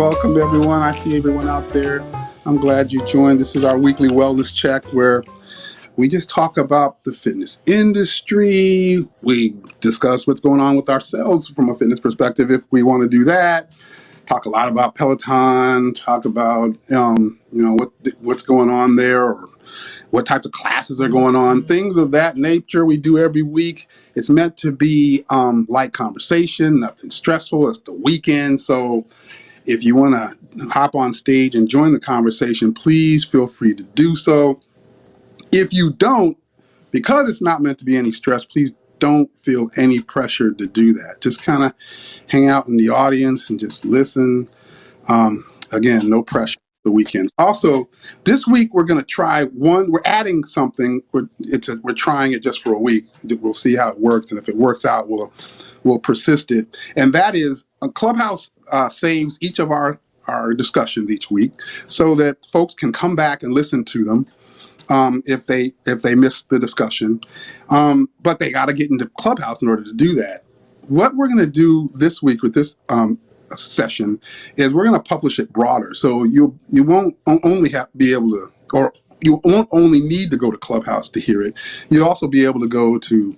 welcome everyone. I see everyone out there. I'm glad you joined. This is our weekly wellness check where we just talk about the fitness industry. We discuss what's going on with ourselves from a fitness perspective if we want to do that. Talk a lot about Peloton, talk about what's going on there, or what types of classes are going on, things of that nature we do every week. It's meant to be light conversation, nothing stressful. It's the weekend, so if you want to hop on stage and join the conversation, please feel free to do so. If you don't, because it's not meant to be any stress, please don't feel any pressure to do that. Just kind of hang out in the audience and just listen. Again, no pressure the weekend. Also, this week we're going to try one. We're adding something. We're trying it just for a week. We'll see how it works, and if it works out, we'll persist it. And that is a Clubhouse saves each of our discussions each week, so that folks can come back and listen to them if they missed the discussion. But they got to get into Clubhouse in order to do that. What we're going to do this week with this session is we're going to publish it broader, so you won't only be able to, or you won't only need to go to Clubhouse to hear it. You'll also be able to go to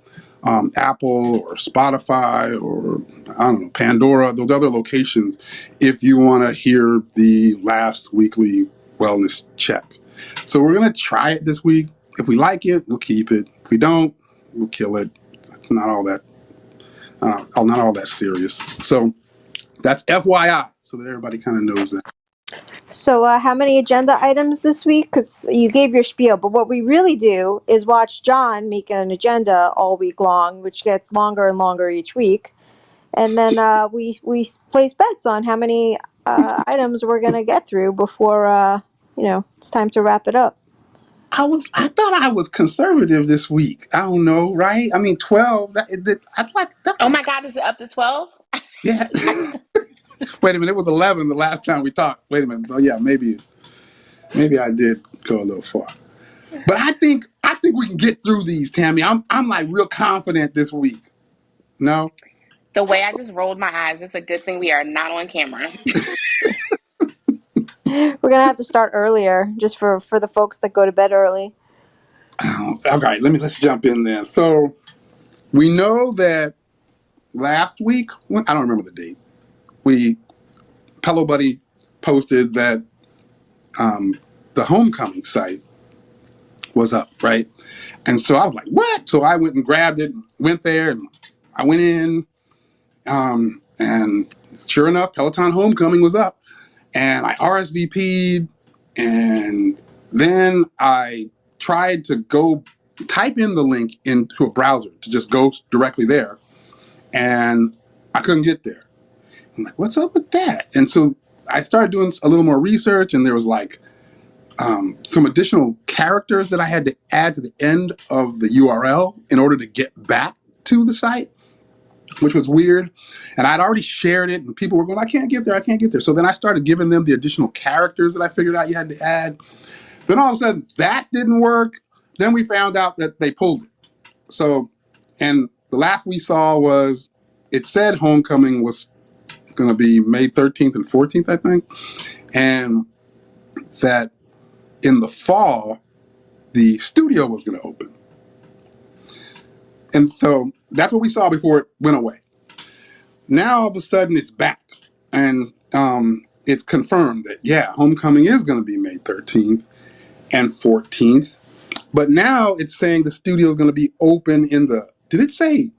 Apple or Spotify or I don't know, Pandora, those other locations, if you want to hear the last weekly wellness check. So we're going to try it this week. If we like it, we'll keep it. If we don't, we'll kill it. It's not all that serious. So that's FYI, so that everybody kind of knows that. So how many agenda items this week? Because you gave your spiel, but what we really do is watch John make an agenda all week long, which gets longer and longer each week. And then we place bets on how many items we're going to get through before, it's time to wrap it up. I thought I was conservative this week. I don't know, right? I mean, 12. Oh my God, is it up to 12? Yeah. Wait a minute, it was 11 the last time we talked. Wait a minute. Oh yeah, maybe I did go a little far. But I think we can get through these, Tammy. I'm like real confident this week. No? The way I just rolled my eyes, it's a good thing we are not on camera. We're going to have to start earlier just for the folks that go to bed early. Okay, let's jump in then. So we know that last week, I don't remember the date, Pello Buddy posted that the Homecoming site was up, right? And so I was like, what? So I went and grabbed it, went there, and I went in, and sure enough, Peloton Homecoming was up. And I RSVP'd, and then I tried to go type in the link into a browser to just go directly there, and I couldn't get there. I'm like, what's up with that? And so I started doing a little more research, and there was like some additional characters that I had to add to the end of the URL in order to get back to the site, which was weird. And I'd already shared it, and people were going, I can't get there. So then I started giving them the additional characters that I figured out you had to add. Then all of a sudden, that didn't work. Then we found out that they pulled it. So, and the last we saw was, it said Homecoming was going to be May 13th and 14th, I think. And that in the fall, the studio was going to open. And so that's what we saw before it went away. Now, all of a sudden, it's back. And it's confirmed that, yeah, Homecoming is going to be May 13th and 14th. But now it's saying the studio is going to be open in the, did it say,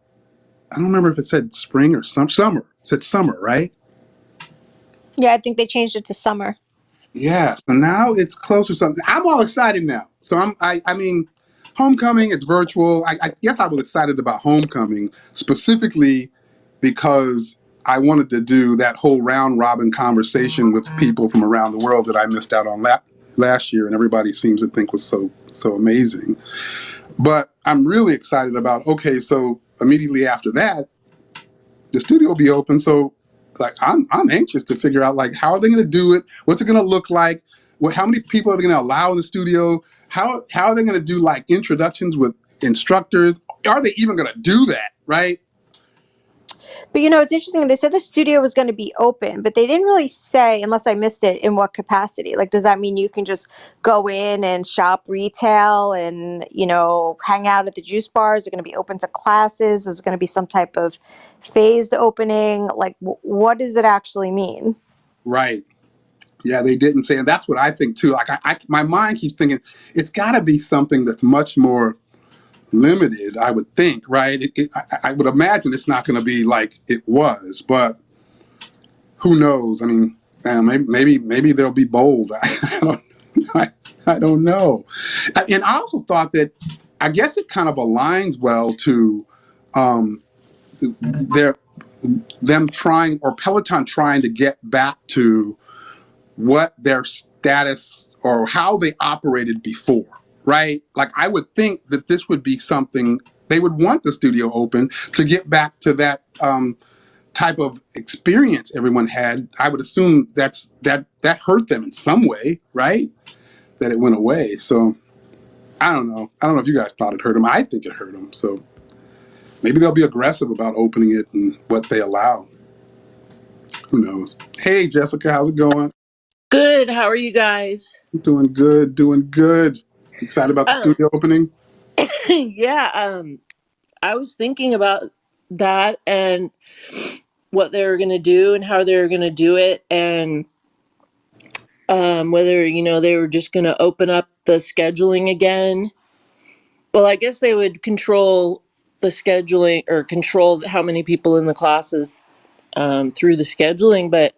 I don't remember if it said spring or summer. It said summer, right? Yeah, I think they changed it to summer. Yeah, so now it's closer to something. I'm all excited now. So I mean, Homecoming, it's virtual. I guess I was excited about Homecoming specifically because I wanted to do that whole round robin conversation with people from around the world that I missed out on last year, and everybody seems to think was so amazing. But I'm really excited about, okay, so immediately after that, the studio will be open. So like I'm anxious to figure out like how are they going to do it? What's it going to look like? How many people are they going to allow in the studio? How are they going to do like introductions with instructors? Are they even going to do that? Right? But it's interesting. They said the studio was going to be open, but they didn't really say, unless I missed it, in what capacity. Like, does that mean you can just go in and shop retail and, hang out at the juice bars? Is it going to be open to classes? Is it going to be some type of phased opening? Like, what does it actually mean? Right. Yeah, they didn't say, and that's what I think too. Like, my mind keeps thinking it's got to be something that's much more limited. I would think, right? I would imagine it's not going to be like it was, but who knows? I mean, maybe they'll be bold. I don't, I don't know. And I also thought that, I guess it kind of aligns well to um, their them trying, or Peloton trying to get back to what their status or how they operated before, right? Like, I would think that this would be something they would want the studio open to get back to that type of experience everyone had. I would assume that hurt them in some way, right? That it went away. So I don't know. I don't know if you guys thought it hurt them. I think it hurt them. So maybe they'll be aggressive about opening it and what they allow. Who knows? Hey, Jessica, how's it going? Good. How are you guys? Doing good, doing good. Excited about the Um, studio opening? yeah, I was thinking about that and what they were going to do and how they were going to do it, and whether, they were just going to open up the scheduling again. Well, I guess they would control the scheduling, or control how many people in the classes through the scheduling, but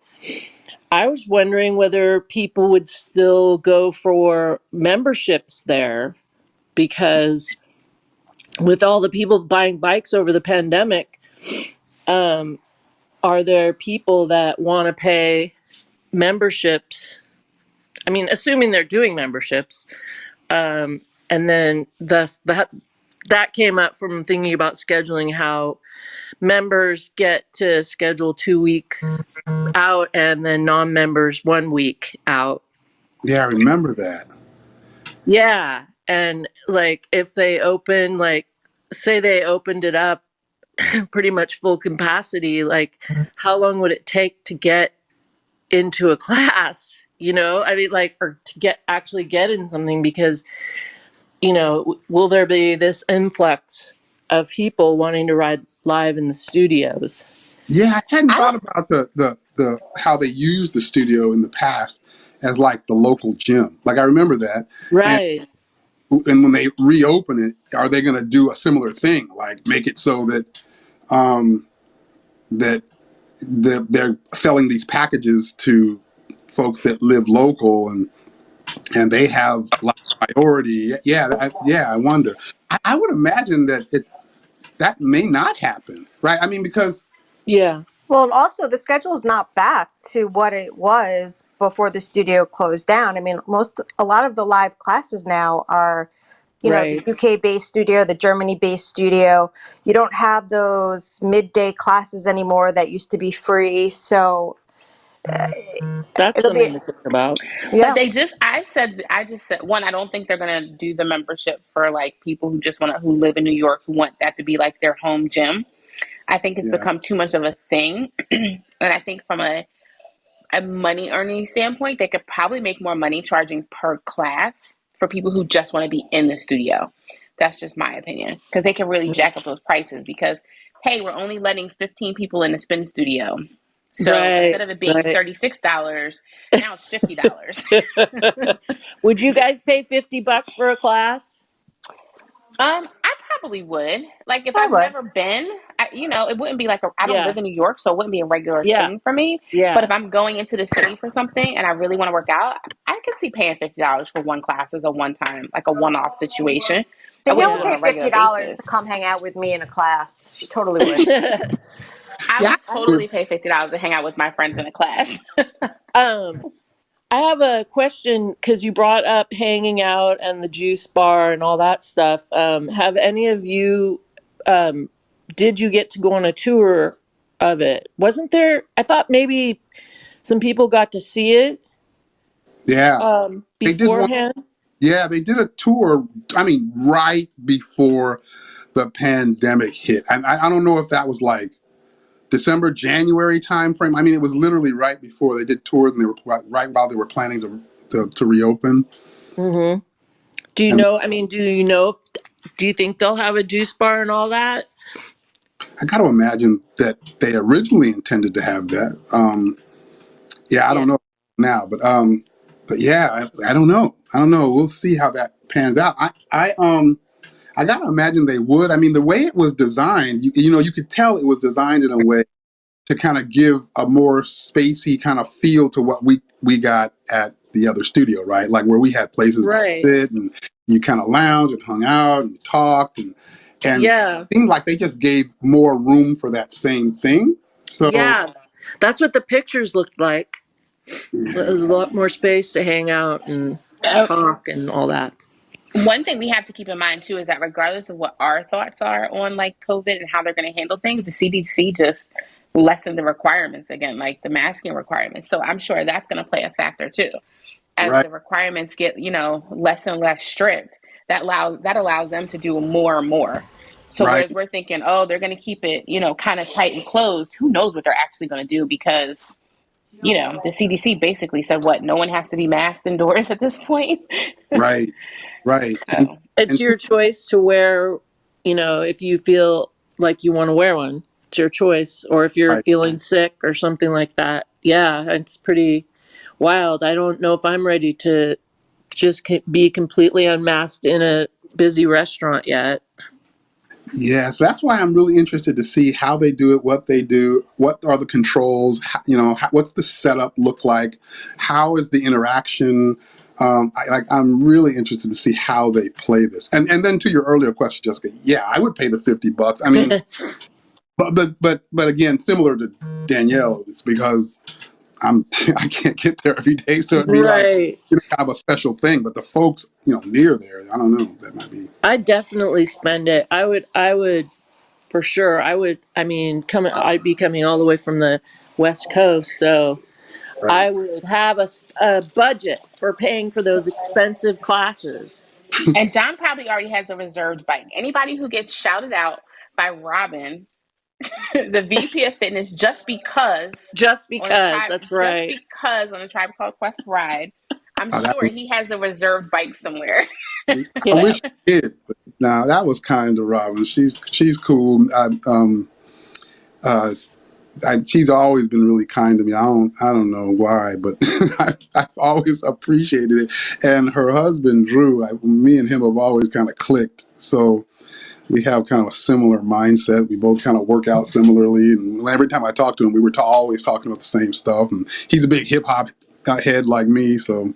I was wondering whether people would still go for memberships there, because with all the people buying bikes over the pandemic, um, are there people that want to pay memberships? I mean, assuming they're doing memberships, and then that came up from thinking about scheduling, how members get to schedule 2 weeks out, and then non-members 1 week out. Yeah, I remember that. Yeah, and like if they open, like say they opened it up pretty much full capacity, like how long would it take to get into a class? I mean, like, or to get in something, because will there be this influx of people wanting to ride live in the studios? Yeah, I hadn't I thought don't. about the how they used the studio in the past as like the local gym. Like, I remember that. And Right. when they reopen it, are they going to do a similar thing? Like, make it so that that they're selling these packages to folks that live local, and they have like priority. Yeah, I wonder. I would imagine that that may not happen, right? I mean, because Yeah. Well, and also the schedule is not back to what it was before the studio closed down. I mean, a lot of the live classes now are, the Right. UK based studio, the Germany based studio. You don't have those midday classes anymore that used to be free. So That's it'll be, something to think about. But yeah. I just said, one, I don't think they're gonna do the membership for like people who just who live in New York, who want that to be like their home gym. I think it's yeah, become too much of a thing. And I think from a money earning standpoint, they could probably make more money charging per class for people who just want to be in the studio. That's just my opinion. Because they can really jack up those prices, because hey, we're only letting 15 people in the spin studio. So instead Right. of it being Right. $36, now it's $50. Would you guys pay $50 for a class? I probably would. Like, if I I've would. never been, it wouldn't be like I don't Yeah. live in New York, so it wouldn't be a regular Yeah. thing for me. But Yeah. if I'm going into the city for something and I really want to work out, I could see paying $50 for one class as a one time, like a one off situation. I wouldn't Danielle do would it on Yeah. pay a regular $50 basis. to come hang out with me in a class. She totally would. I yeah. would totally pay $50 to hang out with my friends in a class. um I have a question, because you brought up hanging out and the juice bar and all that stuff. Have any of you, um, did you get to go on a tour of it? Wasn't there? I thought maybe some people got to see it Yeah, they did one. beforehand. Yeah, they did a tour. I mean, right before the pandemic hit. And I don't know if that was like December, January timeframe. I mean, it was literally right before they did tours, and they were right while they were planning to reopen. Mm-hmm. Do you And know? I mean, do you think they'll have a juice bar and all that? I got to imagine that they originally intended to have that. Yeah, I Yeah. don't know now, but yeah, I don't know. I don't know. We'll see how that pans out. I gotta imagine they would. I mean, the way it was designed, you could tell it was designed in a way to kind of give a more spacey kind of feel to what we got at the other studio, right? Like where we had places to Right. sit and you kind of lounge and hung out and talked and Yeah. it seemed like they just gave more room for that same thing. So Yeah. That's what the pictures looked like. yeah, There's a lot more space to hang out and Uh, talk and all that. One thing we have to keep in mind too is that regardless of what our thoughts are on like COVID and how they're going to handle things, the CDC just lessened the requirements again, like the masking requirements. So I'm sure that's going to play a factor too. As right, the requirements get, less and less strict, that allows them to do more and more. So right, whereas we're thinking, oh, they're going to keep it, kind of tight and closed, who knows what they're actually going to do because, the CDC basically said what, no one has to be masked indoors at this point. right, right, So It's and your choice to wear, if you feel like you want to wear one, it's your choice. Or if you're right. feeling sick or something like that. Yeah, it's pretty wild. I don't know if I'm ready to just be completely unmasked in a busy restaurant yet. Yes, that's why I'm really interested to see how they do it, what they do, what are the controls, what's the setup look like, how is the interaction. I'm really interested to see how they play this. And then to your earlier question, Jessica, yeah, I would pay the $50. I mean, but again, similar to Danielle, it's because I can't get there every day, so it'd be like Right. kind of a special thing. But the folks near there, I don't know, that might be I'd definitely spend it. I would for sure. I mean, I'd be coming all the way from the West Coast, so right. I would have a budget for paying for those expensive classes. and John probably already has a reserved bike. Anybody who gets shouted out by Robin, the VP of Fitness, Just because, that's just right. because on a Tribe Called Quest ride, I'm That sure was, he has a reserved bike somewhere. I Yeah. wish I did, but no, that was kind of Robin. She's cool. Uh, she's always been really kind to me. I don't know why, but I've always appreciated it. And her husband Drew, me and him have always kind of clicked. So we have kind of a similar mindset. We both kind of work out similarly, and every time I talk to him, we were always talking about the same stuff. And he's a big hip hop head like me, so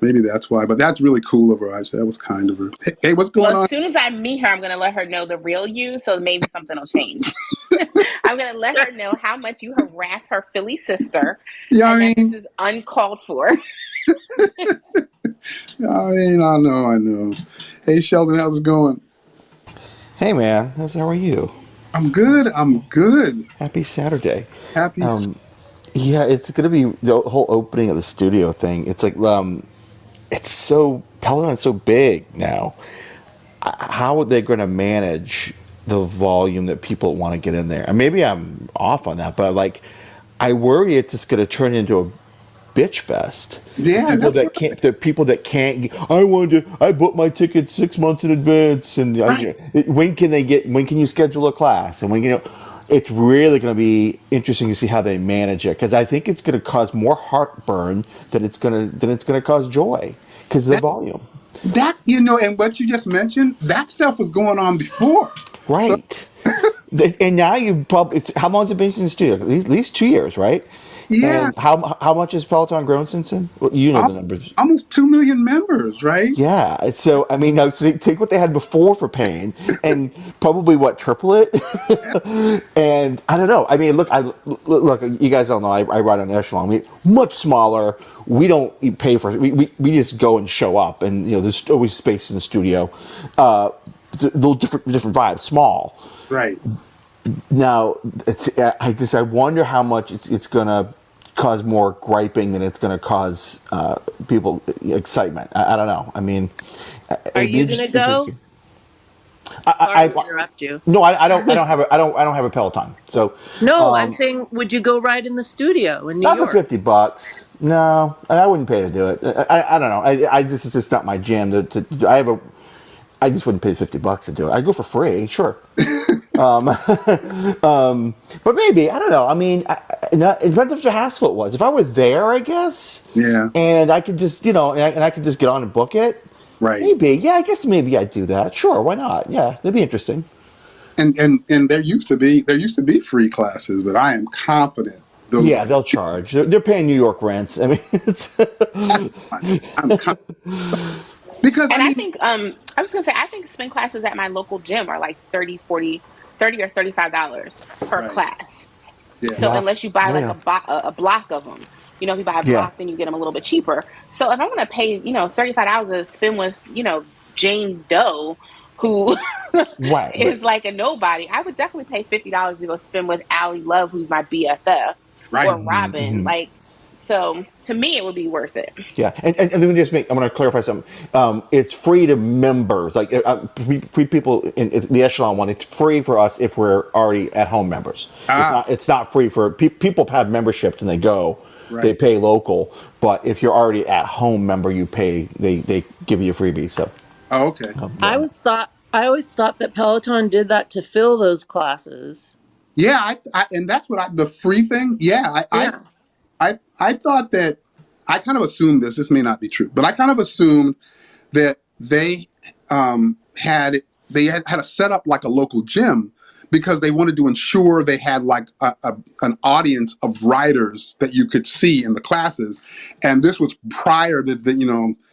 maybe that's why. But that's really cool of her. That was kind of her. Hey, what's Well, going as on? soon as I meet her, I'm going to let her know the real you, so maybe something will change. I'm going to let her know how much you harass her Philly sister Yeah, and that this I is uncalled for. I know. Hey, Sheldon, how's it going? Hey man, how are you? I'm good. I'm good. Happy Saturday. Happy. Yeah, it's gonna be the whole opening of the studio thing. It's like it's so Peloton's so big now. How are they gonna manage the volume that people want to get in there? And maybe I'm off on that, but like I worry it's just gonna turn into a bitch fest. Yeah, that's right. The people that can't. I booked my ticket 6 months in advance, and Right. when can you schedule a class, and it's really going to be interesting to see how they manage it because I think it's going to cause more heartburn than it's going to cause joy because of the That volume. that's and what you just mentioned, that stuff was going on before. So Right. And now you probably how long has it been since the studio? At least 2 years, right? yeah, And how much has Peloton grown since then? Well, you know al- the numbers. almost 2 million members, right? Yeah. So I mean, now so take what they had before for paying, and probably what triple it. And I don't know. I mean, look. You guys don't know. I ride on Echelon. Much smaller. We don't pay for. We just go and show up, and there's always space in the studio. It's a little different vibe. Small. Right. Now, I wonder how much it's gonna cause more griping than it's gonna cause people excitement. I don't know. I mean, Are it'd be you gonna go? interesting. Sorry to I interrupt you. no, I don't have a Peloton. So, No, I'm saying, would you go ride in the studio in New not for York? $50. No, I wouldn't pay to do it. I don't know. I just it's just not my jam. I just wouldn't pay $50 to do it. I'd go for free, sure. But maybe I don't know. I mean, it depends if the hassle it was. If I were there, I guess, Yeah. and I could just and I could just get on and book it. Right. Maybe, yeah. I guess maybe I'd do that. Sure, why not? Yeah, that'd be interesting. And there used to be free classes, but I am confident those Yeah, are they'll charge. They're paying New York rents. I mean, it's that's fine. I'm confident because I And I mean, think I was gonna say I think spin classes at my local gym are like 30, 40, 30 or $35 per right. class. Yeah. So yeah, unless you buy yeah, like yeah, a block of them, if you buy a yeah. block, then you get them a little bit cheaper. So if I'm gonna pay, $35 to spin with, Jane Doe, who Right, right, is like a nobody, I would definitely pay $50 to go spin with Allie Love, who's my BFF, Right. or Robin. Like, so to me, it would be worth it. yeah. And let me just I'm going to clarify something. It's free to members, like free people in the Echelon one. It's free for us if we're already at home members. It's Ah. not. It's not free for people have memberships and they go. They Right. pay local, but if you're already at home member, you pay. They give you a freebie. So Oh, okay. yeah. I always thought that Peloton did that to fill those classes. Yeah. And that's what the free thing. Yeah. Yeah. I thought that I kind of assumed this. This may not be true, but I kind of assumed that they had a set up like a local gym because they wanted to ensure they had like an audience of riders that you could see in the classes, and this was prior to the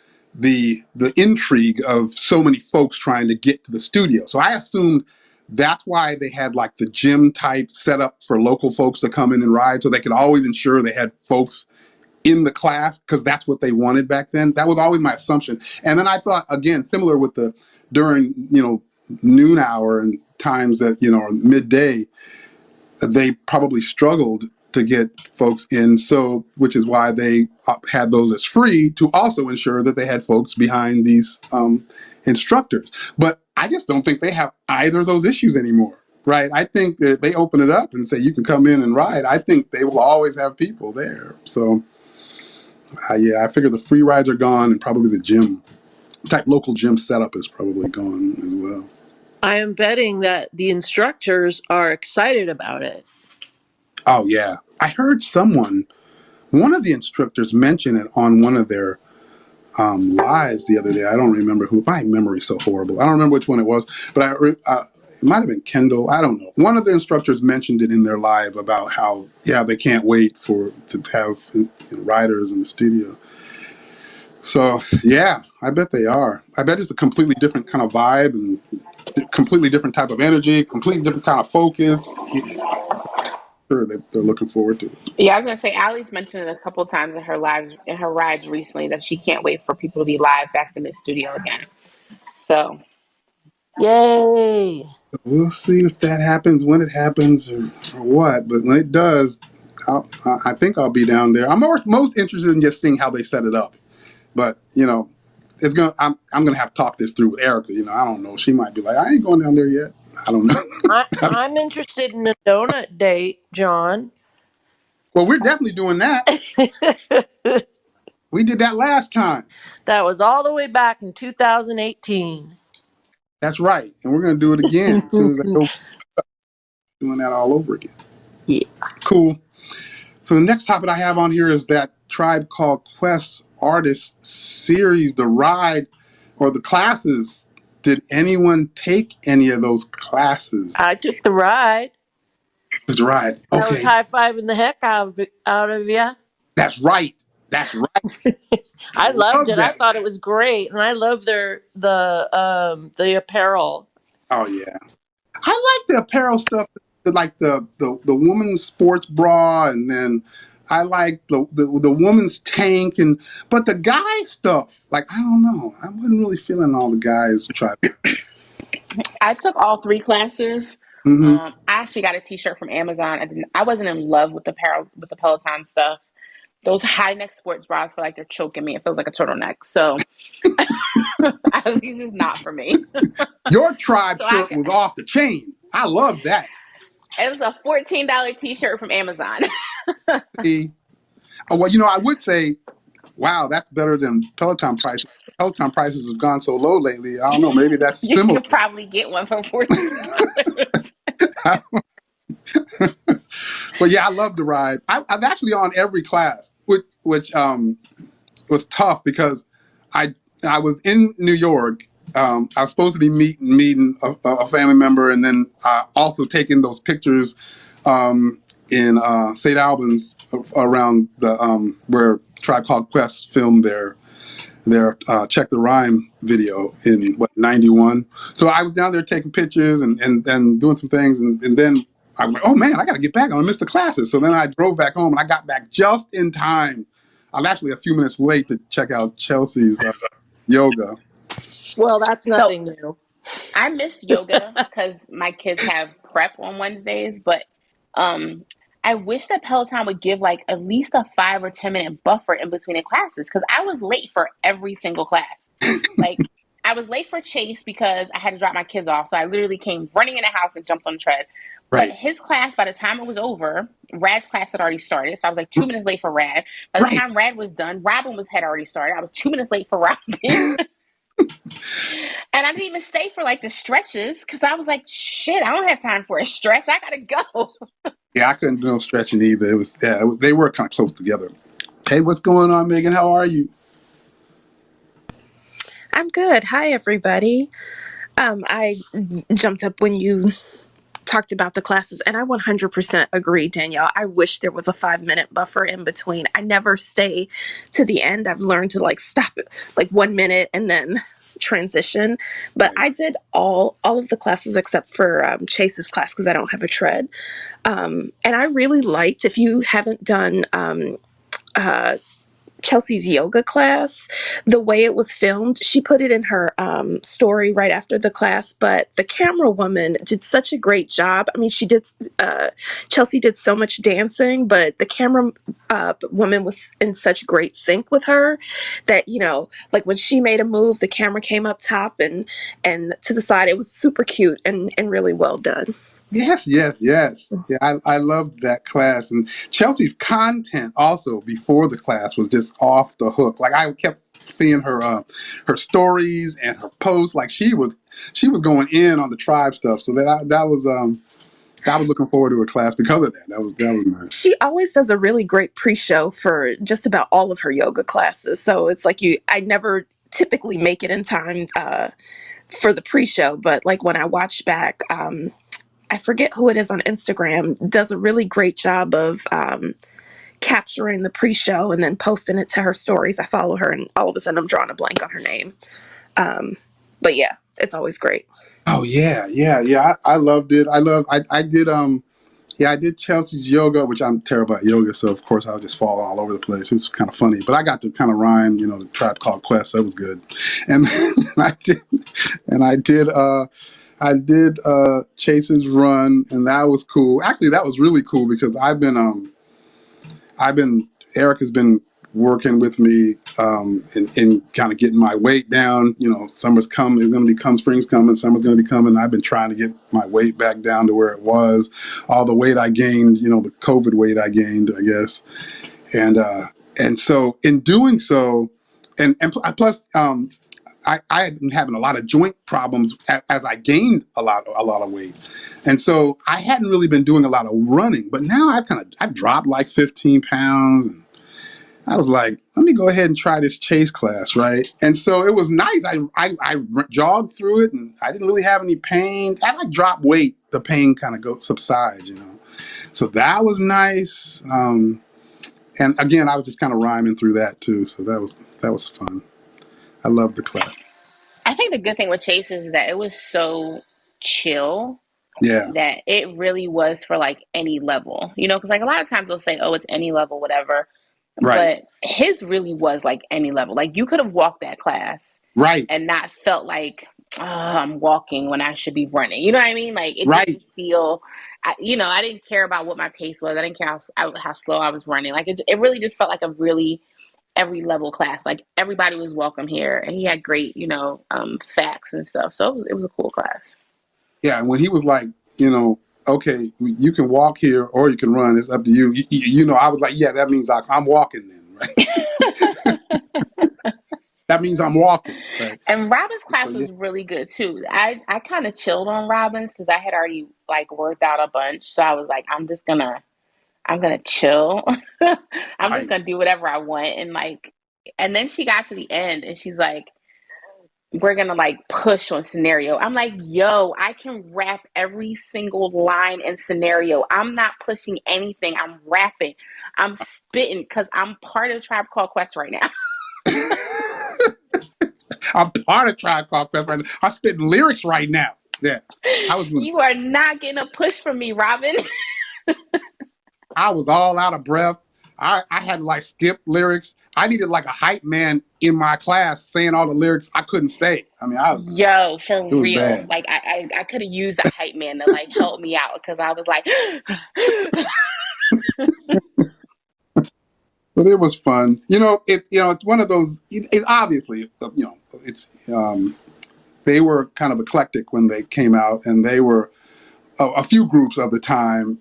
intrigue of so many folks trying to get to the studio. So I assumed that's why they had like the gym type setup for local folks to come in and ride, so they could always ensure they had folks in the class because that's what they wanted back then. That was always my assumption. And then I thought again, similar with the during noon hour and times that or midday, they probably struggled to get folks in. So which is why they had those as free to also ensure that they had folks behind these instructors. But I just don't think they have either of those issues anymore. Right. I think that they open it up and say you can come in and ride. I think they will always have people there. So yeah, I figure the free rides are gone, and probably the gym type local gym setup is probably gone as well. I am betting that the instructors are excited about it. Oh yeah, I heard one of the instructors mention it on one of their lives the other day. I don't remember who. My memory's so horrible. I don't remember which one it was, but it might have been Kendall. I don't know. One of the instructors mentioned it in their live about how they can't wait to have riders in the studio. So yeah, I bet they are. I bet it's a completely different kind of vibe and completely different type of energy, completely different kind of focus. Yeah, sure, they're looking forward to it. Yeah, I was gonna say Allie's mentioned it a couple times in her rides recently that she can't wait for people to be live back in the studio again. So Yay. We'll see if that happens, when it happens, or what. But when it does, I think I'll be down there. I'm most interested in just seeing how they set it up. But it's gonna. I'm gonna have to talk this through with Erica. I don't know. She might be like, I ain't going down there yet. I don't know. I'm interested in a donut date, John. Well, we're definitely doing that. We did that last time. That was all the way back in 2018. That's right, and we're gonna do it again as soon as I go doing that all over again. Yeah. Cool. So the next topic I have on here is that Tribe Called Quest Artist Series, the ride or the classes. Did anyone take any of those classes? I took the ride. It's right. I was Okay, high fiving the heck out of you. that's right. That's right. I I loved love it. I that. thought it was great, and I love the apparel. Oh yeah, I like the apparel stuff, like the woman's sports bra, and then I like the woman's tank, but the guy stuff, like I don't know, I wasn't really feeling all the guys try. I took all three classes. Mm-hmm. I actually got a T-shirt from Amazon. I wasn't in love with the Peloton stuff. Those high neck sports bras feel like they're choking me. It feels like a turtleneck. So This is not for me. Your tribe So shirt was off the chain. I love that. it was a $14 t-shirt from Amazon. See? Well, I would say, wow, that's better than Peloton prices. Peloton prices have gone so low lately. I don't know. Maybe that's You similar. could probably get one for $14. But yeah, I love the ride. I'm actually on every class, which was tough because I I was in New York. I was supposed to be meeting a family member, and then also taking those pictures in St. Albans around the where Tribe Called Quest filmed their Check the Rhyme video in '91. So I was down there taking pictures and doing some things, and then I was like, oh man, I got to get back. I'm gonna miss the classes. So then I drove back home, and I got back just in time. I'm actually a few minutes late to check out Chelsea's yoga. Well, that's So nothing new. I missed yoga because my kids have prep on Wednesdays, but I wish that Peloton would give like at least a 5 or 10 minute buffer in between the classes because I was late for every single class. Like I was late for Chase because I had to drop my kids off, so I literally came running in the house and jumped on the tread. But Right, his class, by the time it was over, Rad's class had already started, so I was like 2 minutes late for Rad. By the right. time Rad was done, Robin had already started. I was 2 minutes late for Robin. And I didn't even stay for like the stretches because I was like, shit, I don't have time for a stretch. I gotta go. Yeah, I couldn't do no stretching either. They were kind of close together. Hey, what's going on, Megan? How are you? I'm good. Hi, everybody. I jumped up when you talked about the classes, and I 100% agree, Danielle. I wish there was a 5 minute buffer in between. I never stay to the end. I've learned to like stop it like 1 minute and then transition. But Right. I did all of the classes except for Chase's class because I don't have a tread. And I really liked, if you haven't done uh, Chelsea's yoga class, the way it was filmed, she put it in her story right after the class, but the camera woman did such a great job. I mean, Chelsea did so much dancing, but the camera woman was in such great sync with her that, like when she made a move, the camera came up top and to the side. It was super cute and really well done. Yes, yes, yes. Yeah, I loved that class. And Chelsea's content also before the class was just off the hook. Like I kept seeing her stories and her posts. Like she was going in on the tribe stuff. So that was I was looking forward to her class because of that. That was nice. She always does a really great pre-show for just about all of her yoga classes. So it's like I never typically make it in time for the pre-show, but like when I watch back, I forget who it is on Instagram, does a really great job of capturing the pre-show and then posting it to her stories. I follow her, and all of a sudden I'm drawing a blank on her name. But yeah, it's always great. Oh yeah, yeah, yeah. I loved it. I did I did Chelsea's yoga, which I'm terrible at yoga, so of course I was just falling all over the place. It was kind of funny, but I got to kind of rhyme, the Tribe Called Quest, so it was good. And I did Chase's run, and that was cool. Actually, that was really cool because Eric has been working with me in kind of getting my weight down. Summer's coming, it's going to become spring's coming, summer's going to be coming. I've been trying to get my weight back down to where it was. All the weight I gained, the COVID weight I gained, I guess. And so in doing so, and plus, I had been having a lot of joint problems as I gained a lot of weight. And so I hadn't really been doing a lot of running, but now I've dropped like 15 pounds. And I was like, let me go ahead and try this Chase class, right? And so it was nice. I jogged through it, and I didn't really have any pain. As I drop weight, the pain kind of subsides. So that was nice. And again, I was just kind of rhyming through that too. So that was fun. I loved the class. I think the good thing with Chase is that it was so chill Yeah. that it really was for like any level, because like a lot of times they'll say, oh, it's any level, whatever. Right. But his really was like any level. Like you could have walked that class Right. and not felt like, oh, I'm walking when I should be running. You know what I mean? Like it Right. didn't feel, I didn't care about what my pace was. I didn't care how slow I was running. Like it really just felt like a really every level class. Like everybody was welcome here, and he had great, facts and stuff. So it was a cool class. Yeah, and when he was like, okay, you can walk here or you can run. It's up to you. I was like, yeah, that means I'm walking then, right? That means I'm walking, right? And Robin's So class yeah, was really good too. I kind of chilled on Robin's because I had already like worked out a bunch, so I was like, I'm gonna chill. I'm just right. gonna do whatever I want, and then she got to the end and she's like, we're gonna like push on scenario. I'm like, yo, I can rap every single line in scenario. I'm not pushing anything. I'm rapping. I'm spitting because I'm part of Tribe Called Quest right now. I'm part of Tribe Called Quest right now. I'm spitting lyrics right now. Yeah, I was doing. You are not getting a push from me, Robin. I was all out of breath. I had to like skip lyrics. I needed like a hype man in my class saying all the lyrics I couldn't say. I mean, Yo, for it was real. bad. Like I could have used a hype man to like help me out because I was like, But it was fun. It's one of those. It obviously, it's they were kind of eclectic when they came out, and they were a few groups of the time.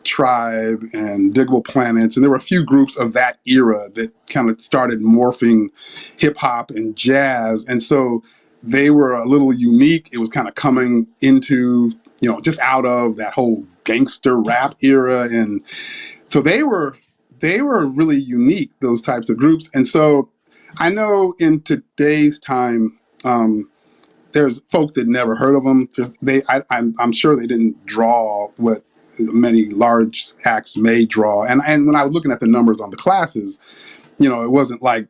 Tribe and Diggable Planets, and there were a few groups of that era that kind of started morphing hip hop and jazz, and so they were a little unique. It was kind of coming into just out of that whole gangster rap era, and so they were really unique, those types of groups. And so I know in today's time, there's folks that never heard of them. I'm sure they didn't draw what many large acts may draw. And when I was looking at the numbers on the classes, it wasn't like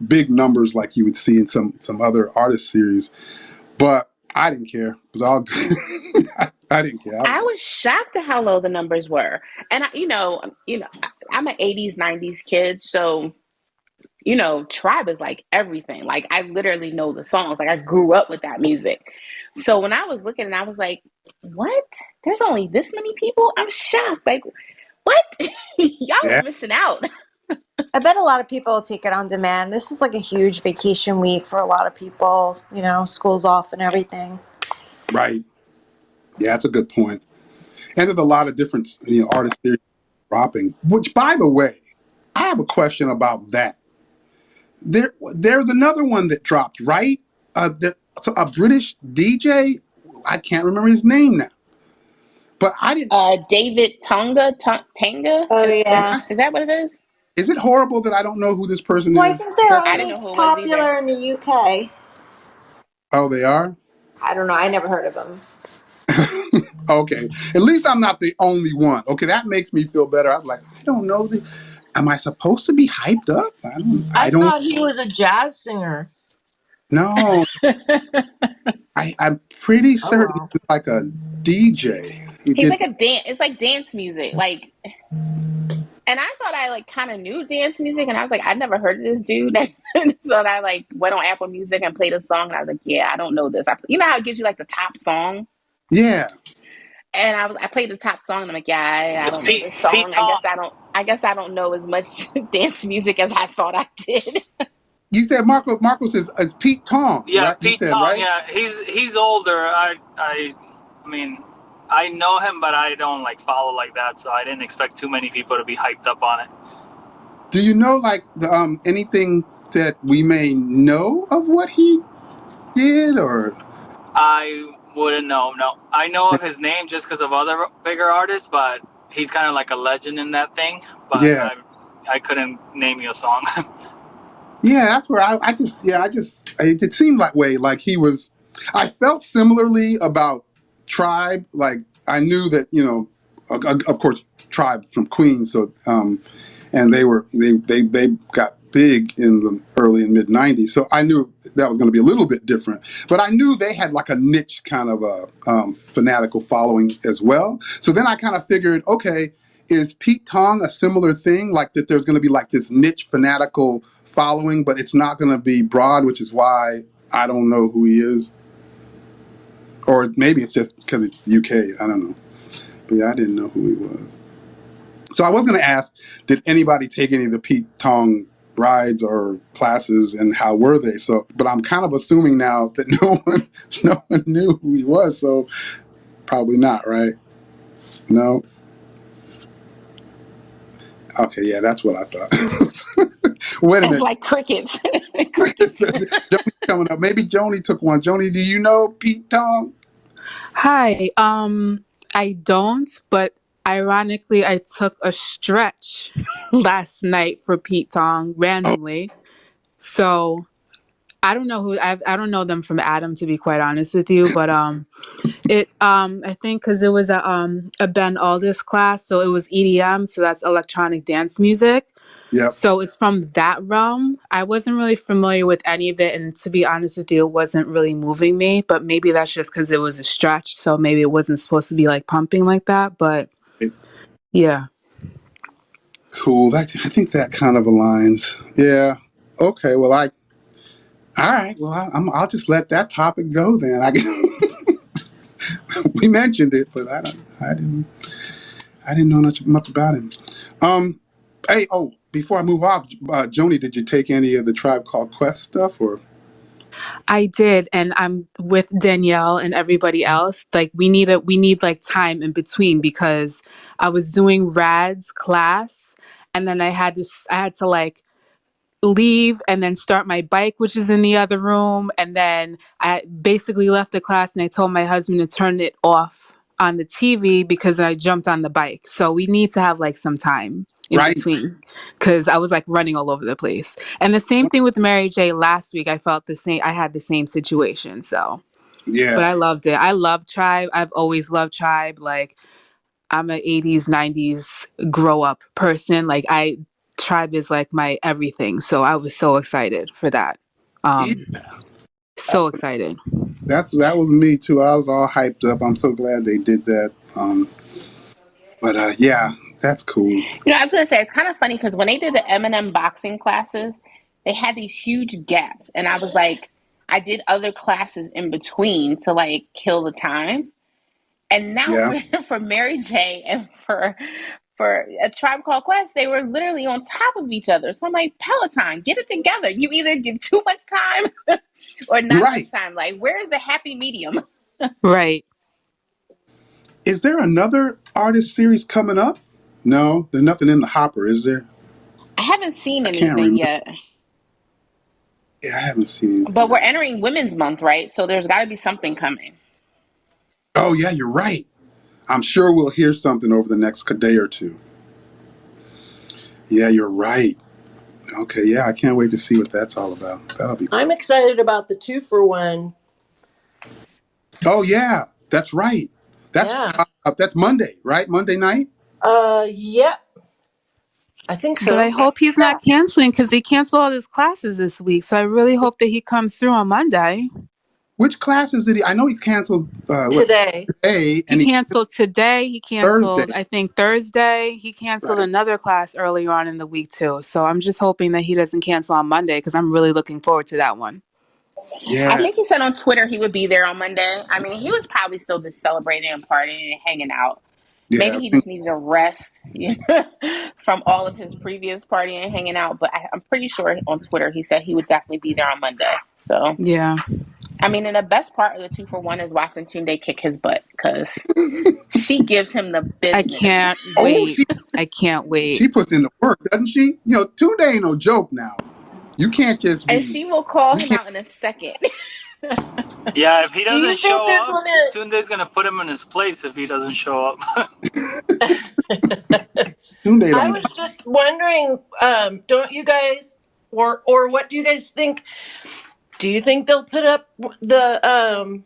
big numbers like you would see in some other artist series. But I didn't care. It was all good. I didn't care. I was I like, was shocked at how low the numbers were. And I'm an 80s, 90s kid, so Tribe is like everything. Like I literally know the songs. Like I grew up with that music. So when I was looking and I was like, what? There's only this many people? I'm shocked. Like, what? Y'all are yeah, missing out. I bet a lot of people will take it on demand. This is like a huge vacation week for a lot of people, school's off and everything. right. Yeah, that's a good point. And there's a lot of different artists there dropping. Which, by the way, I have a question about that. There's another one that dropped, right? So a British DJ. I can't remember his name now, but I didn't. David Tanga? Oh, Yeah, yeah. Is that what it is? is it horrible that I don't know who this person Well, I is? think Is they're that I didn't only know who it was either. popular in the UK. oh, they are? I don't know. I never heard of them. Okay, at least I'm not the only one. Okay, that makes me feel better. I was like, I don't know. Am I supposed to be hyped up? I I don't thought he was a jazz singer. know. I'm pretty Oh certain well. he's like a DJ. He He's did. like it's like dance music. Like, and I thought I like kind of knew dance music, and I was like, I'd never heard of this dude. So I like went on Apple Music and played a song, and I was like, yeah, I don't know this. You know how it gives you like the top song, Yeah. and I played the top song, and I'm like, yeah, I It's don't know Pete. this It's Pete song. Tong. I guess I don't know as much dance music as I thought I did. You said Marco says it's Pete Tong, Yeah, right? You Pete said, Tong. right? Yeah, he's older. I mean, I know him, but I don't like follow like that, so I didn't expect too many people to be hyped up on it. Do you know like anything that we may know of what he did or I wouldn't know. No, I know of his name just because of other bigger artists, but he's kind of like a legend in that thing. But yeah. I couldn't name you a song. Yeah, that's where it seemed that way. Like he was, I felt similarly about Tribe. Like I knew that, of course, Tribe from Queens. So, and they got big in the early and mid '90s. So I knew that was going to be a little bit different. But I knew they had like a niche kind of a fanatical following as well. So then I kind of figured, okay, is Pete Tong a similar thing? Like that there's going to be like this niche fanatical following, but it's not going to be broad, which is why I don't know who he is. Or maybe it's just because it's UK. I don't know. But yeah, I didn't know who he was. So I was going to ask, did anybody take any of the Pete Tong rides or classes, and how were they? So, but I'm kind of assuming now that no one knew who he was. So probably not, right? No. Okay, yeah, that's what I thought. Wait a It's minute. like crickets. Crickets. Joni coming up. Maybe Joni took one. Joni, do you know Pete Tong? Hi. I don't, but ironically, I took a stretch last night for Pete Tong Oh, randomly. So I don't know I don't know them from Adam, to be quite honest with you, but I think because it was a Ben Aldis class, so it was EDM, so that's electronic dance music. yep. So it's from that realm. I wasn't really familiar with any of it, and to be honest with you, it wasn't really moving me. But maybe that's just because it was a stretch, so maybe it wasn't supposed to be like pumping like that. But yeah, Cool. I think that kind of aligns. Yeah. Okay. Well, all right. Well, I'll just let that topic go then. We mentioned it, but I didn't know much about him. Um, hey, oh, before I move off, Joni, did you take any of the Tribe Called Quest stuff or? I did, and I'm with Danielle and everybody else. Like we need like time in between because I was doing Rad's class, and then I had to like leave and then start my bike, which is in the other room. And then I basically left the class and I told my husband to turn it off on the TV because I jumped on the bike. So we need to have like some time in Right. between because I was like running all over the place. And the same thing with Mary J last week. I felt the same. I had the same situation. So, but Yeah. I loved it. I love Tribe. I've always loved Tribe. Like, I'm an 80s, 90s grow up person. Like Tribe is like my everything. So I was so excited for that. Yeah. Um so excited. That was me too. I was all hyped up. I'm so glad they did that. But yeah, that's cool. I was gonna say it's kind of funny because when they did the Eminem boxing classes, they had these huge gaps, and I was like, I did other classes in between to like kill the time, and now Yeah. for Mary J and for a Tribe Called Quest, they were literally on top of each other. So I'm like, Peloton, get it together. You either give too much time or You're not enough right. time. Like, where is the happy medium? Right. Is there another artist series coming up? No, there's nothing in the hopper, is there? I haven't seen I can't anything remember. yet, Yeah, I haven't seen but anything. we're entering Women's Month, right? So there's got to be something coming. Oh yeah, you're right. I'm sure we'll hear something over the next day or two. Yeah, you're right. Okay, yeah, I can't wait to see what that's all about. That'll be I'm cool. excited about the 2-for-1. Oh yeah, that's right. Yeah. That's Monday, right? Monday night. Yeah, I think But I so. hope he's not canceling because he canceled all his classes this week. So I really hope that he comes through on Monday. Which classes did he? I know he canceled what Today. today, He and he canceled canceled today. He canceled, Thursday. I think, Thursday. He canceled Right. another class earlier on in the week, too. So I'm just hoping that he doesn't cancel on Monday because I'm really looking forward to that one. I Yeah. think he said on Twitter he would be there on Monday. I mean, he was probably still just celebrating and partying and hanging out. Maybe Yeah. he just needed a rest from all of his previous partying and hanging out. But I'm pretty sure on Twitter he said he would definitely be there on Monday. So, Yeah. I mean, and the best part of the 2-for-1 is watching Tunde kick his butt because she gives him the I business. can't Oh, wait. I can't wait. she puts in the work, doesn't she? Tunde ain't no joke now. You can't just And be. she will call You him can't. out in a second. Yeah, if he Do you doesn't think show they're up, Tunde's gonna put him in his place if he doesn't show up. gonna Tunde I don't. was just wondering, don't you guys or what do you guys think? Do you think they'll put up the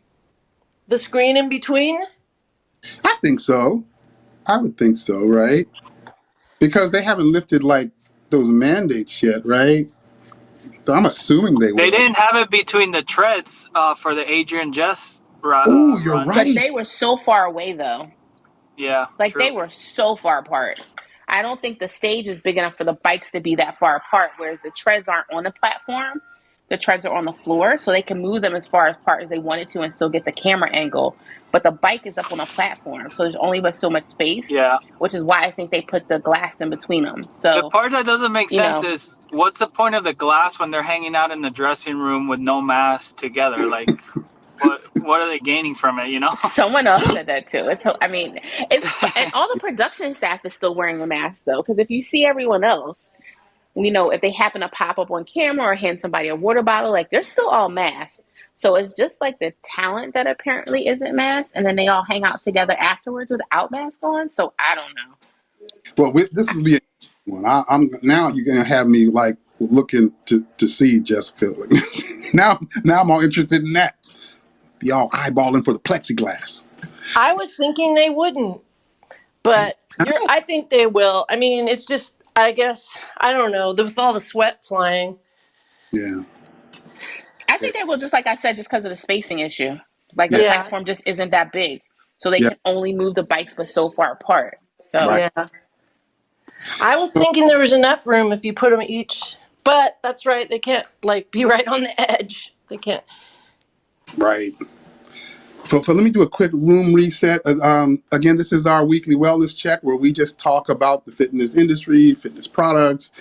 screen in between? I think so. I would think so, right? Because they haven't lifted like those mandates yet, right? So I'm assuming they They will. didn't have it between the treads for the Adrian Jess Oh, you're run. But right. they were so far away, though. Yeah, Like, they true. were so far apart. I don't think the stage is big enough for the bikes to be that far apart, whereas the treads aren't on the platform. the treads are on the floor, so they can move them as far apart as they wanted to and still get the camera angle. But the bike is up on a platform, so there's only but so much space, Yeah. which is why I think they put the glass in between them. The So, part that doesn't make you sense know, is what's the point of the glass when they're hanging out in the dressing room with no mask together? Like, what are they gaining from it? You know? someone else said that too. I mean, and all the production staff is still wearing a mask though, because if you see everyone else, you know, if they happen to pop up on camera or hand somebody a water bottle, like they're still all masked. So it's just like the talent that apparently isn't masked, and then they all hang out together afterwards without mask on. So I don't know. Well, this is be a one. I'm now you're gonna have me like looking to see Jessica. now I'm all interested in that. Be all eyeballing for the plexiglass. I was thinking they wouldn't, but I think they will. I mean, it's just, I guess, I don't know, with all the sweat flying. Yeah. I think they will, just like I said, just because of the spacing issue. Like the Yeah. Yeah, platform just isn't that big, so they Yeah. can only move the bikes but so far apart. So Right. yeah. I was So, thinking there was enough room if you put them each, but that's right. They can't like be right on the edge. They can't. right. So let me do a quick room reset. Again, this is our weekly wellness check where we just talk about the fitness industry, fitness products.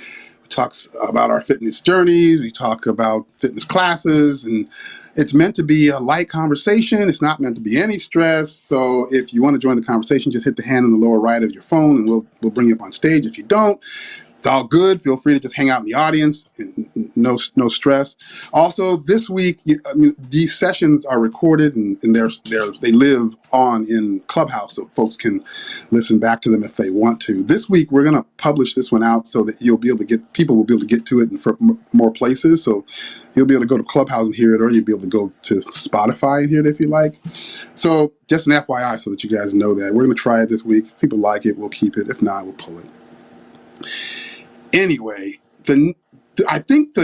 We talk about our fitness journeys. We talk about fitness classes, and it's meant to be a light conversation. It's not meant to be any stress. So if you want to join the conversation, just hit the hand in the lower right of your phone, and we'll bring you up on stage. If you don't, it's all good. Feel free to just hang out in the audience. No stress. Also, this week, I mean, these sessions are recorded and they live on in Clubhouse, so folks can listen back to them if they want to. This week, we're going to publish this one out so that people will be able to get to it in more places. So you'll be able to go to Clubhouse and hear it, or you'll be able to go to Spotify and hear it if you like. So just an FYI so that you guys know that. We're going to try it this week. If people like it, we'll keep it. If not, we'll pull it. Anyway, I think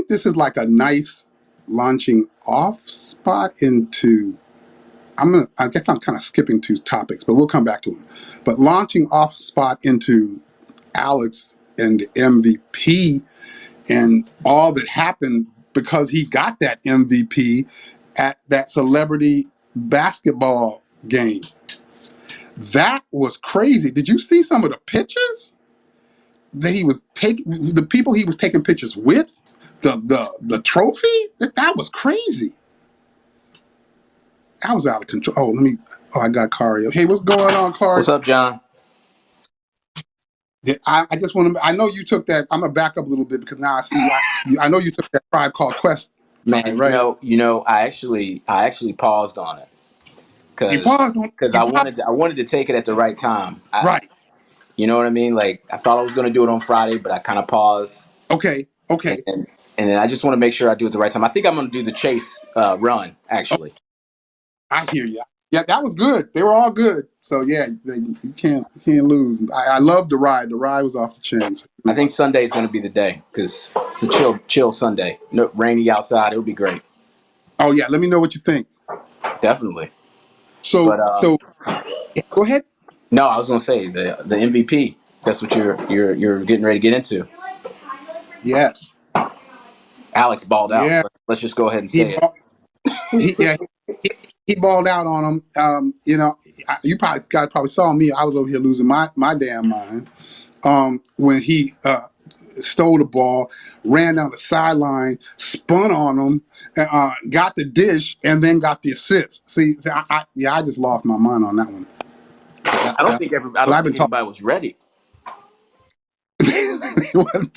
this is like a nice launching off spot into. I guess I'm kind of skipping two topics, but we'll come back to them. But launching off spot into Alex and the MVP and all that happened because he got that MVP at that celebrity basketball game. That was crazy. Did you see some of the pictures that he was taking? The people he was taking pictures with, the trophy. That was crazy. I was out of control. I got Cario. Hey, what's going on, Clark? What's up, John? I just want to. I know you took that. I'm gonna back up a little bit because now I see. I know you took that Tribe Called Quest line, Man, right? I actually paused on it You because paused on. I You paused. wanted to take it at the right time. Right. You know what I mean? Like I thought I was going to do it on Friday, but I kind of paused, Okay. and, Okay. and and then I just want to make sure I do it the right time. I think I'm going to do the Chase run Oh, actually. I hear you. Yeah, that was good. They were all good. So yeah, you can't lose. I love the ride. The ride was off the chain. So, I think Sunday is going to be the day because it's a chill Sunday. No, rainy outside. It'll be great. oh yeah, let me know what you think. Definitely. So But yeah, go ahead. no, I was going to say the MVP. That's what you're getting ready to get into. Yes. Alex balled out. Yeah. Let's just go ahead and He say it. ball, yeah. He balled out on him. You probably saw me. I was over here losing my damn mind. When he stole the ball, ran down the sideline, spun on him, got the dish, and then got the assist. See, I just lost my mind on that one. I don't Yeah. think But I've been talking. anybody was ready.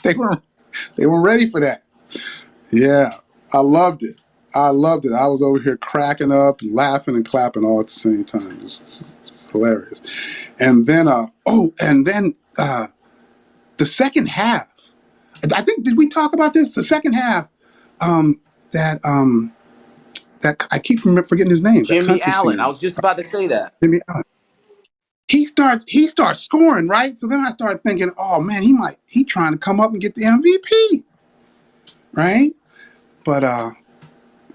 they weren't ready for that. Yeah, I loved it. I was over here cracking up and laughing and clapping all at the same time. It's hilarious. And then, the second half. I think, did we talk about this? The second half, um, that I keep forgetting his name. That Jimmy country Allen. I singer, was just about to say that. Jimmy Allen. He starts scoring, right? So then I started thinking, oh man, he trying to come up and get the MVP, right?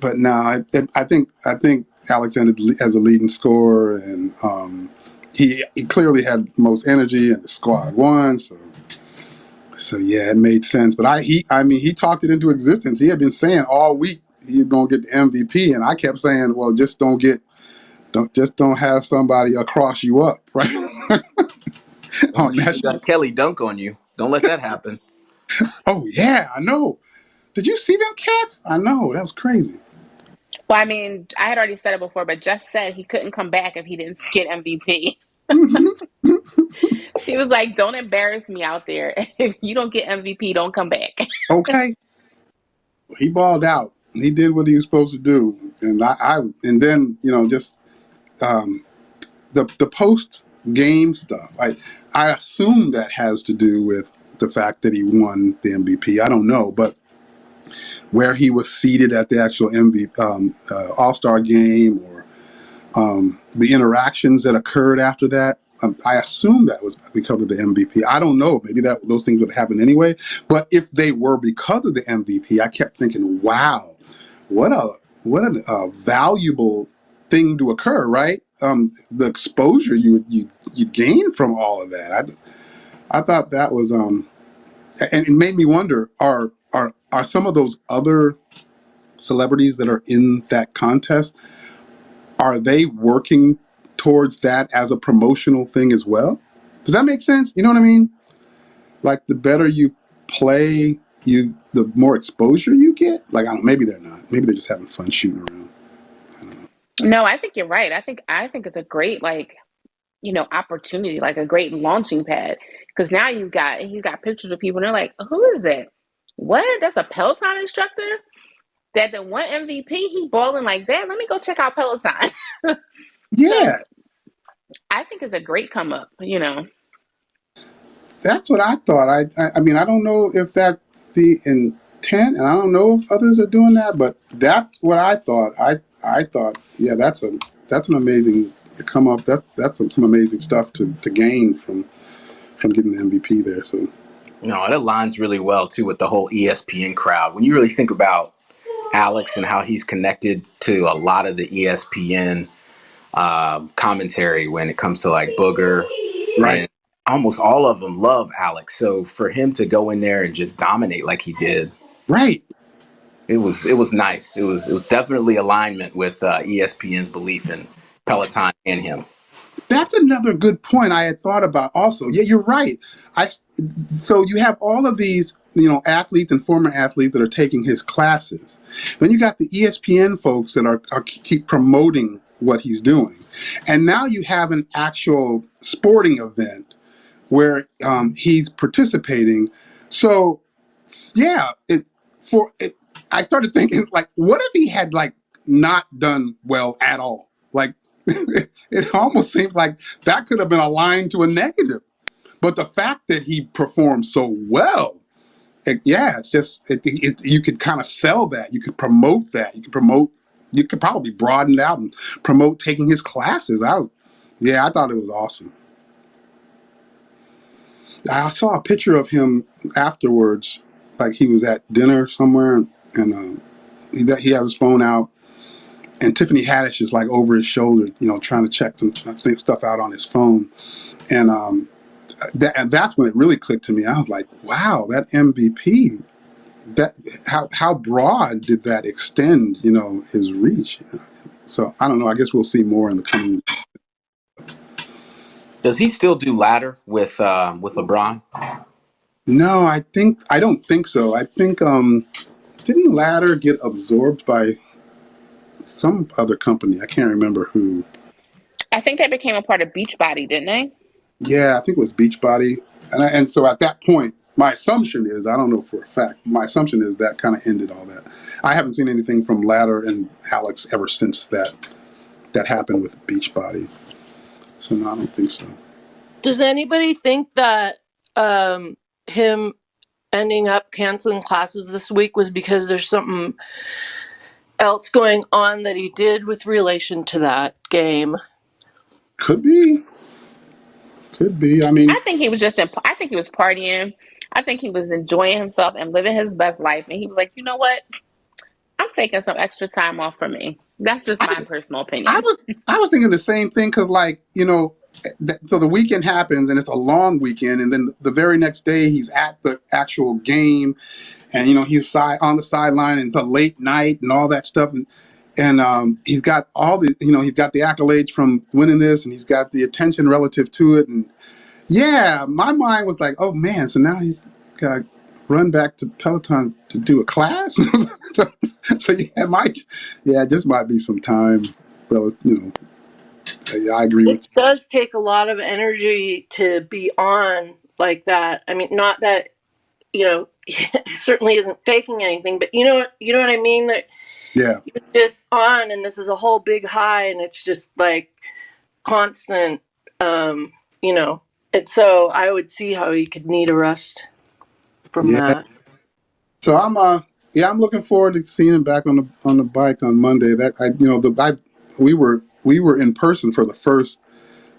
But no, I think Alex ended as a leading scorer, and he clearly had most energy, and the squad won. So So yeah, it made sense. But I mean, he talked it into existence. He had been saying all week he's gonna get the MVP, and I kept saying, well, don't have somebody across you up, right? Don't On let your national. Kelly dunk on you. Don't let that happen. Oh yeah, I know. Did you see them cats? I know that was crazy. Well, I mean, I had already said it before, but Jess said he couldn't come back if he didn't get MVP. She was like, "Don't embarrass me out there. If you don't get MVP, don't come back." Okay, he balled out. He did what he was supposed to do, and and then just um, the post game stuff. I assume that has to do with the fact that he won the MVP. I don't know, but where he was seated at the actual MVP All Star game, or the interactions that occurred after that. I assume that was because of the MVP. I don't know. Maybe those things would happen anyway. But if they were because of the MVP, I kept thinking, "Wow, what a valuable thing to occur!" Right? The exposure you gain from all of that. I thought that was and it made me wonder: are some of those other celebrities that are in that contest, are they working towards that as a promotional thing as well? Does that make sense? You know what I mean? Like the better you play, the more exposure you get. Like I don't. Maybe they're not. Maybe they're just having fun shooting around. No, I think you're right. I think it's a great opportunity, like a great launching pad. Because now he's got pictures of people, and they're like, "Who is that? What? That's a Peloton instructor that the one MVP. He balling like that. Let me go check out Peloton." So Yeah, I think it's a great come up. that's what I thought. I mean, I don't know if that's the intent, and I don't know if others are doing that, but that's what I thought. I thought, yeah, that's an amazing come up. That's some amazing stuff to gain from getting the MVP there. So No, it aligns really well too with the whole ESPN crowd. When you really think about Alex and how he's connected to a lot of the ESPN commentary when it comes to like Booger, right, and almost all of them love Alex. So for him to go in there and just dominate like he did, right. it was nice. It was definitely alignment with ESPN's belief in Peloton and him. That's another good point I had thought about also. Yeah, you're right. So you have all of these, athletes and former athletes that are taking his classes. Then you got the ESPN folks that are keep promoting what he's doing. And now you have an actual sporting event where he's participating. So yeah, I started thinking, like, what if he had like not done well at all? Like, it almost seems like that could have been aligned to a negative. But the fact that he performed so well, it's just you could kind of sell that. You could promote that. You could probably broaden it out and promote taking his classes. I thought it was awesome. I saw a picture of him afterwards, like he was at dinner somewhere, and he has his phone out, and Tiffany Haddish is like over his shoulder, trying to check some stuff out on his phone, and that's when it really clicked to me. I was like, wow, that MVP. That how broad did that extend? His reach. So I don't know. I guess we'll see more in the coming. Does he still do ladder with LeBron? No, I don't think so. I think didn't Ladder get absorbed by some other company? I can't remember who. I think they became a part of Beachbody, didn't they? Yeah, I think it was Beachbody, and so at that point, my assumption is, I don't know for a fact. My assumption is that kind of ended all that. I haven't seen anything from Ladder and Alex ever since that happened with Beachbody. So no, I don't think so. Does anybody think that him ending up canceling classes this week was because there's something else going on that he did with relation to that game? Could be. Could be. I mean, I think he was I think he was partying. I think he was enjoying himself and living his best life. And he was like, you know what? I'm taking some extra time off for me. That's just I, my personal I opinion. was I was thinking the same thing because, like, so the weekend happens and it's a long weekend, and then the very next day he's at the actual game, and he's on the sideline, and it's a late night and all that stuff, and he's got all the he's got the accolades from winning this, and he's got the attention relative to it, and yeah, my mind was like, oh man, so now he's got to run back to Peloton to do a class. so this might be some time. Well, yeah, I agree It with does take a lot of energy to be on like that. I mean, not that, it certainly isn't faking anything, but you know what I mean? That you. Yeah, you're just on, and this is a whole big high, and it's just like constant, you know. And so I would see how he could need a rest from yeah. that. So I'm looking forward to seeing him back on the bike on Monday. That we were in person for the first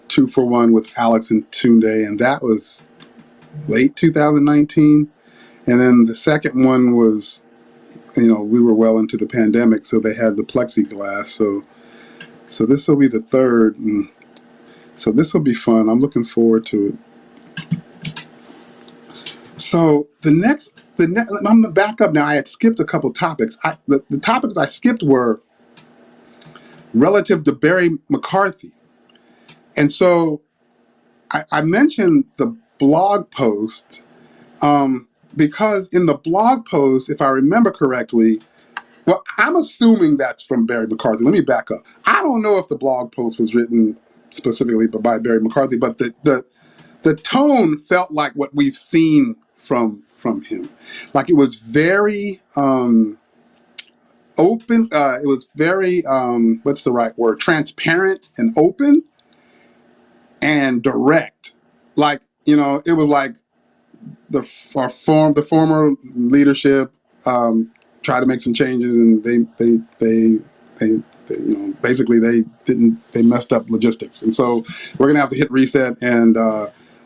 2-for-1 with Alex and Tunde, and that was late 2019. And then the second one was, we were well into the pandemic, so they had the plexiglass. So this will be the third, and so this will be fun. I'm looking forward to it. So I'm gonna back up now. I had skipped a couple topics. The topics I skipped were relative to Barry McCarthy, and so I mentioned the blog post because in the blog post, if I remember correctly, well, I'm assuming that's from Barry McCarthy. Let me back up. I don't know if the blog post was written specifically by Barry McCarthy, but the tone felt like what we've seen from him. Like it was very open. It was very what's the right word? Transparent and open and direct. Like it was like the former leadership tried to make some changes, and they basically they messed up logistics, and so we're gonna have to hit reset, and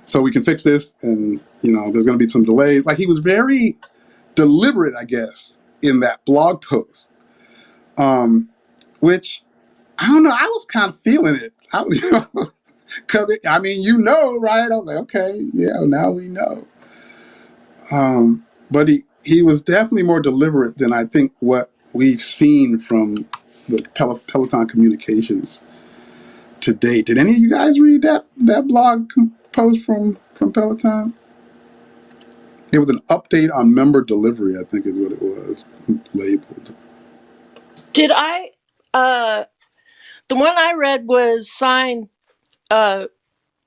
so we can fix this, and there's gonna be some delays. Like he was very deliberate, I guess, in that blog post, which I don't know. I was kind of feeling it. I was because I mean right? I was like, okay, yeah, now we know. But he was definitely more deliberate than I think what we've seen from the Peloton communications to date. Did any of you guys read that blog post from Peloton? It was an update on member delivery, I think is what it was labeled. Did I? The one I read was signed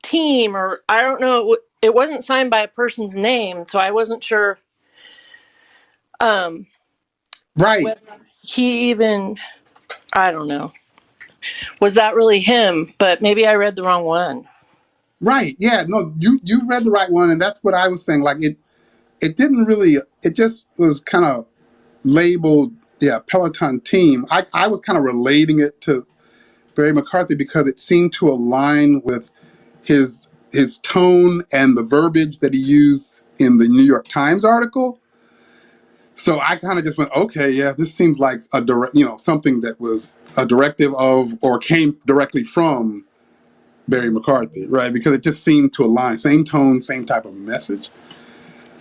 team, or I don't know. It wasn't signed by a person's name, so I wasn't sure. Right, Whether he even, I don't know. Was that really him? But maybe I read the wrong one. right. Yeah, no, you read the right one, and that's what I was saying. Like it didn't really. It just was kind of labeled, yeah, Peloton team. I was kind of relating it to Barry McCarthy because it seemed to align with his tone and the verbiage that he used in the New York Times article. So I kind of just went, okay, yeah, this seems like a direct, something that was a directive of or came directly from Barry McCarthy, right? Because it just seemed to align, same tone, same type of message.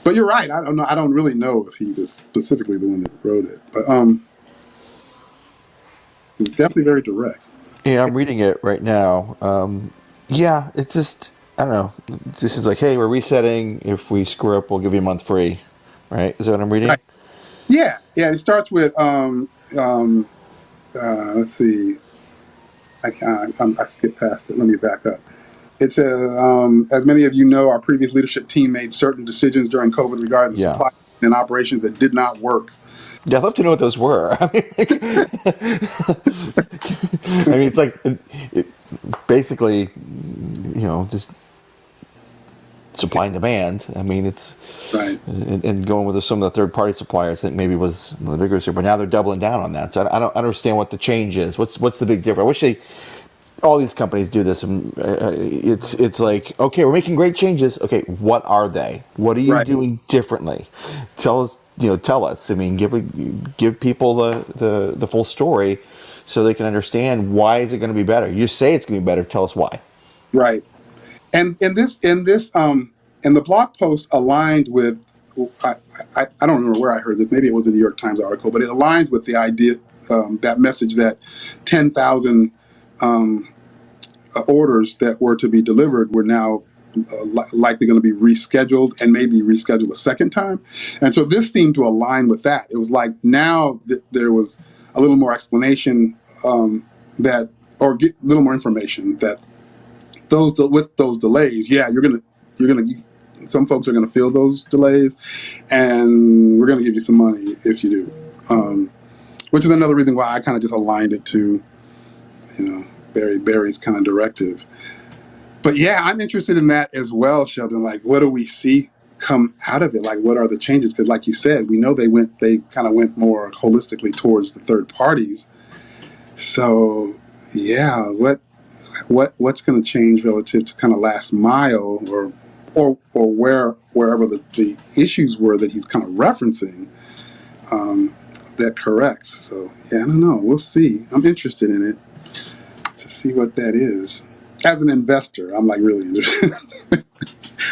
But you're right. I don't know. I don't really know if he was specifically the one that wrote it, but definitely very direct. Yeah, I'm reading it right now. Yeah, it's just, I don't know. This is like, hey, we're resetting. If we screw up, we'll give you a month free. Right? Is that what I'm reading? Right. Yeah. Yeah. It starts with let's see. I skipped past it. Let me back up. It says, as many of you know, our previous leadership team made certain decisions during COVID regarding the Yeah. supply and operations that did not work. Yeah, I'd love to know what those were. I mean, it's like basically, just supply and demand. I mean, it's Right. and going with some of the third-party suppliers that maybe was one of the bigger issue, but now they're doubling down on that. So I don't understand what the change is. What's the big difference? I wish all these companies do this. And it's like, okay, we're making great changes. Okay, what are they? What are you Right. doing differently? Tell us. Tell us. I mean, give people the full story so they can understand why is it going to be better. You say it's going to be better. Tell us why. Right. And in the blog post aligned with, I, I don't remember where I heard this. Maybe it was a New York Times article, but it aligns with the idea, that message that 10,000 orders that were to be delivered were now likely going to be rescheduled, and maybe rescheduled a second time. And so this seemed to align with that. It was like now there was a little more explanation, that, or get a little more information that with those delays, yeah, some folks are gonna feel those delays, and we're gonna give you some money if you do. Which is another reason why I kind of just aligned it to, Barry's kind of directive. But yeah, I'm interested in that as well, Sheldon. Like, what do we see come out of it? Like, what are the changes? Because, like you said, we know they kind of went more holistically towards the third parties. So yeah, what's going to change relative to kind of last mile, or wherever the issues were that he's kind of referencing, that corrects. So yeah, I don't know. We'll see. I'm interested in it to see what that is. As an investor, I'm like really interested.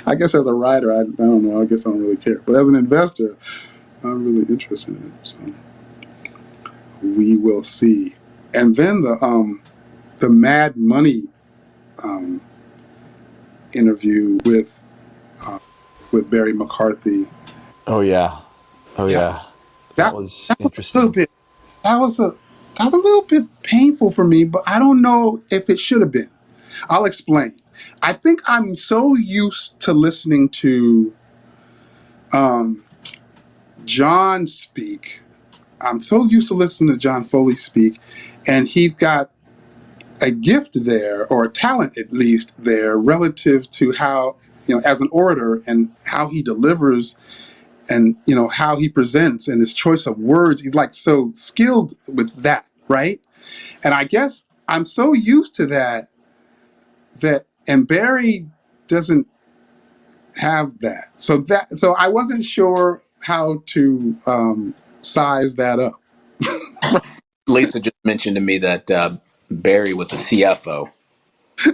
I guess as a writer, I don't know. I guess I don't really care. But as an investor, I'm really interested in it. So we will see. And then the Mad Money um, interview with Barry McCarthy. Oh yeah, oh Yeah, yeah, that that was that was a little interesting. bit. That was a little bit painful for me, but I don't know if it should have been. I'll explain. I think I'm so used to listening to um, John speak. I'm so used to listening to John Foley speak, and he's got a gift there, or a talent at least there, relative to how, as an orator, and how he delivers, and how he presents, and his choice of words. He's like so skilled with that, right? And I guess I'm so used to and Barry doesn't have that. So I wasn't sure how to size that up. Lisa just mentioned to me that Barry was a CFO,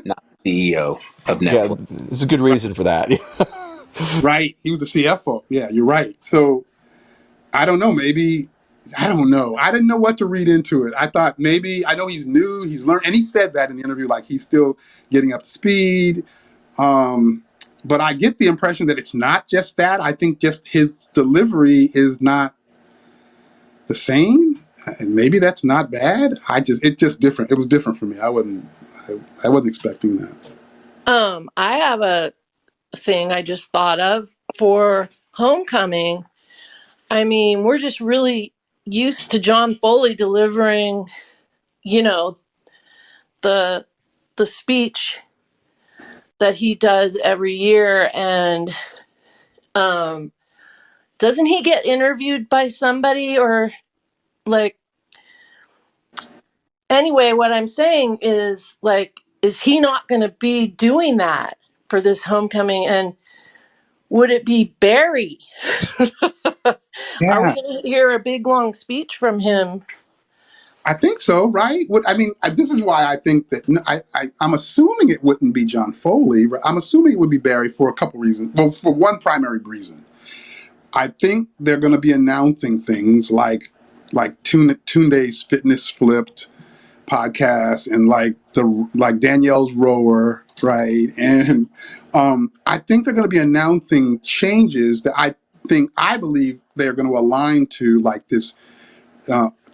not CEO of Yeah, Netflix. there's a good reason for that. Right. He was the CFO. Yeah, you're right. So I don't know. Maybe, I don't know. I didn't know what to read into it. I thought maybe, I know he's new, he's learned, and he said that in the interview, like he's still getting up to speed. But I get the impression that it's not just that. I think just his delivery is not the same. And maybe that's not bad. It's just different. It was different for me. I wasn't expecting that. I have a thing I just thought of for homecoming. I mean, we're just really used to John Foley delivering, you know, the the speech that he does every year, and um doesn't he get interviewed by somebody, or like, anyway, what I'm saying is, like, is he not going to be doing that for this homecoming? And would it be Barry? Are we Yeah, going to hear a big long speech from him? I think so. Right? This is why I think that I'm assuming it wouldn't be John Foley. Right? I'm assuming it would be Barry for a couple reasons. Well, for one primary reason, I think they're going to be announcing things like Tunde's Fitness Flipped podcast, and like Danielle's rower, right? And I think they're going to be announcing changes that I believe they're going to align to, like this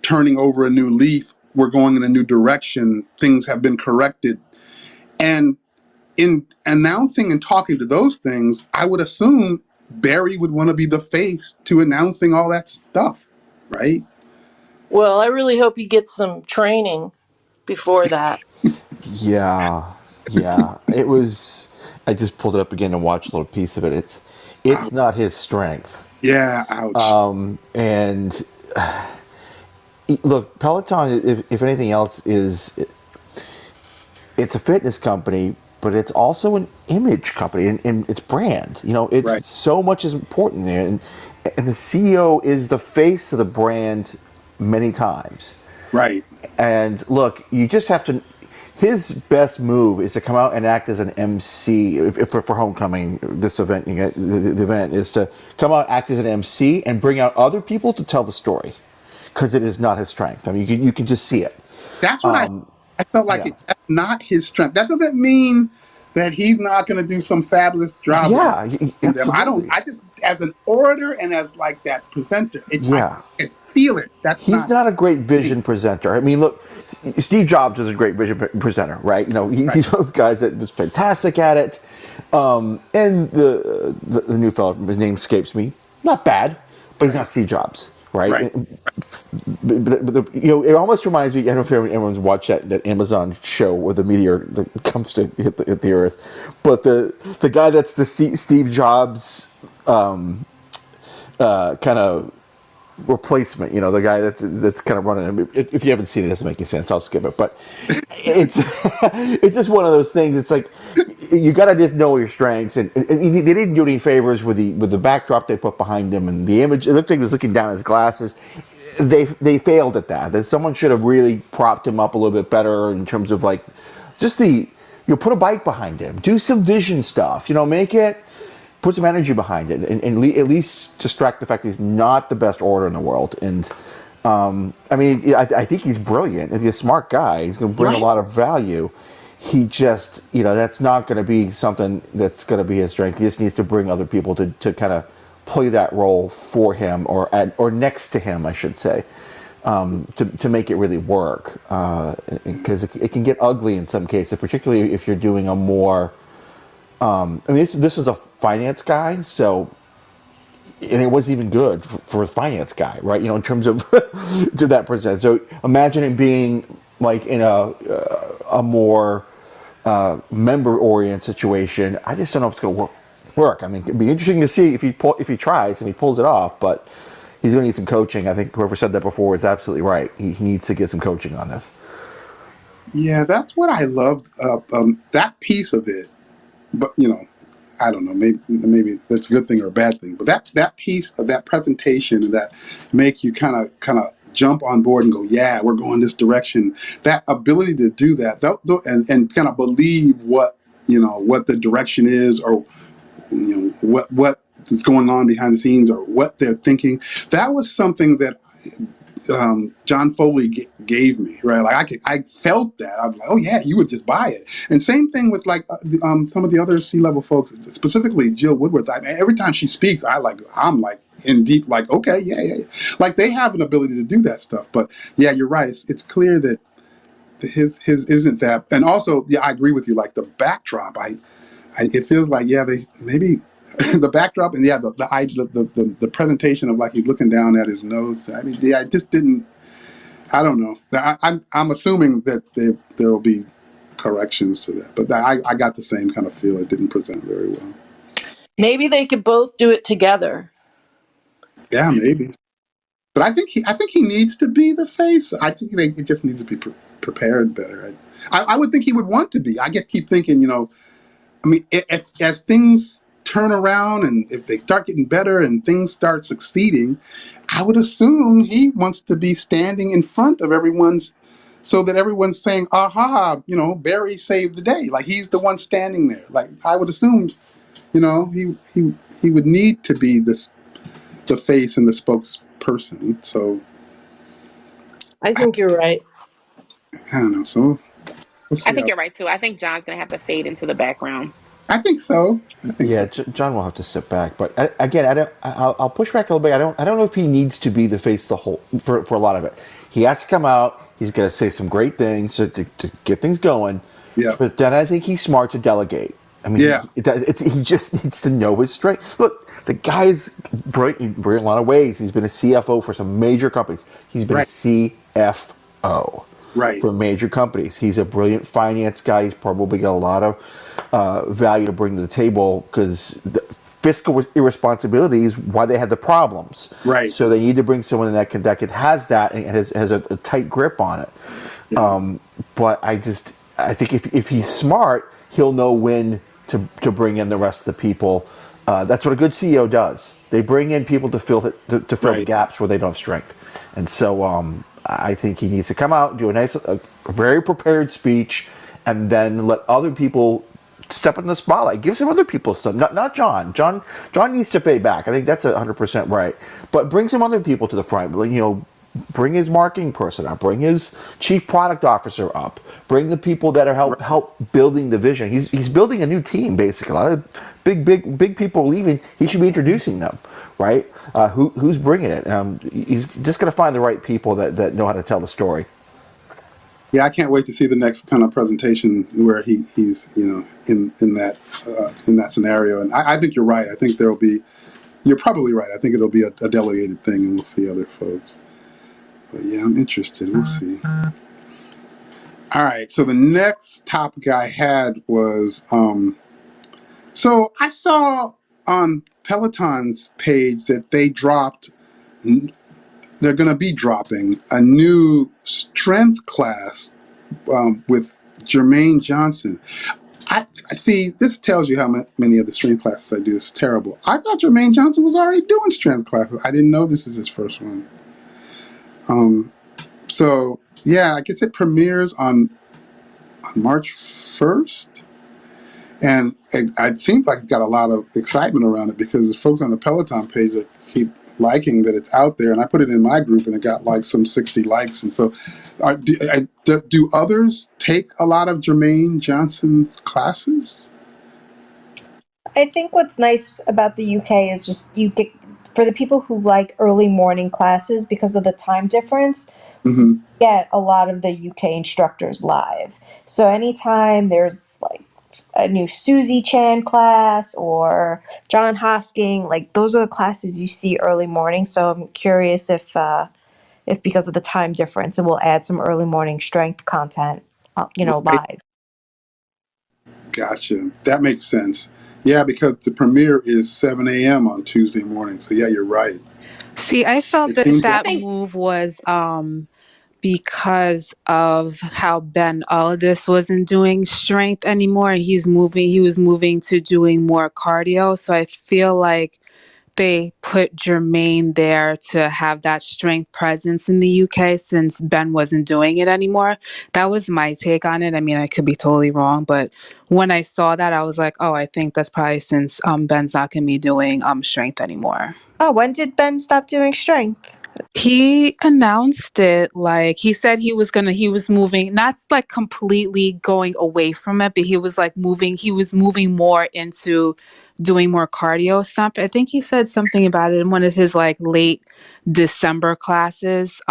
turning over a new leaf. We're going in a new direction. Things have been corrected, and in announcing and talking to those things, I would assume Barry would want to be the face to announcing all that stuff, right? Well, I really hope he gets some training before that. Yeah, yeah. It was. I just pulled it up again and watched a little piece of it. It's Ouch. not his strength. Yeah, ouch. And look, Peloton, if anything else, it's a fitness company, but it's also an image company, and it's brand. Right, It's so much is important there, and the CEO is the face of the brand many times. right. And look, you just have to. his best move is to come out and act as an MC if for homecoming. This event, the event is to come out, act as an MC, and bring out other people to tell the story, because it is not his strength. I mean, you can just see it. That's what I felt like Yeah, that's not his strength. That doesn't mean that he's not going to do some fabulous job yeah, in them. absolutely. I just, as an orator and as like that presenter, I Yeah, can feel it. That's he's not not a great me. vision presenter. I mean, look, Steve Jobs was a great vision presenter, right? Right, He's one of those guys that was fantastic at it. And the new fellow, his name escapes me. Not bad, but he's right, not Steve Jobs, right? right. It almost reminds me. I don't know if everyone's watched that Amazon show where the meteor that comes to hit the Earth, but the guy that's the Steve Jobs kind of replacement, the guy that's kind of running it. If you haven't seen it, it doesn't make any sense. I'll skip it. But it's it's just one of those things. It's like you got to just know your strengths, and they didn't do any favors with the backdrop they put behind him and the image. It looked like he was looking down at his glasses. They failed at that. That someone should have really propped him up a little bit better in terms of like just put a bike behind him, do some vision stuff. Make it. Put some energy behind it, and at least distract the fact that he's not the best orator in the world. And I mean, I think he's brilliant. If he's a smart guy, he's going to bring a Right. lot of value. He just, that's not going to be something that's going to be his strength. He just needs to bring other people to kind of play that role for him or next to him, I should say, to make it really work. Because it can get ugly in some cases, particularly if you're doing a more I mean, this is a finance guy, and it wasn't even good for a finance guy, right? In terms of to that percent. So imagine it being like in a more member-oriented situation. I just don't know if it's going to work. I mean, it'd be interesting to see if he tries and he pulls it off, but he's going to need some coaching. I think whoever said that before is absolutely right. He needs to get some coaching on this. Yeah, that's what I loved. That piece of it. But I don't know. Maybe that's a good thing or a bad thing. But that piece of that presentation and that make you kind of jump on board and go, yeah, we're going this direction. That ability to do that, and kind of believe what the direction is, or what is going on behind the scenes, or what they're thinking. That was something that John Foley gave me, right? Like I felt that. I was like, oh yeah, you would just buy it. And same thing with like some of the other C-level folks, specifically Jill Woodworth. Every time she speaks, I'm like in deep, like, okay, yeah. Like they have an ability to do that stuff. But yeah, you're right. It's clear that his isn't that. And also, yeah, I agree with you. Like the backdrop, it feels like, yeah, they maybe. The backdrop and yeah, the presentation of like he's looking down at his nose. I mean, yeah, I just didn't. I don't know. I'm assuming that there will be corrections to that, but I got the same kind of feel. It didn't present very well. Maybe they could both do it together. Yeah, maybe. But I think he needs to be the face. I think it just needs to be prepared better. I would think he would want to be. Keep thinking, I mean, if as things turn around and if they start getting better and things start succeeding, I would assume he wants to be standing in front of everyone's, so that everyone's saying, "Aha!" Barry saved the day. Like he's the one standing there. Like I would assume, he would need to be the face and the spokesperson. So I think you're right. I don't know. So we'll I see think how. you're right too. I think John's gonna have to fade into the background. I think so. I think Yeah, so. John will have to step back, but again, I'll push back a little bit. I don't know if he needs to be the face the whole for a lot of it. He has to come out. He's going to say some great things to get things going. Yeah. But then I think he's smart to delegate. I mean, Yeah. he just needs to know his strength. Look, the guy's brilliant in a lot of ways. He's been a CFO for some major companies. He's been a Right. CFO Right. for major companies. He's a brilliant finance guy. He's probably got a lot of value to bring to the table because fiscal irresponsibility is why they had the problems. Right. So they need to bring someone that has that and has a tight grip on it. Yeah. But I think if he's smart, he'll know when to bring in the rest of the people. That's what a good CEO does. They bring in people to fill the Right. gaps where they don't have strength. And so I think he needs to come out, do a very prepared speech, and then let other people step in the spotlight. Give some other people some, not John. John needs to fade back. I think that's 100% right. But bring some other people to the front. Bring his marketing person up. Bring his chief product officer up. Bring the people that are Right. help building the vision. He's building a new team basically. A lot of big people are leaving. He should be introducing them, right? Who's bringing it? He's just going to find the right people that know how to tell the story. Yeah, I can't wait to see the next kind of presentation where he's in that scenario. And I think you're right. I think there'll be. You're probably right. I think it'll be a delegated thing, and we'll see other folks. But yeah, I'm interested. We'll see. All right. So the next topic I had was so I saw on Peloton's page that they're going to be dropping a new strength class with Jermaine Johnson. I see. This tells you how many of the strength classes I do. It's terrible. I thought Jermaine Johnson was already doing strength classes. I didn't know this is his first one. So yeah, I guess it premieres on March 1st. And it seems like it's got a lot of excitement around it because the folks on the Peloton page keep liking that it's out there. And I put it in my group and it got like some 60 likes. And so do others take a lot of Jermaine Johnson's classes? I think what's nice about the UK is just you get, for the people who like early morning classes because of the time difference, Hmm. get a lot of the UK instructors live. So anytime there's like a new Susie Chan class or John Hosking, like those are the classes you see early morning. So I'm curious if because of the time difference, it will add some early morning strength content, Right. live. Gotcha. That makes sense. Yeah, because the premiere is 7 a.m. on Tuesday morning. So yeah, you're right. See, I felt It that seems I like, that think move was because of how Ben Aledis wasn't doing strength anymore, and he was moving to doing more cardio. So I feel like they put Jermaine there to have that strength presence in the UK since Ben wasn't doing it anymore. That was my take on it. I mean, I could be totally wrong, but when I saw that, I was like, oh, I think that's probably since Ben's not going to be doing strength anymore. Oh, when did Ben stop doing strength? He announced it, like he said he was moving, not like completely going away from it, but he was moving more into doing more cardio stuff. I think he said something about it in one of his like late December classes.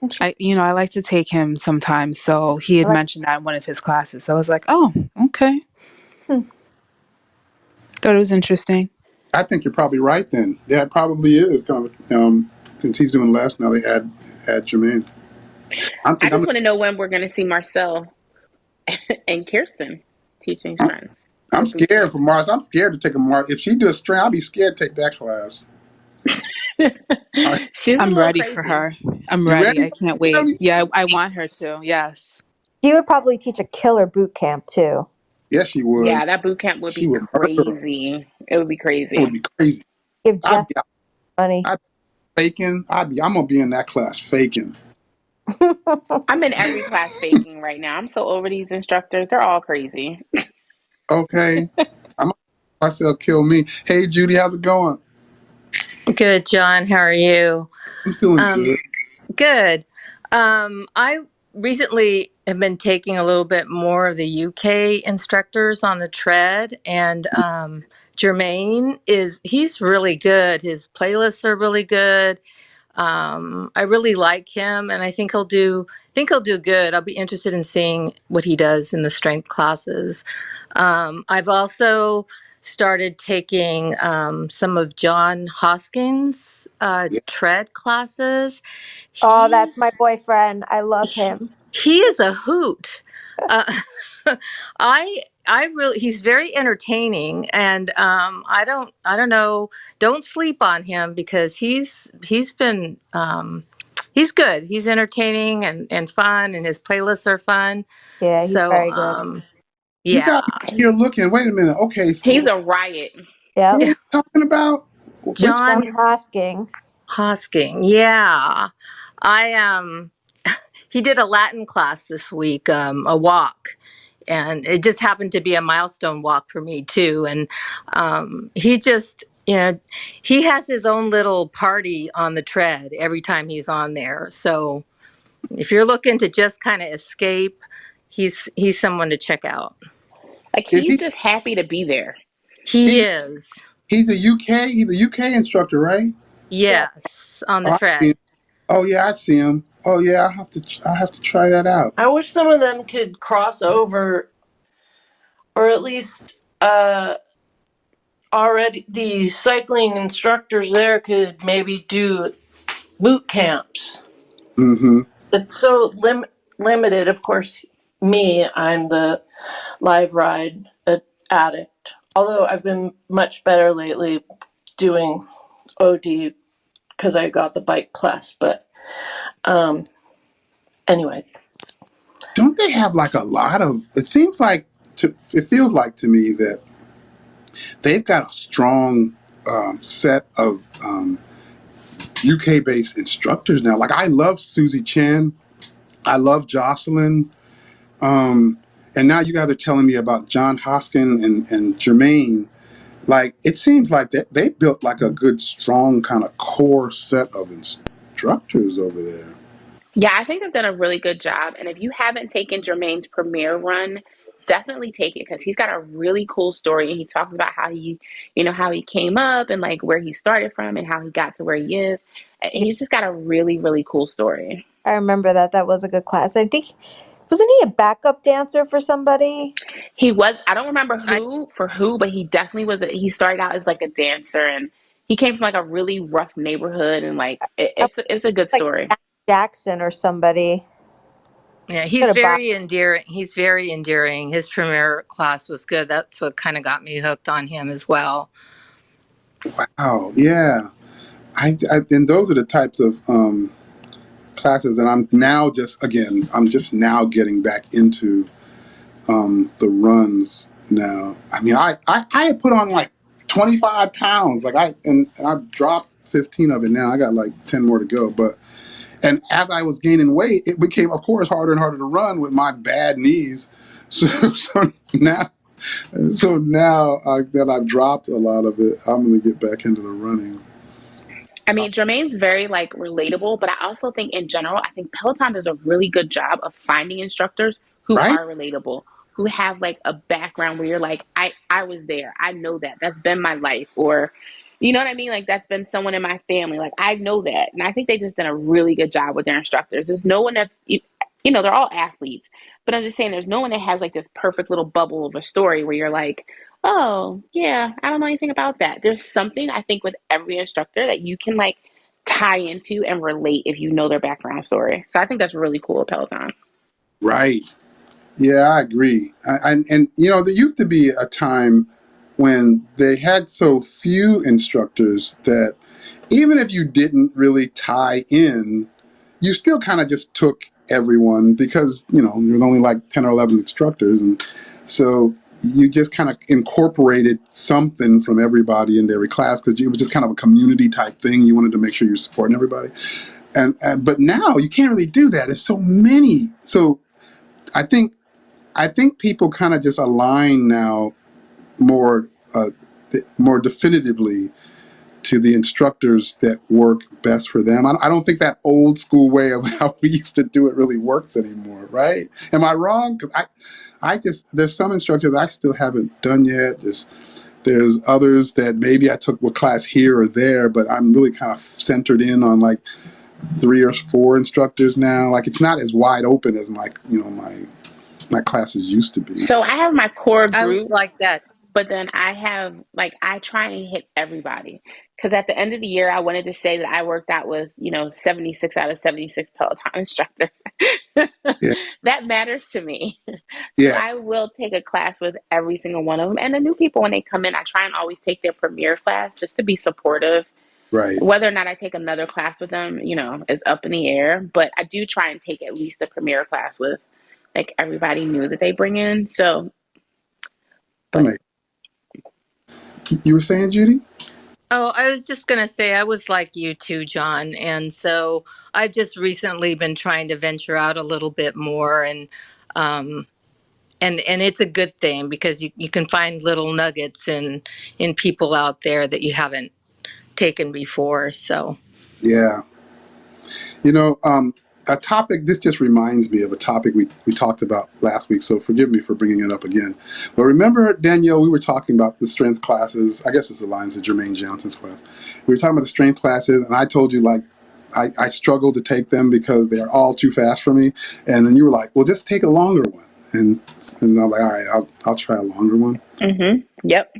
Interesting. I like to take him sometimes, so he had Like, mentioned that in one of his classes. So I was like, oh, okay. hmm. Thought it was interesting. I think you're probably right then. Yeah, it probably is kind of, since he's doing less now, they add Jermaine. I I think just want to know when we're going to see Marcel and Kirsten teaching strength I'm or boot scared for camp. Mars. I'm scared to take a Mars. If she does strength, I'll be scared to take that class. All right. She's a I'm little ready for crazy. her. I'm You ready. ready? I can't Tell wait. me. Yeah, I want her to. Yes. She would probably teach a killer boot camp too. Yes, she would. Yeah, that boot camp would She be would murder 'em. crazy. It would be It would crazy. be crazy. Give I'd Jess be, money. I'd be faking. I'm gonna be in that class faking. I'm in every class faking right now. I'm so over these instructors. They're all crazy. Okay. I'm Marcel kill me. Hey Judy, how's it going? Good, John. How are you? I'm feeling Um, good. good. I recently have been taking a little bit more of the UK instructors on the tread, and Jermaine he's really good. His playlists are really good. I really like him, and I think he'll do good. I'll be interested in seeing what he does in the strength classes. I've also started taking some of John Hoskins' Yeah. tread classes. Oh, that's my He's boyfriend. I love he, him. he is a hoot. Uh, I really he's very entertaining, and I don't know, don't sleep on him because he's been he's good. He's entertaining and fun, and his playlists are fun. Yeah, he's So very good. You got me yeah. here looking. Wait a minute. Okay, He's so a riot. Yep. who are we talking about? Which John one? John Hosking. Hosking. Yeah. I he did a Latin class this week, a walk. And it just happened to be a milestone walk for me too. And he just, you know, he has his own little party on the tread every time he's on there. So if you're looking to just kind of escape, he's someone to check out. Like Is he's just happy to be there. He he's is. he's a UK instructor, right? Yeah. Yes, on the Oh, I see him. tread. Oh yeah, I see him. Oh yeah, I have to try that out. I wish some of them could cross over, or at least already the cycling instructors there could maybe do boot camps. Mm-hmm. It's so limited. Of course, I'm the live ride addict. Although I've been much better lately doing OD because I got the bike class. But anyway, Don't they have like a lot of? It seems like it feels like to me that they've got a strong set of UK based instructors now. Like I love Susie Chen, I love Jocelyn, and now you guys are telling me about John Hoskin and Jermaine. Like it seems like they built like a good, strong kind of core set of instructors over there. Yeah, I think they've done a really good job. And if you haven't taken Jermaine's premiere run, definitely take it because he's got a really cool story. And he talks about how how he came up and like where he started from and how he got to where he is. And Yeah, he's just got a really, really cool story. I remember that. That was a good class. I think, wasn't he a backup dancer for somebody? He was, I don't remember I who, but he definitely was, he started out as like a dancer and he came from like a really rough neighborhood and like I it's a good like story. Jack Jackson or somebody. Yeah, Could have bought. He's very endearing. His premiere class was good. That's what kind of got me hooked on him as well. Wow, yeah. And those are the types of classes that I'm just now getting back into the runs now. I mean, I had put on like 25 pounds, like and I've dropped 15 of it now. I got like 10 more to go. But and as I was gaining weight, it became, of course, harder and harder to run with my bad knees. So now, that I've dropped a lot of it, I'm gonna get back into the running. I mean, Jermaine's very like relatable, but I also think in general, I think Peloton does a really good job of finding instructors who Right? are relatable, who have like a background where you're like, I was there, I know that, that's been my life, or you know what I mean? Like that's been someone in my family, like I know that, and I think they just done a really good job with their instructors. There's no one that they're all athletes, but I'm just saying, there's no one that has like this perfect little bubble of a story where you're like, oh, yeah, I don't know anything about that. There's something I think with every instructor that you can like tie into and relate if you know their background story. So I think that's really cool at Peloton. Right. Yeah, I agree. And there used to be a time when they had so few instructors that even if you didn't really tie in, you still kind of just took everyone because, there was only like 10 or 11 instructors. And so you just kind of incorporated something from everybody into every class because it was just kind of a community type thing. You wanted to make sure you're supporting everybody. But now you can't really do that. There's so many. So I think people kind of just align now more more definitively to the instructors that work best for them. I don't think that old school way of how we used to do it really works anymore, right? Am I wrong? Because I just there's some instructors I still haven't done yet. There's others that maybe I took a class here or there, but I'm really kind of centered in on like 3 or 4 instructors now. Like it's not as wide open as my classes used to be. So I have my core I was group, like that. but then I have like I try and hit everybody because at the end of the year I wanted to say that I worked out with 76 out of 76 Peloton instructors. Yeah, That matters to me. So yeah, I will take a class with every single one of them, and the new people when they come in I try and always take their premiere class just to be supportive. right. Whether or not I take another class with them, is up in the air, but I do try and take at least the premiere class with like everybody new that they bring in. So That but makes. You were saying, Judy? Oh, I was just going to say, I was like you too, John. And so I've just recently been trying to venture out a little bit more. Um, and it's a good thing because you can find little nuggets in people out there that you haven't taken before. So Yeah. You know, a topic, this just reminds me of a topic we talked about last week, so forgive me for bringing it up again. But remember, Danielle, we were talking about the strength classes. I guess it's the lines of Jermaine Johnson's class. We were talking about the strength classes, and I told you, like, I struggled to take them because they're all too fast for me. And then you were like, well, just take a longer one. And I'm like, all right, I'll try a longer one. Yep.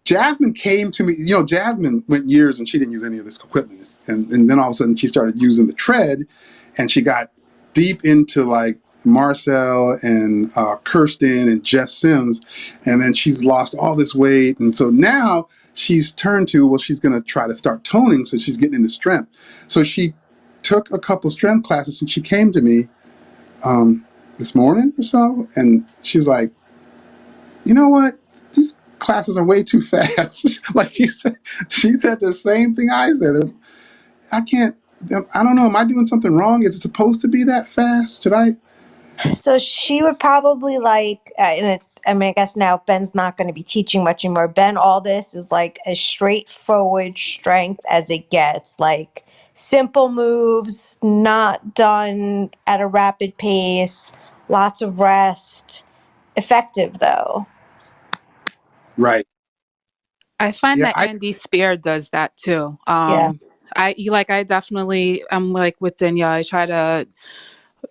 Jasmine came to me, you know, Jasmine went years and she didn't use any of this equipment. And then all of a sudden she started using the tread and she got deep into like Marcel and Kirsten and Jess Sims. And then she's lost all this weight. And so now she's turned to, well, she's going to try to start toning. So she's getting into strength. So she took a couple strength classes and she came to me this morning or so. And she was like, you know what? These classes are way too fast. Like she said the same thing I said. I can't, I don't know. Am I doing something wrong? Is it supposed to be that fast? Should I? So she would probably like, I mean, I guess now Ben's not going to be teaching much anymore. Ben, all this is like as straightforward strength as it gets. Like simple moves, not done at a rapid pace, lots of rest. Effective though. Right. I find Yeah. that Andy Spear does that too. Yeah. I definitely, I'm like with Danielle. I try to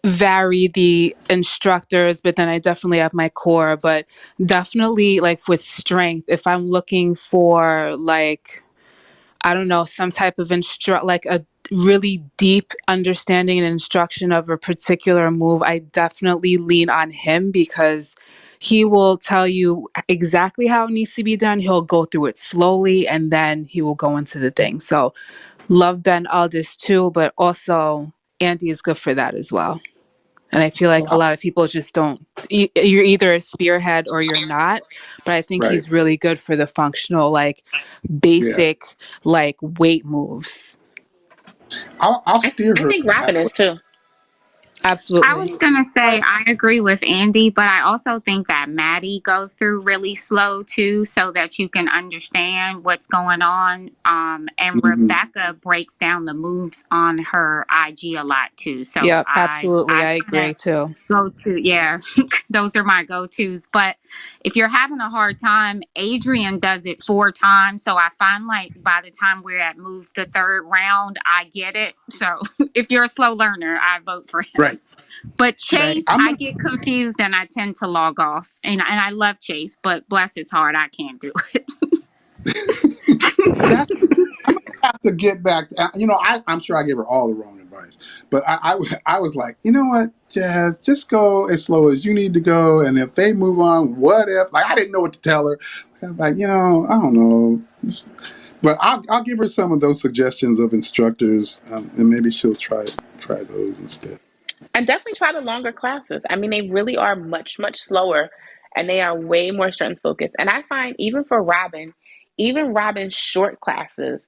vary the instructors, but then I definitely have my core. But definitely, like with strength, if I'm looking for like, I don't know, some type of like a really deep understanding and instruction of a particular move, I definitely lean on him because he will tell you exactly how it needs to be done. He'll go through it slowly and then he will go into the thing. So love Ben Aldis too, but also Andy is good for that as well. And I feel like a lot of people just don't, you're either a spearhead or you're not. But I think right. he's really good for the functional, like Yeah. basic, like weight moves. I'll steer I her think that Robin way. is too. I Absolutely. was gonna say I agree with Andy, but I also think that Maddie goes through really slow too, so that you can understand what's going on. And Mm-hmm. Rebecca breaks down the moves on her IG a lot too. So Yep, absolutely. I I kind agree of too. go to, yeah, those are my go-tos. But if you're having a hard time, Adrian does it 4 times. So I find like by the time we're at move the third round, I get it. So if you're a slow learner, I vote for him. Right. But Right. Chase, I'm I gonna. get confused and I tend to log off. And I love Chase, but bless his heart, I can't do it. That I'm gonna have to get back. You know, I'm sure I gave her all the wrong advice, but I was like, you know what, Jazz, just go as slow as you need to go, and if they move on, what if? Like I didn't know what to tell her. I was like, you know, I don't know. But I'll give her some of those suggestions of instructors, and maybe she'll try those instead. And definitely try the longer classes. I mean, they really are much, much slower and they are way more strength focused. And I find even for Robin, even Robin's short classes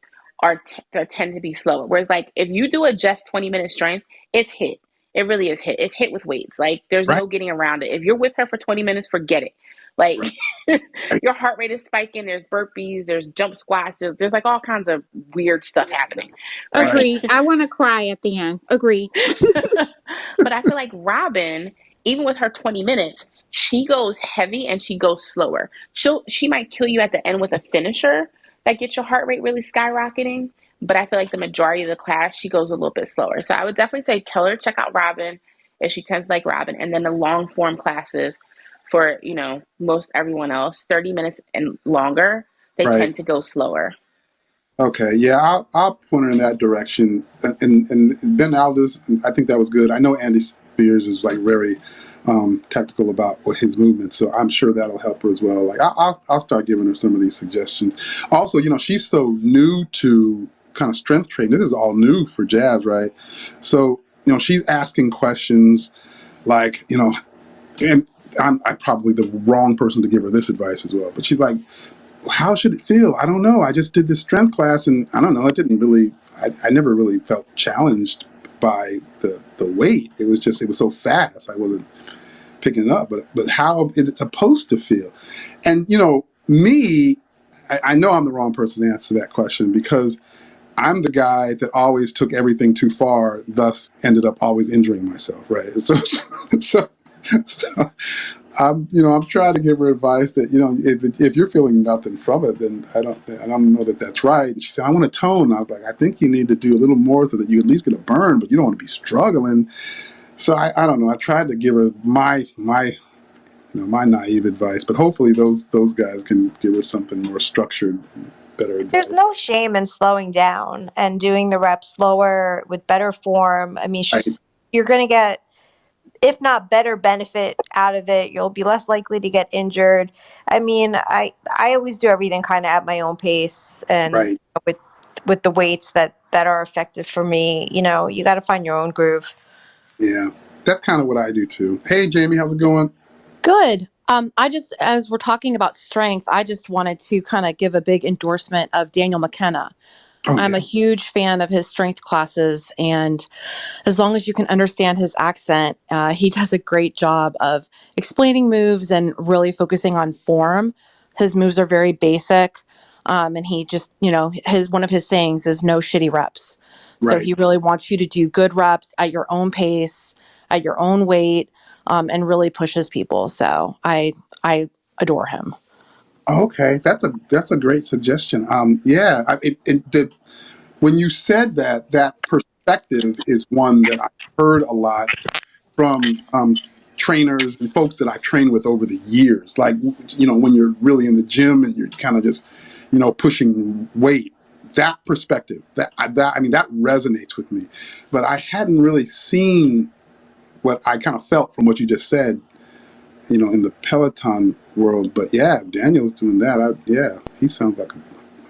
tend to be slower. Whereas like if you do a just 20-minute strength, it's hit. It really is hit. It's hit with weights. Like there's Right, no getting around it. If you're with her for 20 minutes, forget it. Like right, your heart rate is spiking, there's burpees, there's jump squats, there's like all kinds of weird stuff happening, right? right. Agreed. I want to cry at the end. Agreed. But I feel like Robin, even with her 20 minutes, she goes heavy and she goes slower. She might kill you at the end with a finisher that gets your heart rate really skyrocketing. But I feel like the majority of the class, she goes a little bit slower. So I would definitely say tell her to check out Robin if she tends to like Robin. And then the long form classes for, most everyone else, 30 minutes and longer, they Right. tend to go slower. Okay, yeah, I'll point her in that direction. And Ben Aldis, I think that was good. I know Andy Spears is like very technical about his movements, so I'm sure that'll help her as well. Like I'll start giving her some of these suggestions. Also, she's so new to kind of strength training. This is all new for Jazz, right? So she's asking questions like and I'm probably the wrong person to give her this advice as well. But she's like, how should it feel? I don't know. I just did this strength class and I don't know. It didn't really, I never really felt challenged by the weight. It was so fast. I wasn't picking it up, but how is it supposed to feel? And me, I know I'm the wrong person to answer that question because I'm the guy that always took everything too far, thus ended up always injuring myself, right? So, so I'm trying to give her advice that if you're feeling nothing from it, then I don't know that that's right. And she said, I want to tone. I was like, I think you need to do a little more so that you at least get a burn, but you don't want to be struggling. So I don't know. I tried to give her my naive advice, but hopefully those guys can give her something more structured, better There's advice. no shame in slowing down and doing the reps slower with better form. I mean, it's Right, just you're going to get, if not better benefit out of it, you'll be less likely to get injured. I mean, I always do everything kind of at my own pace and right. with the weights that are effective for me. You got to find your own groove. Yeah, that's kind of what I do too. Hey, Jamie, how's it going? Good. I just, as we're talking about strength, I just wanted to kind of give a big endorsement of Daniel McKenna. Oh I'm yeah, a huge fan of his strength classes, and as long as you can understand his accent, he does a great job of explaining moves and really focusing on form. His moves are very basic, and he just, his one of his sayings is "no shitty reps." So right. he really wants you to do good reps at your own pace, at your own weight, and really pushes people. So I adore him. Okay, that's a great suggestion. Yeah, when you said that, that perspective is one that I've heard a lot from trainers and folks that I've trained with over the years. Like, when you're really in the gym and you're kind of just, pushing weight. That perspective, that resonates with me. But I hadn't really seen what I kind of felt from what you just said, in the Peloton world. But yeah, if Daniel's doing that, yeah, he sounds like a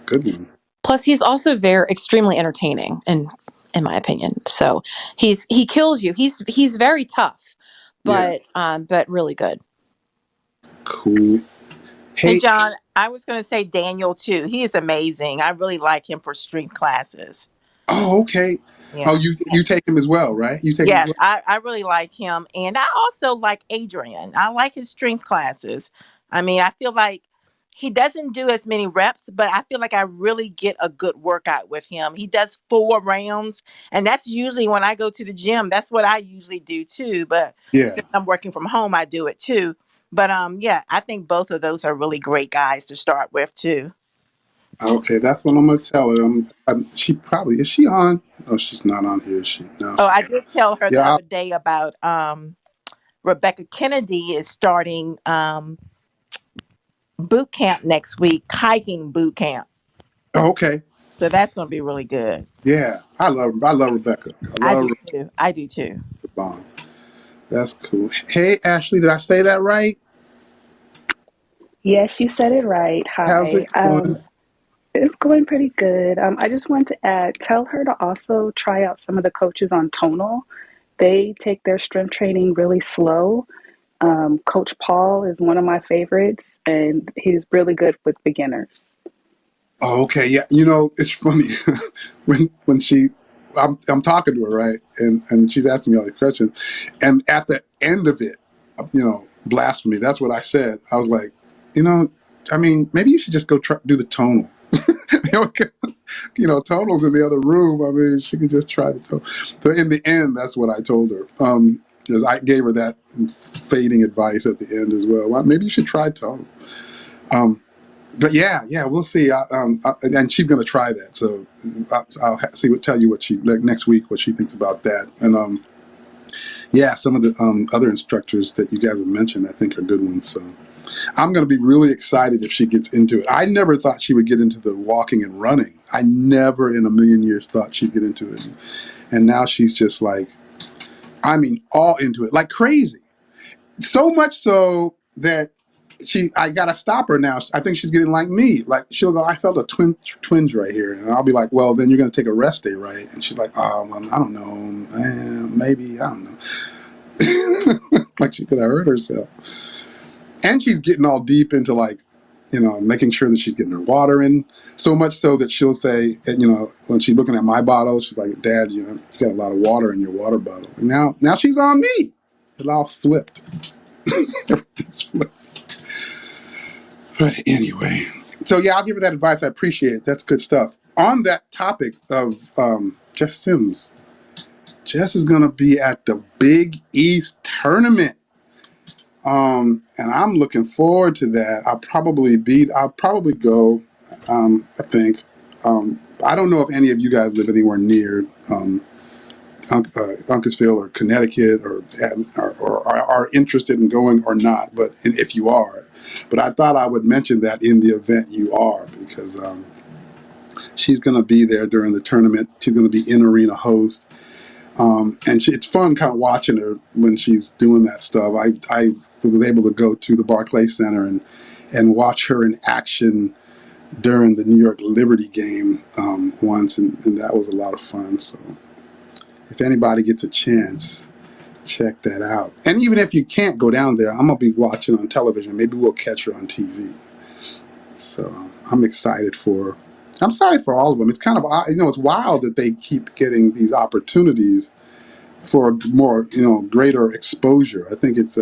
good one. Plus, he's also very extremely entertaining, in my opinion. So he kills you. He's very tough, Yeah, but really good. cool. Hey, Hey, John, I was going to say Daniel too. He is amazing. I really like him for strength classes. oh, okay. Oh, Yeah. you take him as well, right? You take him as Yes, well. I really like him. And I also like Adrian. I like his strength classes. I mean, I feel like he doesn't do as many reps, but I feel like I really get a good workout with him. He does 4 rounds, and that's usually when I go to the gym. That's what I usually do too. But Yeah. since I'm working from home, I do it too. But yeah, I think both of those are really great guys to start with too. Okay, that's what I'm gonna tell her. She probably is. She on? No, she's not on here. Is she? No, Oh, she's I not. did tell her the Yeah. other day about Rebecca Kennedy is starting boot camp next week, hiking boot camp. Oh, okay. So that's going to be really good. Yeah, I love Rebecca. I I love do Rebecca too. I do too. Bond. That's cool. Hey, Ashley, did I say that right? Yes, you said it right. How's Hi. it going? It's going pretty good. I just want to add, tell her to also try out some of the coaches on Tonal. They take their strength training really slow. Coach Paul is one of my favorites, and he's really good with beginners. Oh, okay. Yeah, it's funny when I'm talking to her, right, and she's asking me all these questions, and at the end of it, blasphemy. That's what I said. I was like, maybe you should just go do the tonal. Tonal's in the other room. I mean, she could just try the tonal. So in the end, that's what I told her. Because I gave her that fading advice at the end as well. Well, maybe you should try tonal. But yeah, we'll see. And she's going to try that. So tell you what next week what she thinks about that. And yeah, some of the other instructors that you guys have mentioned, I think are good ones. So I'm going to be really excited if she gets into it. I never thought she would get into the walking and running. I never in a million years thought she'd get into it. And now she's just like, all into it, like crazy. So much so that I gotta stop her now. I think she's getting like me. Like she'll go, I felt a twinge right here, and I'll be like, well, then you're gonna take a rest day, right? And she's like, oh, well, I don't know, maybe I don't know. Like she could have hurt herself. And she's getting all deep into like, making sure that she's getting her water in. So much so that she'll say, when she's looking at my bottle, she's like, Dad, you got a lot of water in your water bottle. And now she's on me. It all flipped. Everything's But anyway, so yeah, I'll give her that advice. I appreciate it. That's good stuff. On that topic of Jess Sims, Jess is going to be at the Big East tournament, and I'm looking forward to that. I'll probably go. I think. I don't know if any of you guys live anywhere near Uncasville or Connecticut, or are interested in going or not. But if you are, but I thought I would mention that in the event you are, because she's going to be there during the tournament. She's going to be in arena host, and it's fun kind of watching her when she's doing that stuff. I was able to go to the Barclays Center and watch her in action during the New York Liberty game once, and that was a lot of fun. So if anybody gets a chance, check that out. And even if you can't go down there, I'm gonna be watching on television. Maybe we'll catch her on TV. So I'm excited for all of them. It's kind of, it's wild that they keep getting these opportunities for more, greater exposure. I think it's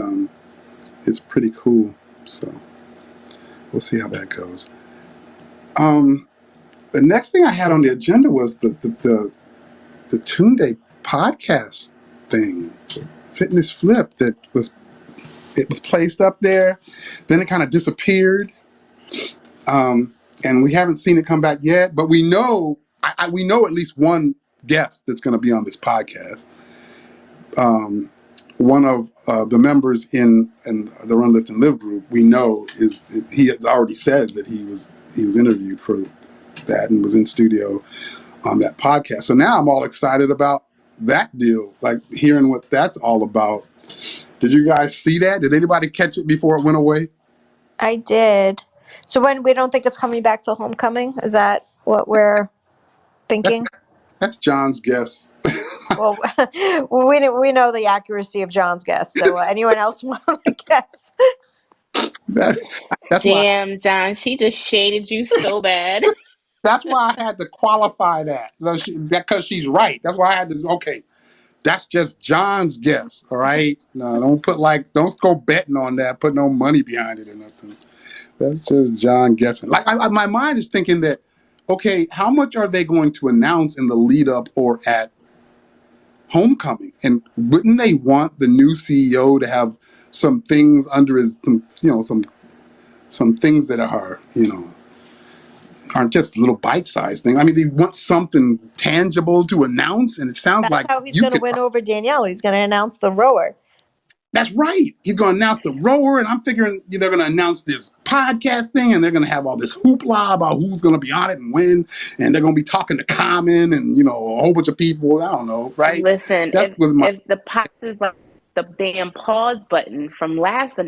pretty cool. So we'll see how that goes. The next thing I had on the agenda was the Tunde podcast thing, Fitness Flip, it was placed up there, then it kind of disappeared, and we haven't seen it come back yet. But we know, we know at least one guest that's going to be on this podcast. One of the members in the Run Lift and Live group, we know he has already said that he was interviewed for that and was in studio on that podcast. So now I'm all excited about that deal, like hearing what that's all about. Did you guys see that? Did anybody catch it before it went away? I did. So when we don't think it's coming back till homecoming, is that what we're That's thinking? that's John's guess. Well, we know the accuracy of John's guess. So anyone else want to guess? That, that's why Damn, John, she just shaded you so bad. that's why I had to qualify that. Because she's right. That's why I had to. Okay, that's just John's guess. All right. No, don't go betting on that. Put no money behind it or nothing. That's just John guessing. Like my mind is thinking that. Okay, how much are they going to announce in the lead up or at homecoming? And wouldn't they want the new CEO to have some things under his, some things that are, aren't just little bite-sized things. I mean, they want something tangible to announce, and it sounds That's like how he's you going to could. win over Danielle. He's going to announce the rower. That's right. He's going to announce the rower, and I'm figuring they're going to announce this podcast thing, and they're going to have all this hoopla about who's going to be on it and when, and they're going to be talking to Common and a whole bunch of people. I don't know, right? Listen, That's was my. if the pause is like the damn pause button from last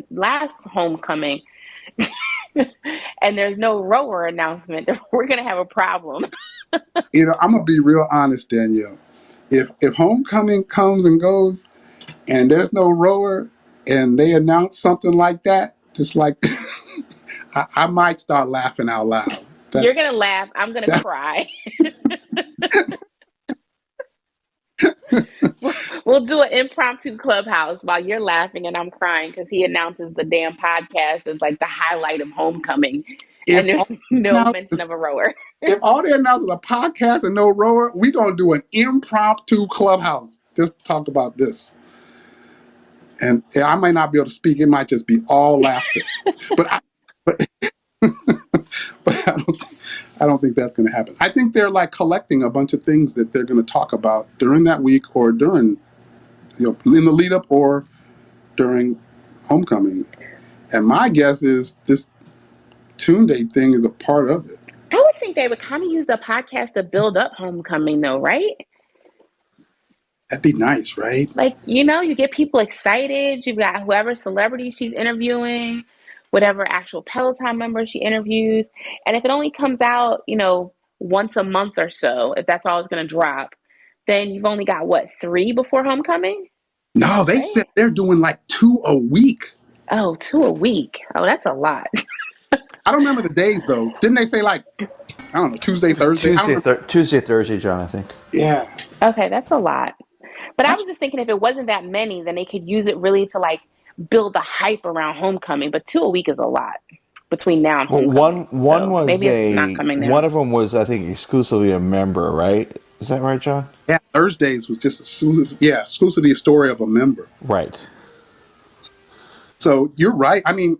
homecoming, and there's no rower announcement, we're gonna have a problem. I'm gonna be real honest, Danielle. If homecoming comes and goes, and there's no rower, and they announce something like that, just like I might start laughing out loud. You're gonna laugh. I'm gonna That cry. We'll do an impromptu clubhouse while you're laughing and I'm crying because he announces the damn podcast as like the highlight of homecoming, and if there's all no now mention of a rower. if all they announce is a podcast and no rower, we gonna do an impromptu clubhouse. Just talk about this, and I might not be able to speak. It might just be all laughter. But but, but I don't think that's going to happen. I think they're like collecting a bunch of things that they're going to talk about during that week or during, in the lead up or during homecoming. And my guess is this Tunde thing is a part of it. I would think they would kind of use the podcast to build up homecoming, though, right? That'd be nice, right? Like, you get people excited. You've got whoever celebrity she's interviewing, whatever actual Peloton member she interviews. And if it only comes out, once a month or so, if that's all it's going to drop, then you've only got, what, 3 before homecoming? No, they Right? said they're doing like 2 a week. Oh, 2 a week. Oh, that's a lot. I don't remember the days though. Didn't they say like, I don't know, Tuesday, It was Thursday? I don't remember. Tuesday, Thursday, John, I think. Yeah. Okay, that's a lot. But I That's was just thinking if it wasn't that many, then they could use it really to like build the hype around homecoming, but 2 a week is a lot between now and Well, homecoming. one So was maybe it's not coming one now. of them was, I think, exclusively a member, right? Is that right, John? Yeah, Thursdays was just exclusively a story of a member. Right. So you're right. I mean,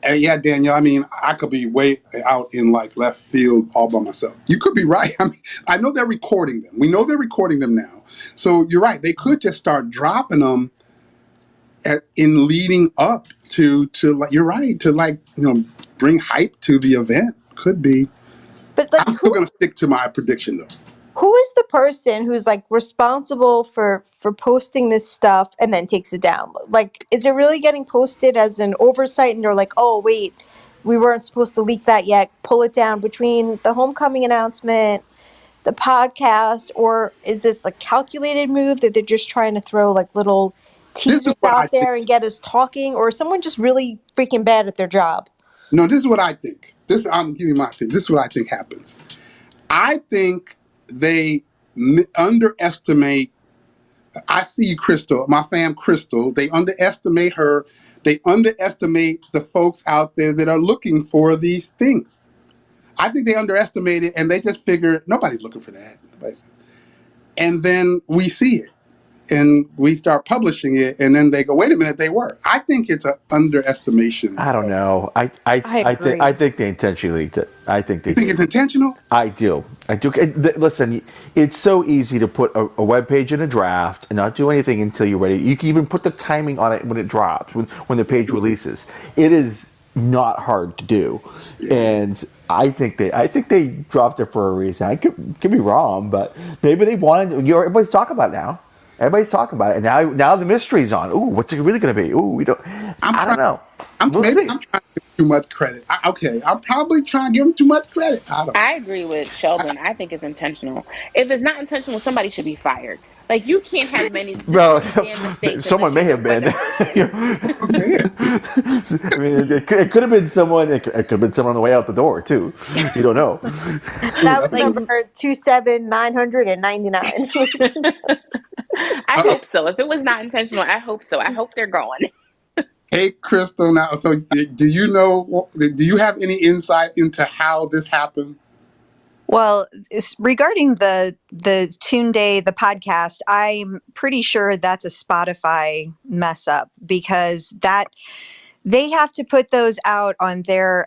yeah, Danielle. I mean, I could be way out in like left field all by myself. You could be right. I mean, I know they're recording them. We know they're recording them now. So you're right. They could just start dropping them in leading up to like you're right to like bring hype to the event. Could be. But like, I'm still gonna stick to my prediction though. who is the person who's like responsible for posting this stuff and then takes it down? Like, is it really getting posted as an oversight and they're like, oh wait, we weren't supposed to leak that yet, pull it down between the homecoming announcement, the podcast, or is this a calculated move that they're just trying to throw like little This is teasers what I out think. there and get us talking, or is someone just really freaking bad at their job? No, this is what I think. I'm giving you my opinion. This is what I think happens. I think they underestimate. I see you, Crystal, my fam, Crystal. They underestimate her. They underestimate the folks out there that are looking for these things. I think they underestimate it, and they just figure nobody's looking for that. And then we see it, and we start publishing it, and then they go, "Wait a minute, they were." I think it's an underestimation I don't of. know. I I agree. think they intentionally did. I think they You think did. it's intentional? I do. I do. Listen, it's so easy to put a web page in a draft and not do anything until you're ready. You can even put the timing on it when it drops, when the page releases. It is not hard to do, and I think they dropped it for a reason. I could be wrong, but maybe they wanted. Everybody's talking about it now. Everybody's talking about it, and now the mystery's on. Ooh, what's it really going to be? Ooh, we don't. I'm I don't trying. know. We'll Maybe see. I'm trying to give too much credit. Okay, I'm probably trying to give them too much credit. I don't know. I agree with Sheldon. I think it's intentional. If it's not intentional, somebody should be fired. Like you can't have this Well, many damn mistakes unless someone you're may the have been. weather person. Okay. I mean, it could have been someone. It could have been someone on the way out the door too. You don't know. Ooh, That that's was a good number one. 27999. I Uh, hope so. If it was not intentional, I hope so. I hope they're gone. hey, Crystal. Now, so do you know? Do you have any insight into how this happened? Well, regarding the Tune Day, the podcast, I'm pretty sure that's a Spotify mess up because that they have to put those out on their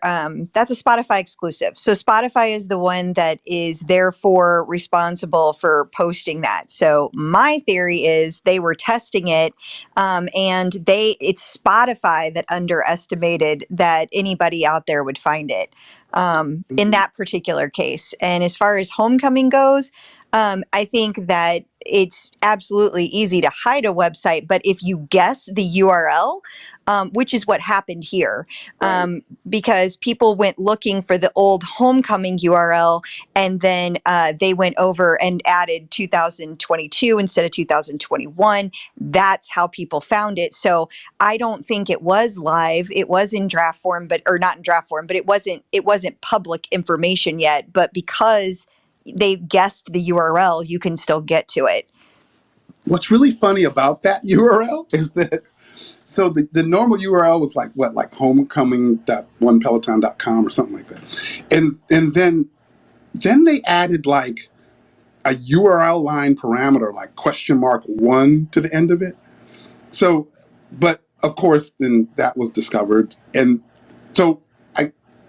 that's a Spotify exclusive. So Spotify is the one that is therefore responsible for posting that. So my theory is they were testing it, and it's Spotify that underestimated that anybody out there would find it in Mhm. that particular case. And as far as homecoming goes, I think that it's absolutely easy to hide a website, but if you guess the URL, which is what happened here, Right. because people went looking for the old homecoming URL and then they went over and added 2022 instead of 2021. That's how people found it. So I don't think it was live. It was in draft form, or not in draft form, but it wasn't public information yet. But because they guessed the URL, you can still get to it. What's really funny about that URL is that the normal URL was like what, like homecoming.onepeloton.com or something like that, and then they added like a URL line parameter like !1 to the end of it. So, but of course, then that was discovered, and so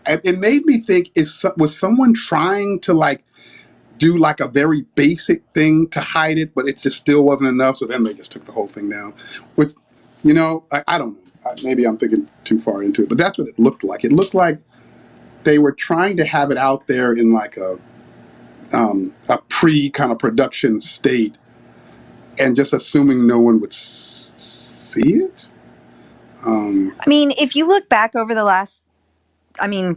it made me think: was someone trying to like do like a very basic thing to hide it, but it just still wasn't enough. So then they just took the whole thing down. Which, I don't know. Maybe I'm thinking too far into it, but that's what it looked like. It looked like they were trying to have it out there in like a pre kind of production state, and just assuming no one would see it. I mean, if you look back over the last,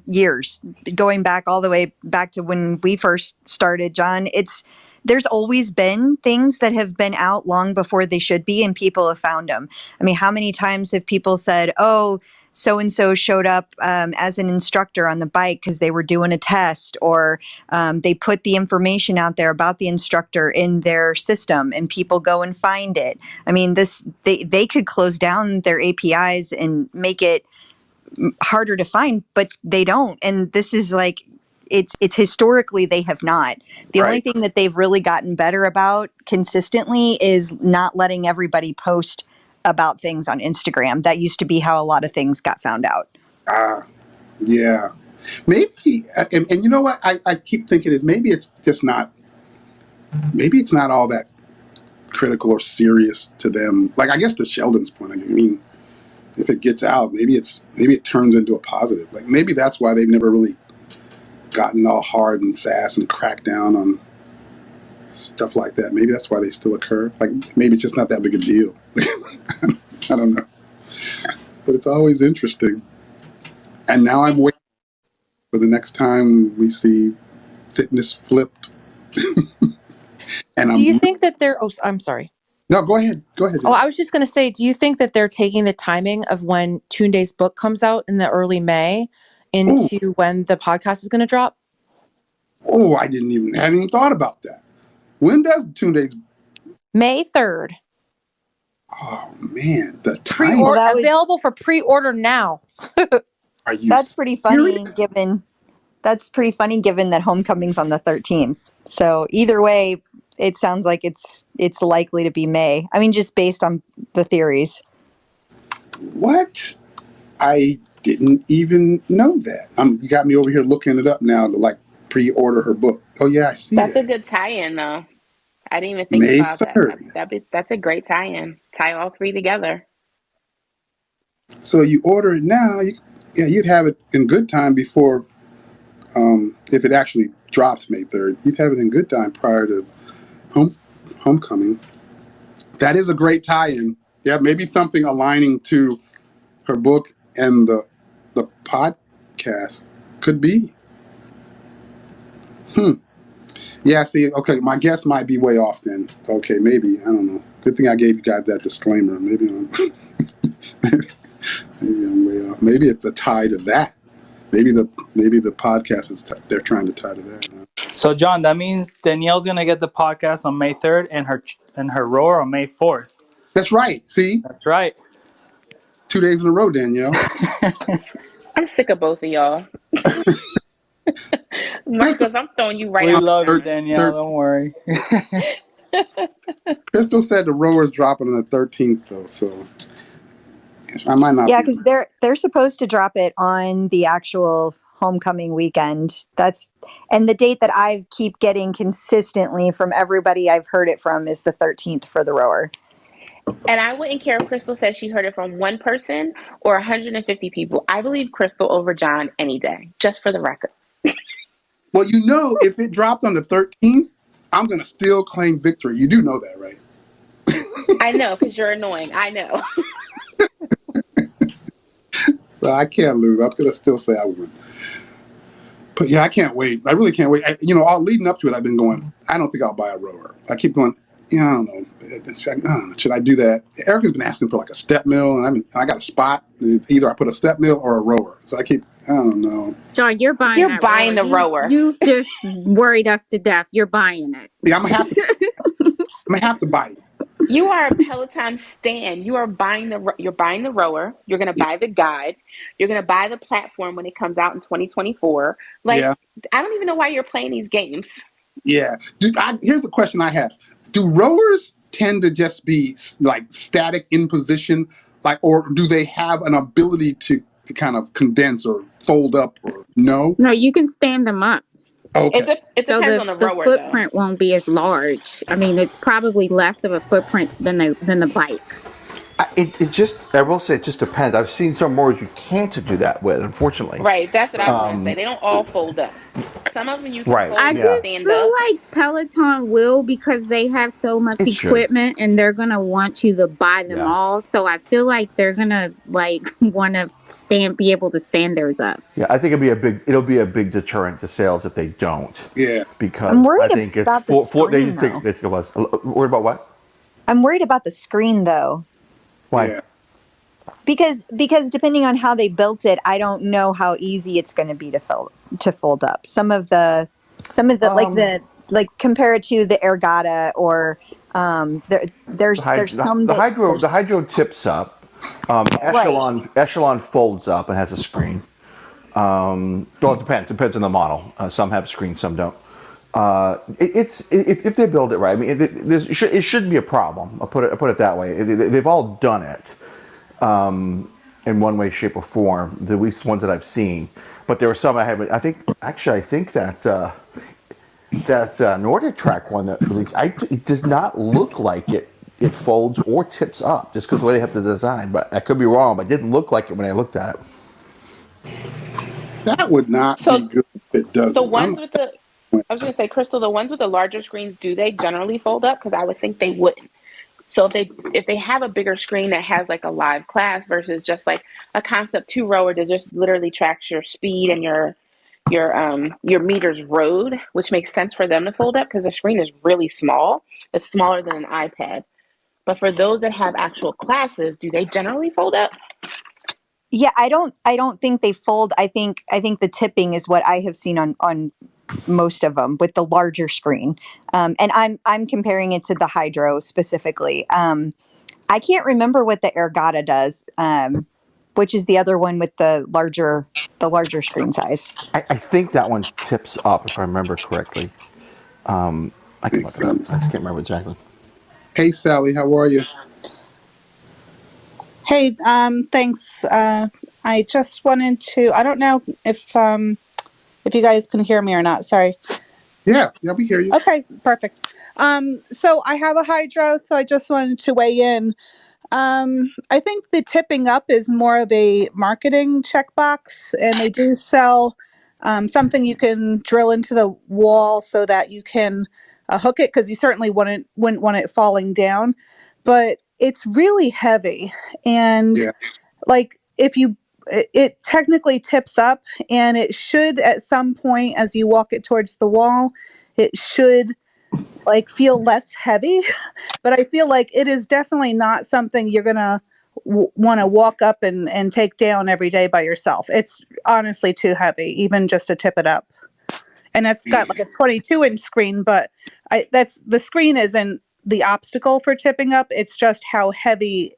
years, going back all the way back to when we first started, John, there's always been things that have been out long before they should be, and people have found them. I mean, how many times have people said, "Oh, so and so showed up as an instructor on the bike because they were doing a test, or they put the information out there about the instructor in their system, and people go and find it. I mean, they could close down their APIs and make it harder to find, but they don't. And this is like, it's historically they have not. The only Right. thing that they've really gotten better about consistently is not letting everybody post about things on Instagram. That used to be how a lot of things got found out. Yeah. Maybe, and you know what? I keep thinking is maybe it's just not, maybe it's not all that critical or serious to them. Like, I guess to Sheldon's point, I mean, if it gets out, maybe it turns into a positive. Like, maybe that's why they've never really gotten all hard and fast and cracked down on stuff like that. Maybe that's why they still occur. Like, maybe it's just not that big a deal. I don't know. But it's always interesting. And now I'm waiting for the next time we see fitness flipped. And Do you think that they're, oh, I'm sorry. No, go ahead. Go ahead. Oh, I was just going to say, do you think that they're taking the timing of when Tunde's book comes out in the early May into when the podcast is going to drop? Oh, I hadn't even thought about that. When does Tunde's? May 3rd. Oh man, the time. Pre-order available for pre-order now. Are you? That's pretty funny serious? given that Homecoming's on the 13th. So either way, it sounds like it's likely to be May. I mean, just based on the theories. What? I didn't even know that. You got me over here looking it up now to like pre-order her book. Oh yeah, I see That's a that. good tie-in, though. I didn't even think May about that. 3rd. That's a great tie-in. Tie all three together. So you order it now. You'd have it in good time before. If it actually drops May 3rd, you'd have it in good time prior to Homecoming. That is a great tie-in. Yeah, maybe something aligning to her book and the podcast could be. Yeah, see, okay, my guess might be way off then. Okay, maybe, I don't know. Good thing I gave you guys that disclaimer. Maybe I'm way off. Maybe it's a tie to that. Maybe the podcast is they're trying to tie to that. So John, that means Danielle's gonna get the podcast on May 3rd and her roar on May 4th. That's right. See, That's right. 2 days in a row, Danielle. I'm sick of both of y'all. Crystal, Marcos, I'm throwing you right We out the love you, front. Danielle. Don't worry. Crystal said the rower's dropping on the 13th though, so I might not Yeah, be. because they're supposed to drop it on the actual Homecoming weekend. And the date that I keep getting consistently from everybody I've heard it from is the 13th for the rower. And I wouldn't care if Crystal said she heard it from one person or 150 people. I believe Crystal over John any day, just for the record. Well, if it dropped on the 13th, I'm gonna still claim victory. You do know that, right? I know, because you're annoying. I know. So I can't lose. I'm gonna still say I won. But yeah, I can't wait. I really can't wait. All leading up to it, I've been going, I don't think I'll buy a rower. I keep going, I don't know. Should I do that? Erica's been asking for like a step mill, and I got a spot. Either I put a step mill or a rower. So I don't know. John, you're buying You're that buying rower. the rower. You've just worried us to death. You're buying it. Yeah, I'm gonna have to buy it. You are a Peloton stan. You're buying the rower. You're going to buy the guide. You're going to buy the platform when it comes out in 2024. Like, Yeah. I don't even know why you're playing these games. Yeah. Here's the question I have. Do rowers tend to just be like static in position, or do they have an ability to kind of condense or fold up or no? No, you can stand them up. Okay. It So depends on the the rower, footprint though. won't be as large. I mean, it's probably less of a footprint than the bike. I will say it just depends. I've seen some rowers you can't do that with, unfortunately. Right, that's what I was going to say. They don't all fold up. Some of them you can Right. fold I and Yeah. just stand feel up. like Peloton will, because they have so much It should. equipment and they're gonna want you to buy them all. So I feel like they're gonna want to be able to stand theirs up. Yeah, I think it'll be a big deterrent to sales if they don't. Yeah. Because I'm worried I think it's about the screen, though. they take less. Worried about what? I'm worried about the screen, though. Why? Yeah. Because depending on how they built it, I don't know how easy it's going to be to fold up. Some of the like compare it to the Ergata or there's some that The there's hydro tips up. right. Echelon folds up and has a screen. Well, it depends on the model. Some have screens, some don't. If they build it right, I mean, it shouldn't be a problem. I'll put it that way. They've all done it in one way, shape, or form. The least ones that I've seen, but there were some I haven't. I think that Nordic Track one that released, it does not look like it folds or tips up just because the way they have the design. But I could be wrong. But it didn't look like it when I looked at it. That would not be So good if it the doesn't. I'm ones with the, I was going to say, Crystal, the ones with the larger screens, do they generally fold up? Because I would think they wouldn't. So if they have a bigger screen that has like a live class versus just like a concept 2 rower that just literally tracks your speed and your meters rode, which makes sense for them to fold up because the screen is really small. It's smaller than an iPad. But for those that have actual classes, do they generally fold up? Yeah, I don't think they fold. I think the tipping is what I have seen on most of them with the larger screen. And I'm comparing it to the Hydro specifically. I can't remember what the Ergata does, which is the other one with the larger screen size. I think that one tips up if I remember correctly. I can makes look it up. I sense. just can't remember exactly. Hey, Sally, how are you? Hey, thanks. I just wanted to, I don't know if you guys can hear me or not. Sorry. Yeah, we hear you. Okay, perfect. So I have a hydro, so I just wanted to weigh in. I think the tipping up is more of a marketing checkbox, and they do sell something you can drill into the wall so that you can hook it, because you certainly wouldn't want it falling down. But it's really heavy, and Yeah. like if you it technically tips up, and it should at some point as you walk it towards the wall, it should like feel less heavy. But I feel like it is definitely not something you're gonna want to walk up and take down every day by yourself. It's honestly too heavy even just to tip it up. And it's got like a 22-inch screen, but that's the screen isn't the obstacle for tipping up. It's just how heavy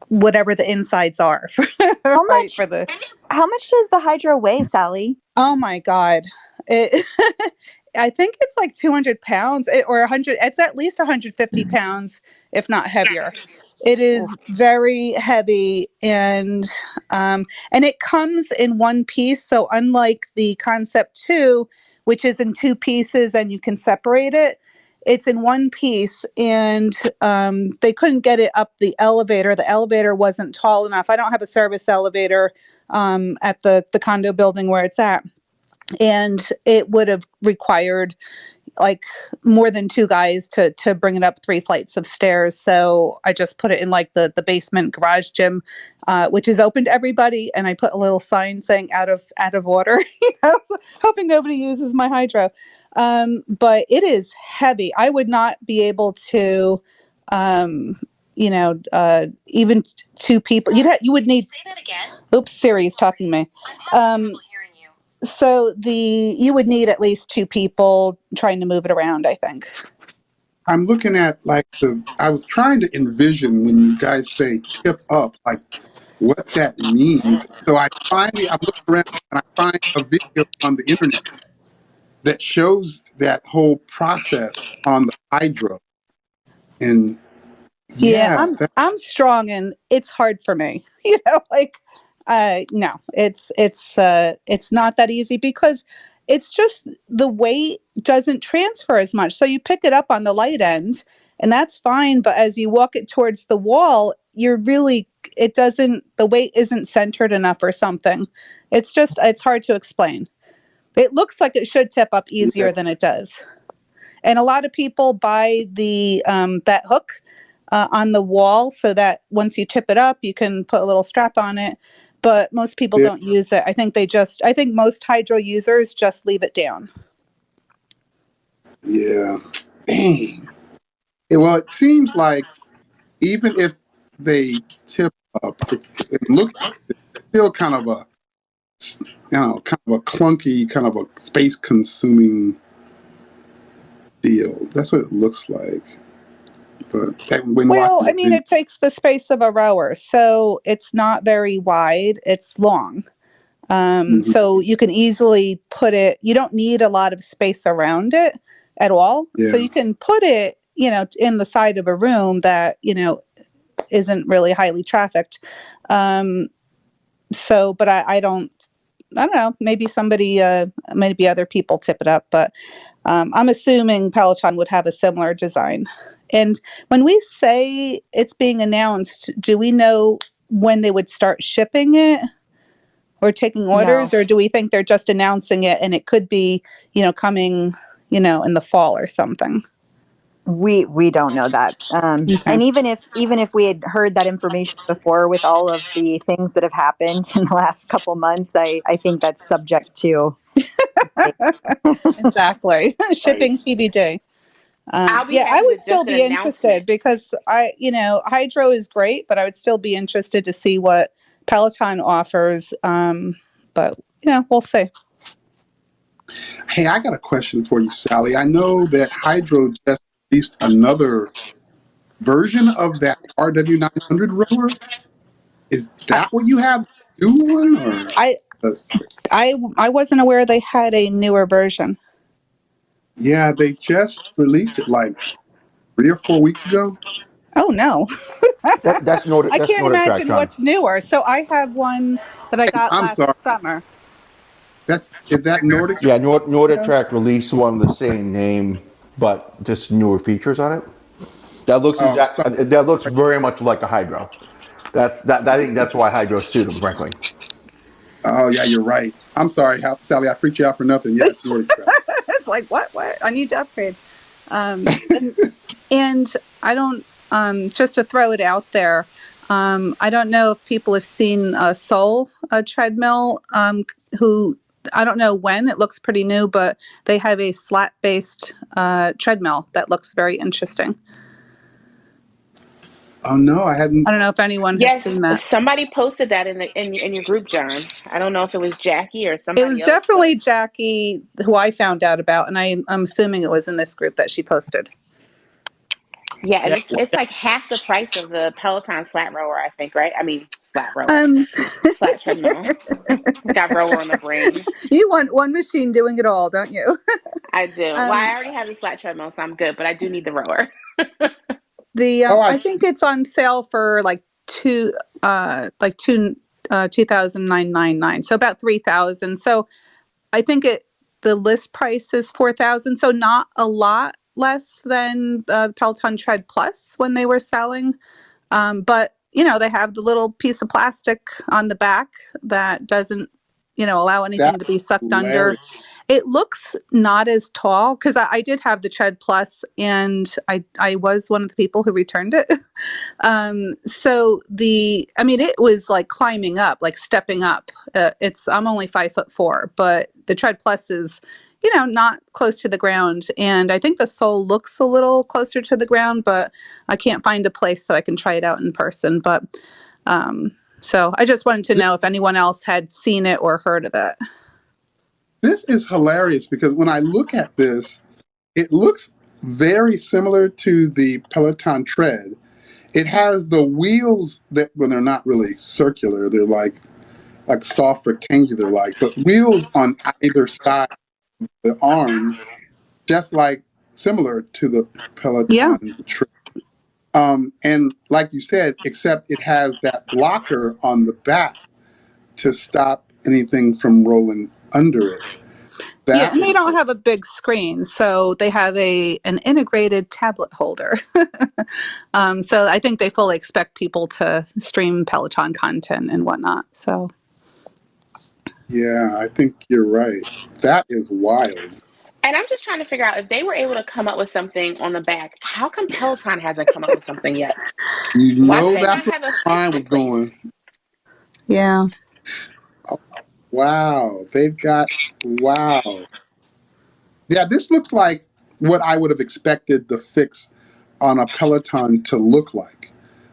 whatever the insides are for, How right, much for the how much does the Hydro weigh, Sally? oh my god, it, I think it's like 200 pounds or 100. It's at least 150 pounds if not heavier. It is very heavy, and it comes in one piece, so unlike the Concept 2, which is in two pieces and you can separate it, it's in one piece. And they couldn't get it up the elevator wasn't tall enough. I don't have a service elevator at the condo building where it's at, and it would have required like more than two guys to bring it up 3 flights of stairs. So I just put it in like the basement garage gym, which is open to everybody, and I put a little sign saying out of order, hoping nobody uses my hydro. But it is heavy. I would not be able to um even two people. You would need. Oops, Siri's talking to me. So you would need at least two people trying to move it around, I think. I'm looking at like I was trying to envision when you guys say tip up, like what that means. So I'm looking around and I find a video on the internet that shows that whole process on the hydro. And Yeah, yeah, I'm strong and it's hard for me. Like no, it's not that easy because it's just the weight doesn't transfer as much. So you pick it up on the light end and that's fine, but as you walk it towards the wall, it doesn't the weight isn't centered enough or something. It's hard to explain. It looks like it should tip up yeah, easier than it does. And a lot of people buy the that hook on the wall so that once you tip it up, you can put a little strap on it. But most people yeah, don't use it. I think most hydro users just leave it down. yeah. Dang. Well, it seems like even if they tip up, it looks still kind of a, kind of a clunky, kind of a space consuming deal. That's what it looks like. But when Well, watching I the mean, video, it takes the space of a rower, so it's not very wide, it's long. mhm, So you can easily put it, you don't need a lot of space around it at all. So yeah. you can put it, in the side of a room that, isn't really highly trafficked. Um, but I don't know, maybe other people tip it up, but I'm assuming Peloton would have a similar design. And when we say it's being announced, do we know when they would start shipping it or taking orders, No, or do we think they're just announcing it and it could be, coming, in the fall or something? we don't know that. Okay. And even if we had heard that information before, with all of the things that have happened in the last couple months, I think that's subject to debate. Exactly. Right. Shipping TBD. I'll be Yeah, I happy would with still just an be interested announcement. because Hydro is great, but I would still be interested to see what Peloton offers. But we'll see. Hey, I got a question for you, Sally. I know that Hydro just released another version of that RW900 rower. Is I, that what you have? New one or? I, Uh, I wasn't aware they had a newer version. yeah, they just released it like 3 or 4 weeks ago. Oh no, That's Nordic. I That's can't Nordic track, imagine John. what's newer. So I have one that I got I'm sorry. last summer. Is that Nordic? Yeah, Nordic So, track released one with the same name, but just newer features on it. That looks Oh, sorry. That looks very much like a Hydro. I think that's why Hydro sued him, frankly. Oh, yeah, you're right. I'm sorry, Sally. I freaked you out for nothing. Yeah, it's Nordic track. it's like what? I need to upgrade. And I don't, just to throw it out there, I don't know if people have seen Soul, a treadmill, who, I don't know when, it looks pretty new, but they have a slat based treadmill that looks very interesting. Oh no, I hadn't. I don't know if anyone has Yes, seen that. somebody posted that in your group, John. I don't know if it was Jackie or It somebody was else, but definitely Jackie who I found out about, and I'm assuming it was in this group that she posted. yeah, and Yeah, it's like half the price of the Peloton slat rower, I think, right? I mean, slat rower, Um, slat treadmill. Got rower on the brain. you want one machine doing it all, don't you? I do. Well, I Um, already have the slat treadmill, so I'm good, but I do need the rower. Oh, I I see. think it's on sale for like 2,999, so about 3,000. So I think the list price is 4,000, so not a lot less than Peloton Tread Plus when they were selling. But they have the little piece of plastic on the back that doesn't allow anything That's to be sucked under. hilarious. It looks not as tall because I did have the Tread Plus, and I was one of the people who returned it. I mean, it was like climbing up, like stepping up. I'm only 5'4", but the Tread Plus is, not close to the ground. And I think the Soul looks a little closer to the ground, but I can't find a place that I can try it out in person. But, so I just wanted to know if anyone else had seen it or heard of it. This is hilarious because when I look at this, it looks very similar to the Peloton Tread. It has the wheels that, when they're not really circular, they're like soft rectangular like, but wheels on either side of the arms, just like similar to the Yeah. Peloton Tread. And like you said, except it has that blocker on the back to stop anything from rolling under it. Yeah, That and they is, don't have a big screen, so they have an integrated tablet holder. So I think they fully expect people to stream Peloton content and whatnot. So yeah, I think you're right. That is wild. And I'm just trying to figure out if they were able to come up with something on the back, how come Peloton hasn't come up with something yet? You Why do know, they that's not where have a my fix mind in was place? going. yeah, Oh, wow, they've got, wow. Yeah, this looks like what I would have expected the fix on a Peloton to look like.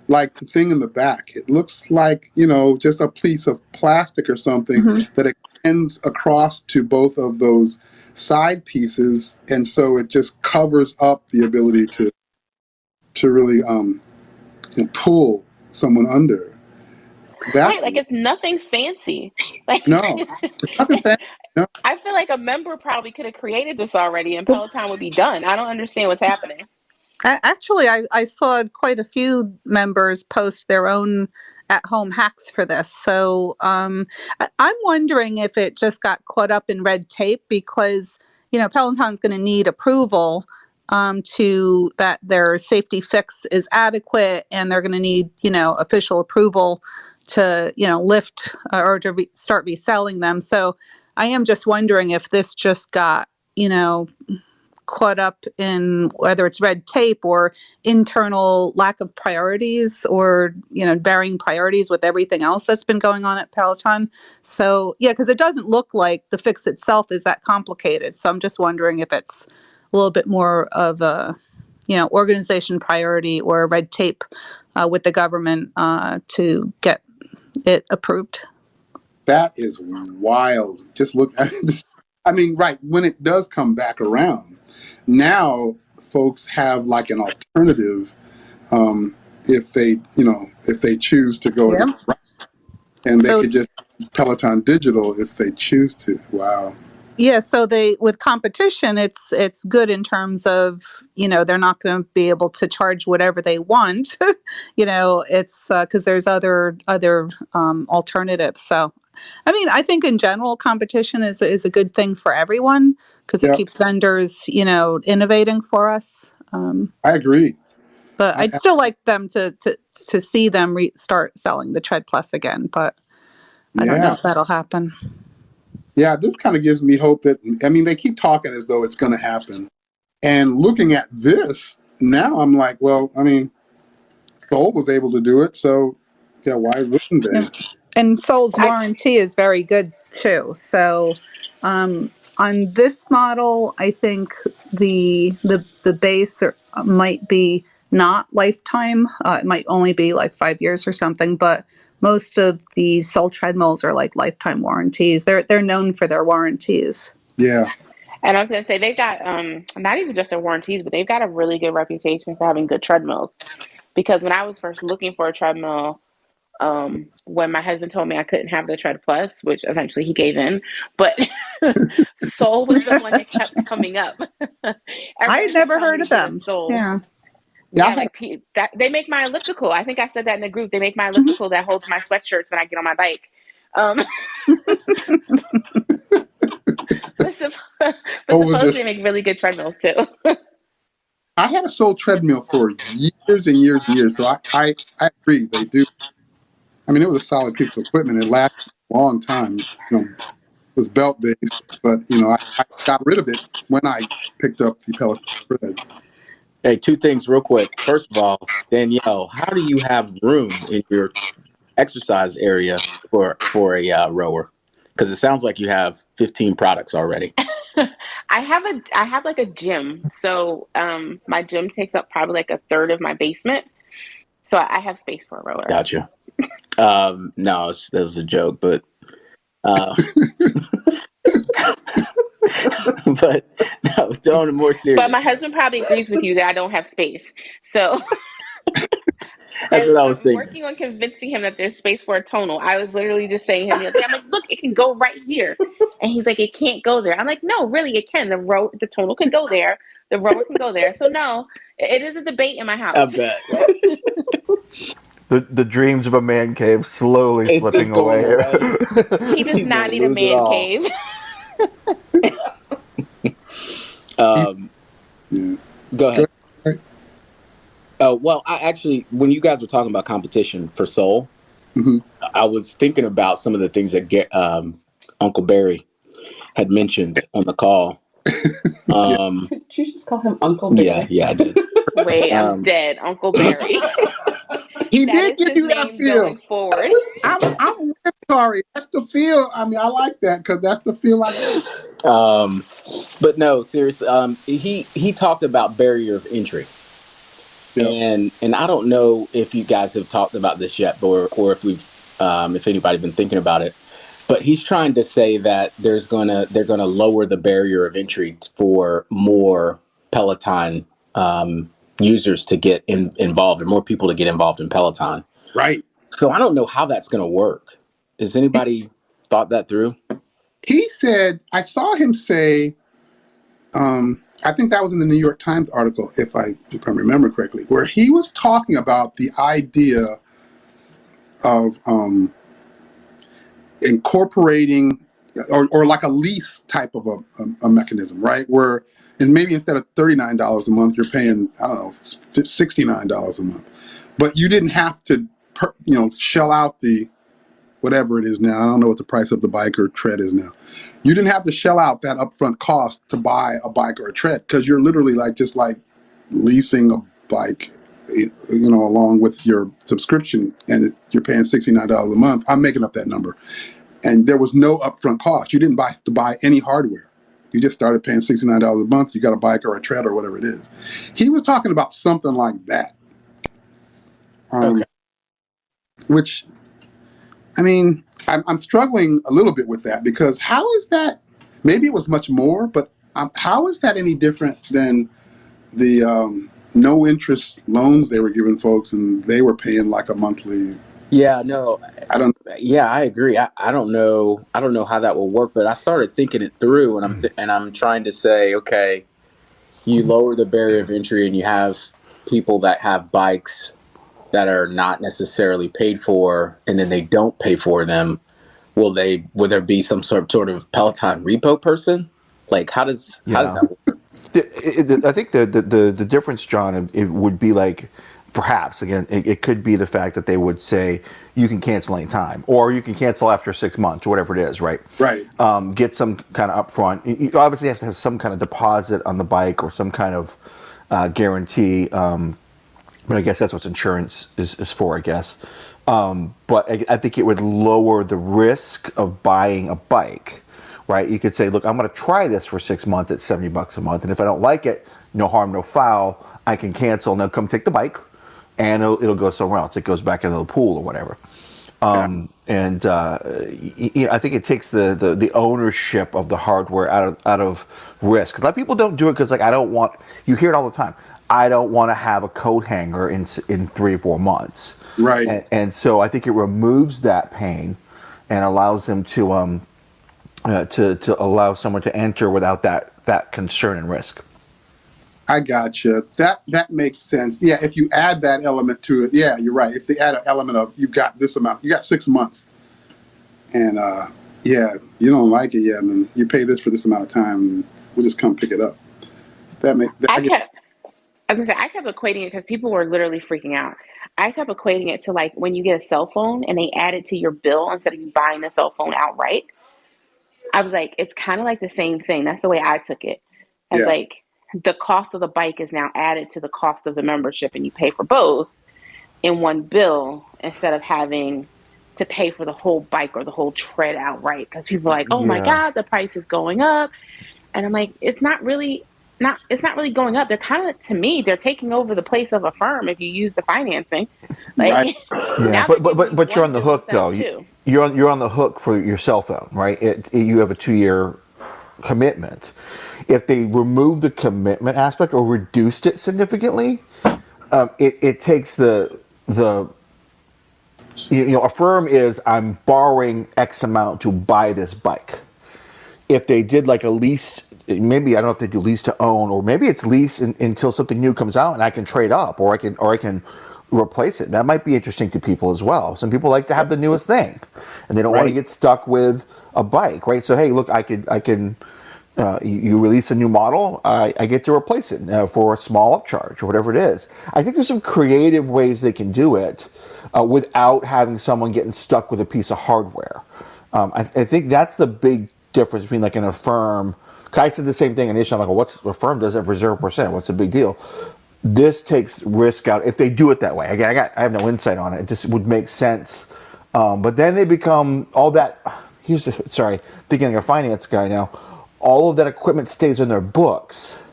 like the thing in the back. It looks like, just a piece of plastic or something that extends across to both of those side pieces. And so it just covers up the ability to really pull someone under. Right, That's like it's nothing fancy. Like no, there's nothing fancy. No. I feel like a member probably could have created this already and Peloton would be done. I don't understand what's happening. Actually, I saw quite a few members post their own at-home hacks for this. So I'm wondering if it just got caught up in red tape because, Peloton's going to need approval to that their safety fix is adequate, and they're going to need, official approval to, lift or to start reselling them. So I am just wondering if this just got, caught up in whether it's red tape or internal lack of priorities or varying priorities with everything else that's been going on at Peloton. So yeah, because it doesn't look like the fix itself is that complicated. So I'm just wondering if it's a little bit more of a organization priority or red tape with the government to get it approved. That is wild. Just look at it. I mean, right, when it does come back around, now folks have like an alternative if they choose to go a Yeah. different route. And they So could just use Peloton Digital if they choose to. Wow. yeah, so with competition, it's good in terms of, they're not going to be able to charge whatever they want. It's because there's other alternatives. So, I mean, I think in general, competition is a good thing for everyone because it Yeah, keeps vendors, innovating for us. I agree. But I, I'd still like them to see them start selling the Tread Plus again. But I don't know yeah. if that'll happen. Yeah, this kind of gives me hope that, they keep talking as though it's going to happen. And looking at this, now I'm like, well, Soul was able to do it. So, yeah, why wouldn't Yeah. they? And Soul's I warranty is very good too. So on this model, I think the base might be not lifetime. It might only be like 5 years or something. But most of the Soul treadmills are like lifetime warranties. They're known for their warranties. Yeah. and I was gonna say they've got not even just their warranties, but they've got a really good reputation for having good treadmills. Because when I was first looking for a treadmill, when my husband told me I couldn't have the Tread Plus, which eventually he gave in, but Soul was the one that kept coming up. I had Everyone kept never telling me heard to of get a them. Soul. Yeah. Yeah, I Yeah, had, like that they make my elliptical. I think I said that in the group. They make my Mhm. elliptical that holds my sweatshirts when I get on my bike. Um, but, but what was supposedly this? they make really good treadmills too. I had a Soul treadmill for years and years and years. So I agree. They do. It was a solid piece of equipment. It lasted a long time. It was belt based, but I got rid of it when I picked up the Peloton Tread. Hey, two things real quick. First of all, Danielle, how do you have room in your exercise area for a rower? Because it sounds like you have 15 products already. I have like a gym. So my gym takes up probably like a third of my basement. So I have space for a rower. Gotcha. No, that was a joke, but uh, but no, on a more But serious my note, husband probably agrees with you that I don't have space. So that's what I was I'm thinking. working on convincing him that there's space for a tonal. I was literally just saying him the other day, I'm like, look, it can go right here. And he's like, it can't go there. I'm like, no, really, it can. The tonal can go there. The rower can go there. So no, it is a debate in my I house. bet The dreams of a man cave slowly it's slipping just going away. away. He does He's not gonna need a lose it man all. cave. Um, Yeah. Go Go ahead. ahead. Well, I actually, when you guys were talking about competition for Soul, Mm-hmm. I was thinking about some of the things that Uncle Barry had mentioned on the call. Yeah. Did you just call him Uncle Barry? Yeah, I did. Wait, I'm Um, dead. Uncle Barry. He That did is give his you that name feel. going forward. I'm with Kari. That's the feel. I like that because that's the feel I get. but no, seriously, he talked about barrier of entry, Yep. And I don't know if you guys have talked about this yet, or if we've if anybody been thinking about it. But he's trying to say that they're gonna lower the barrier of entry for more Peloton users to get involved, and more people to get involved in Peloton. Right. So I don't know how that's going to work. Has anybody thought that through? He said, I saw him say, I think that was in the New York Times article, if I remember correctly, where he was talking about the idea of incorporating or like a lease type of a mechanism, right? Where, and maybe instead of $39 a month, you're paying, I don't know, $69 a month. But you didn't have to, shell out the whatever it is now. I don't know what the price of the bike or tread is now. You didn't have to shell out that upfront cost to buy a bike or a tread, because you're literally just like leasing a bike, along with your subscription, and you're paying $69 a month. I'm making up that number. And there was no upfront cost. You didn't have to buy any hardware. You just started paying $69 a month. You got a bike or a tread or whatever it is. He was talking about something like that. Okay. Which, I mean, I'm struggling a little bit with that, because how is that? Maybe it was much more, but how is that any different than the no interest loans they were giving folks, and they were paying like a monthly? Yeah, no. I don't. Yeah, I agree. I don't know. I don't know how that will work, but I started thinking it through, and I'm trying to say, okay, you lower the barrier of entry, and you have people that have bikes that are not necessarily paid for, and then they don't pay for them. Will there be some sort of Peloton repo person? Like, how does Yeah. that work? I think the difference, John, it would be like, perhaps again, it could be the fact that they would say you can cancel anytime, or you can cancel after 6 months, or whatever it is, right? Right. Get some kind of upfront. You obviously have to have some kind of deposit on the bike, or some kind of guarantee. But I guess that's what insurance is for, I guess. But I think it would lower the risk of buying a bike, right? You could say, look, I'm going to try this for 6 months at $70 a month. And if I don't like it, no harm, no foul, I can cancel and they'll come take the bike, and it'll go somewhere else. It goes back into the pool or whatever. And I think it takes the ownership of the hardware out of risk. A lot of people don't do it because, like, I don't want. You hear it all the time. I don't want to have a coat hanger in 3 or 4 months. Right. And so I think it removes that pain and allows them to allow someone to enter without that concern and risk. I gotcha. That makes sense. Yeah, if you add that element to it, yeah, you're right. If they add an element of, you got this amount, you got 6 months, and yeah, you don't like it, yeah, then you pay this for this amount of time, and we'll just come pick it up. I kept, I was gonna say, I kept equating it because people were literally freaking out. I kept equating it to like when you get a cell phone and they add it to your bill instead of you buying the cell phone outright. I was like, it's kind of like the same thing. That's the way I took it. As Yeah. like the cost of the bike is now added to the cost of the membership, and you pay for both in one bill instead of having to pay for the whole bike or the whole tread outright. Because people are like, oh my Yeah. God, the price is going up. And I'm like, it's not really going up. They're kind of, to me, they're taking over the place of a firm if you use the financing. Like Right. Yeah, now they're but giving you you're one on the bill hook instead of though. two. You're on the hook for your cell phone, right? You have a 2-year commitment. If they remove the commitment aspect or reduced it significantly, it takes the a firm is, I'm borrowing X amount to buy this bike. If they did like a lease, maybe, I don't know if they do lease to own, or maybe it's lease until something new comes out and I can trade up, or I can replace it. That might be interesting to people as well. Some people like to have the newest thing, and they don't want to Right. get stuck with a bike, right? So hey, look, I can. You release a new model, I get to replace it for a small upcharge or whatever it is. I think there's some creative ways they can do it without having someone getting stuck with a piece of hardware. I think that's the big difference between like in a firm. I said the same thing initially. I'm like, well, what's a firm does it for 0%? What's the big deal? This takes risk out if they do it that way. Again, I have no insight on it. It just would make sense. But then they become all that. Thinking like a finance guy now. All of that equipment stays in their books,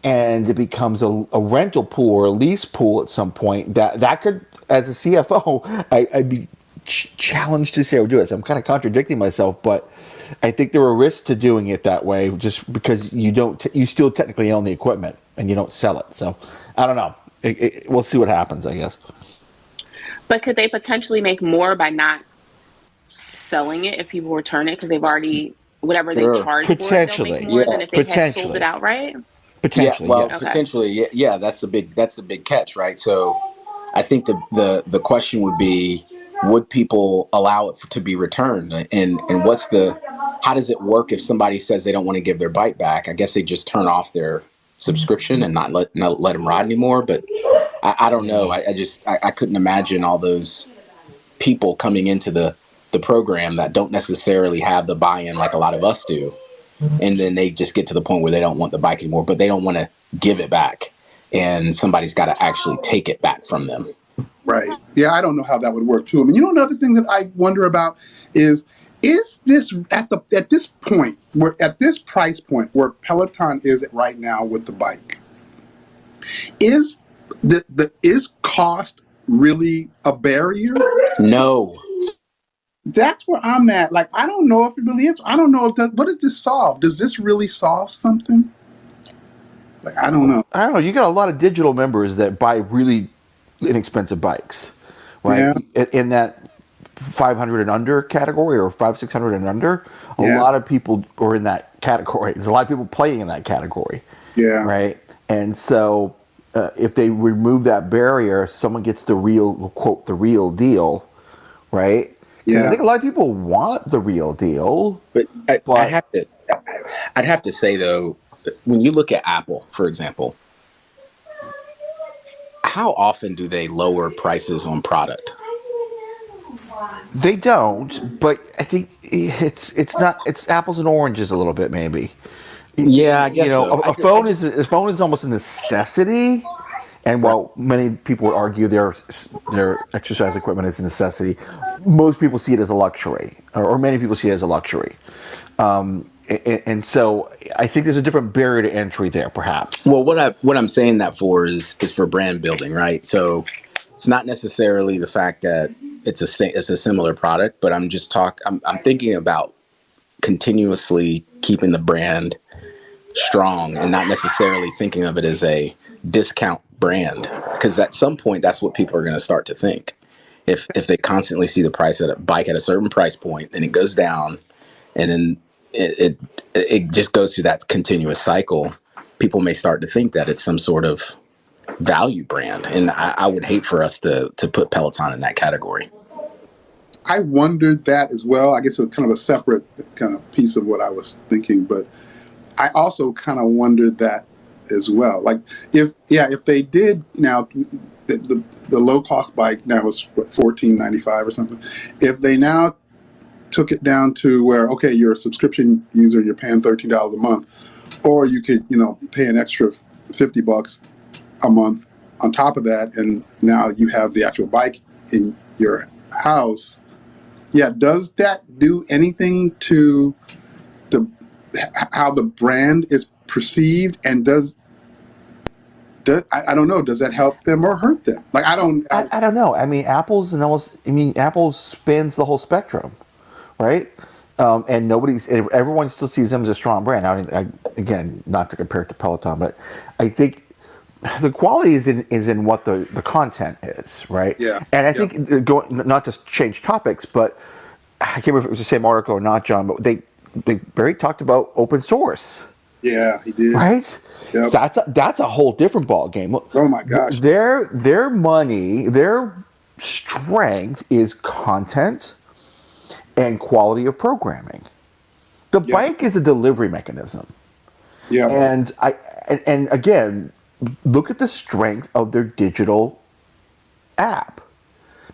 and it becomes a rental pool or a lease pool at some point, that could, as a CFO, I'd be challenged to say I would do it. So I'm kind of contradicting myself, but I think there are risks to doing it that way, just because you still technically own the equipment and you don't sell it. So I don't know. We'll see what happens, I guess. But could they potentially make more by not selling it if people return it because they've already whatever they Sure. charge for it, they'll make Potentially. more Yeah. than if they had sold it Potentially. outright? Yeah. Potentially, Well, yes. Okay. potentially. Yeah. Yeah. That's the big catch, right? So I think the question would be, would people allow it to be returned? And how does it work if somebody says they don't want to give their bike back? I guess they just turn off their subscription and not let them ride anymore. But I don't know. Yeah. I couldn't imagine all those people coming into the program that don't necessarily have the buy-in like a lot of us do, and then they just get to the point where they don't want the bike anymore, but they don't want to give it back, and somebody's got to actually take it back from them. Right. Yeah, I don't know how that would work too. I mean, another thing that I wonder about is this at this point, where at this price point where Peloton is at right now with the bike, is is cost really a barrier? No. That's where I'm at. Like, I don't know if it really is. I don't know if what does this solve? Does this really solve something? Like, I don't know. I don't know. You got a lot of digital members that buy really inexpensive bikes, right? Yeah. In that 500 and under category, or 600 and under, a Yeah. lot of people are in that category. There's a lot of people playing in that category, Yeah. right? And so if they remove that barrier, someone gets the real deal, right? And I Yeah. think a lot of people want the real deal, But but I'd have to say though, when you look at Apple, for example, how often do they lower prices on product? they don't. But I think it's apples and oranges a little bit, maybe. Yeah, I guess so. A phone is almost a necessity. And while many people would argue their exercise equipment is a necessity, most people see it as a luxury, or many people see it as a luxury. And so I think there's a different barrier to entry there, perhaps. Well, what I'm saying that for is for brand building, right? So it's not necessarily the fact that it's a similar product, but I'm thinking about continuously keeping the brand strong and not necessarily thinking of it as a discount brand, because at some point that's what people are going to start to think. If they constantly see the price of a bike at a certain price point, then it goes down, and then it just goes through that continuous cycle. People may start to think that it's some sort of value brand, and I would hate for us to put Peloton in that category. I wondered that as well. I guess it was kind of a separate kind of piece of what I was thinking, but I also kind of wondered that as well. Like, if they did now, the low cost bike now is what, $14.95 or something. If they now took it down to where, okay, you're a subscription user and you're paying $13 a month, or you could pay an extra $50 a month on top of that, and now you have the actual bike in your house. Yeah, does that do anything to how the brand is perceived, and does I don't know, does that help them or hurt them? Like, I don't know. I mean, Apple spans the whole spectrum, right? And everyone still sees them as a strong brand. Again, not to compare it to Peloton, but I think the quality is in what the content is, right? Yeah. And I think not to change topics, but I can't remember if it was the same article or not, John, but they very talked about open source. Yeah, he did. Right? Yep. So that's a whole different ball game. Look, oh my gosh. Their money, their strength is content and quality of programming. The bike is a delivery mechanism. Yeah. And again, look at the strength of their digital app.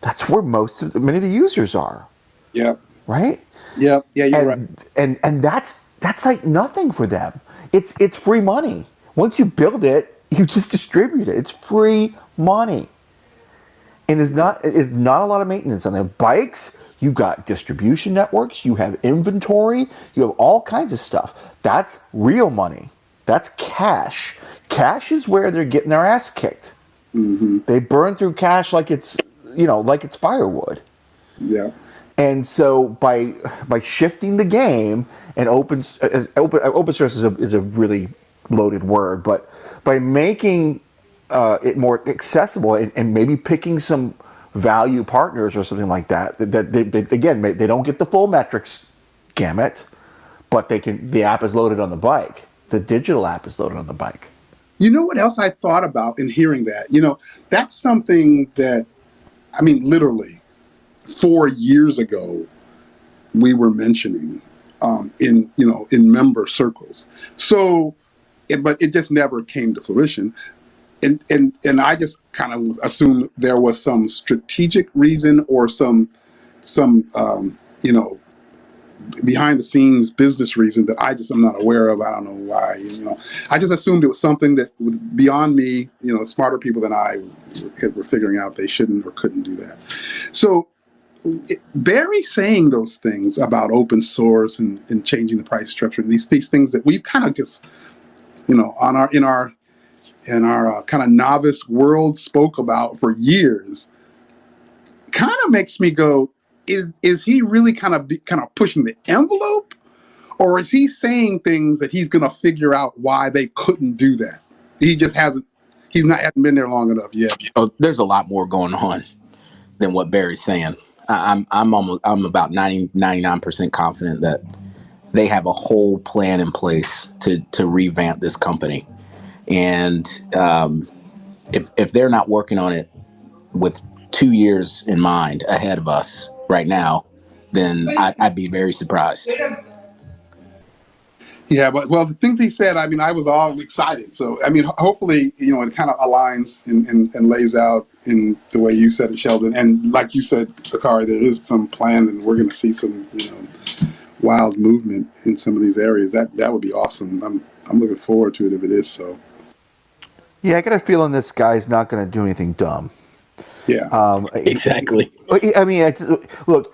That's where many of the users are. Yep. Right? Yep. Yeah, you're right. And that's like nothing for them. It's free money. Once you build it, you just distribute it. It's free money. And it's not a lot of maintenance on their bikes. You've got distribution networks, you have inventory, you have all kinds of stuff. That's real money. That's cash. cash is where they're getting their ass kicked. Mm-hmm. They burn through cash like it's like it's firewood. Yeah. And so by shifting the game and open source is a really loaded word, but by making it more accessible and maybe picking some value partners or something like that they don't get the full metrics gamut, but the app is loaded on the bike. The digital app is loaded on the bike. You know what else I thought about in hearing that? That's something that, literally 4 years ago, we were mentioning in member circles. So, but it just never came to fruition. And I just kind of assumed there was some strategic reason or some behind the scenes business reason that I'm not aware of. I don't know why. I just assumed it was something that was beyond me. Smarter people than I were figuring out they shouldn't or couldn't do that. So Barry saying those things about open source and changing the price structure, and these things that we've kind of just in our kind of novice world spoke about for years, kind of makes me go, is he really kind of pushing the envelope, or is he saying things that he's going to figure out why they couldn't do that? He just hasn't been there long enough yet. Oh, there's a lot more going on than what Barry's saying. I'm about 99% confident that they have a whole plan in place to revamp this company. And if they're not working on it with 2 years in mind ahead of us right now, then I'd be very surprised. Yeah, but the things he said, I was all excited. So, hopefully, it kind of aligns and lays out in the way you said it, Sheldon. And like you said, Akari, there is some plan, and we're going to see some, wild movement in some of these areas. That would be awesome. I'm looking forward to it if it is so. Yeah, I got a feeling this guy's not going to do anything dumb. Yeah. Exactly. Look.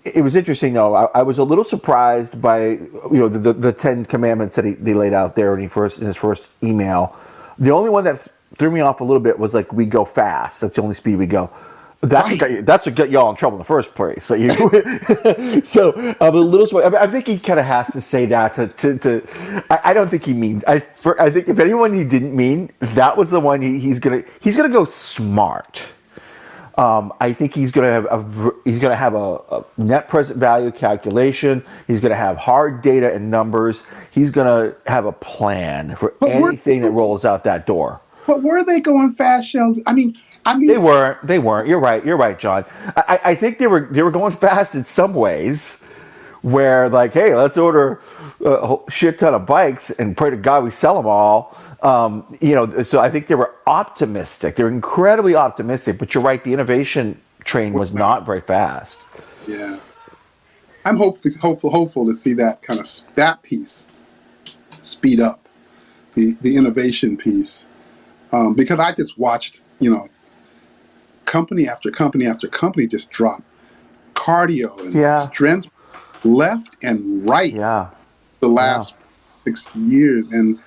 It was interesting, though. I was a little surprised by the 10 commandments that he laid out there in his first email. The only one that threw me off a little bit was like, we go fast. That's the only speed we go. That's what got y'all in trouble in the first place. So I'm a little surprised. I think he kind of has to say that to I don't think he means. I think if anyone he didn't mean, that was the one he's gonna go smart. I think he's going to have a net present value calculation. He's going to have hard data and numbers. He's going to have a plan for anything that rolls out that door. But were they going fast, Sheldon? They weren't. You're right, John. I think they were going fast in some ways, where like, hey, let's order a shit ton of bikes and pray to God we sell them all. So I think they were optimistic. They're incredibly optimistic, but you're right. The innovation train was not very fast. Yeah. I'm hopeful to see that piece speed up, the innovation piece. Because I just watched, company after company after company just drop cardio and strength left and right the last 6 years. And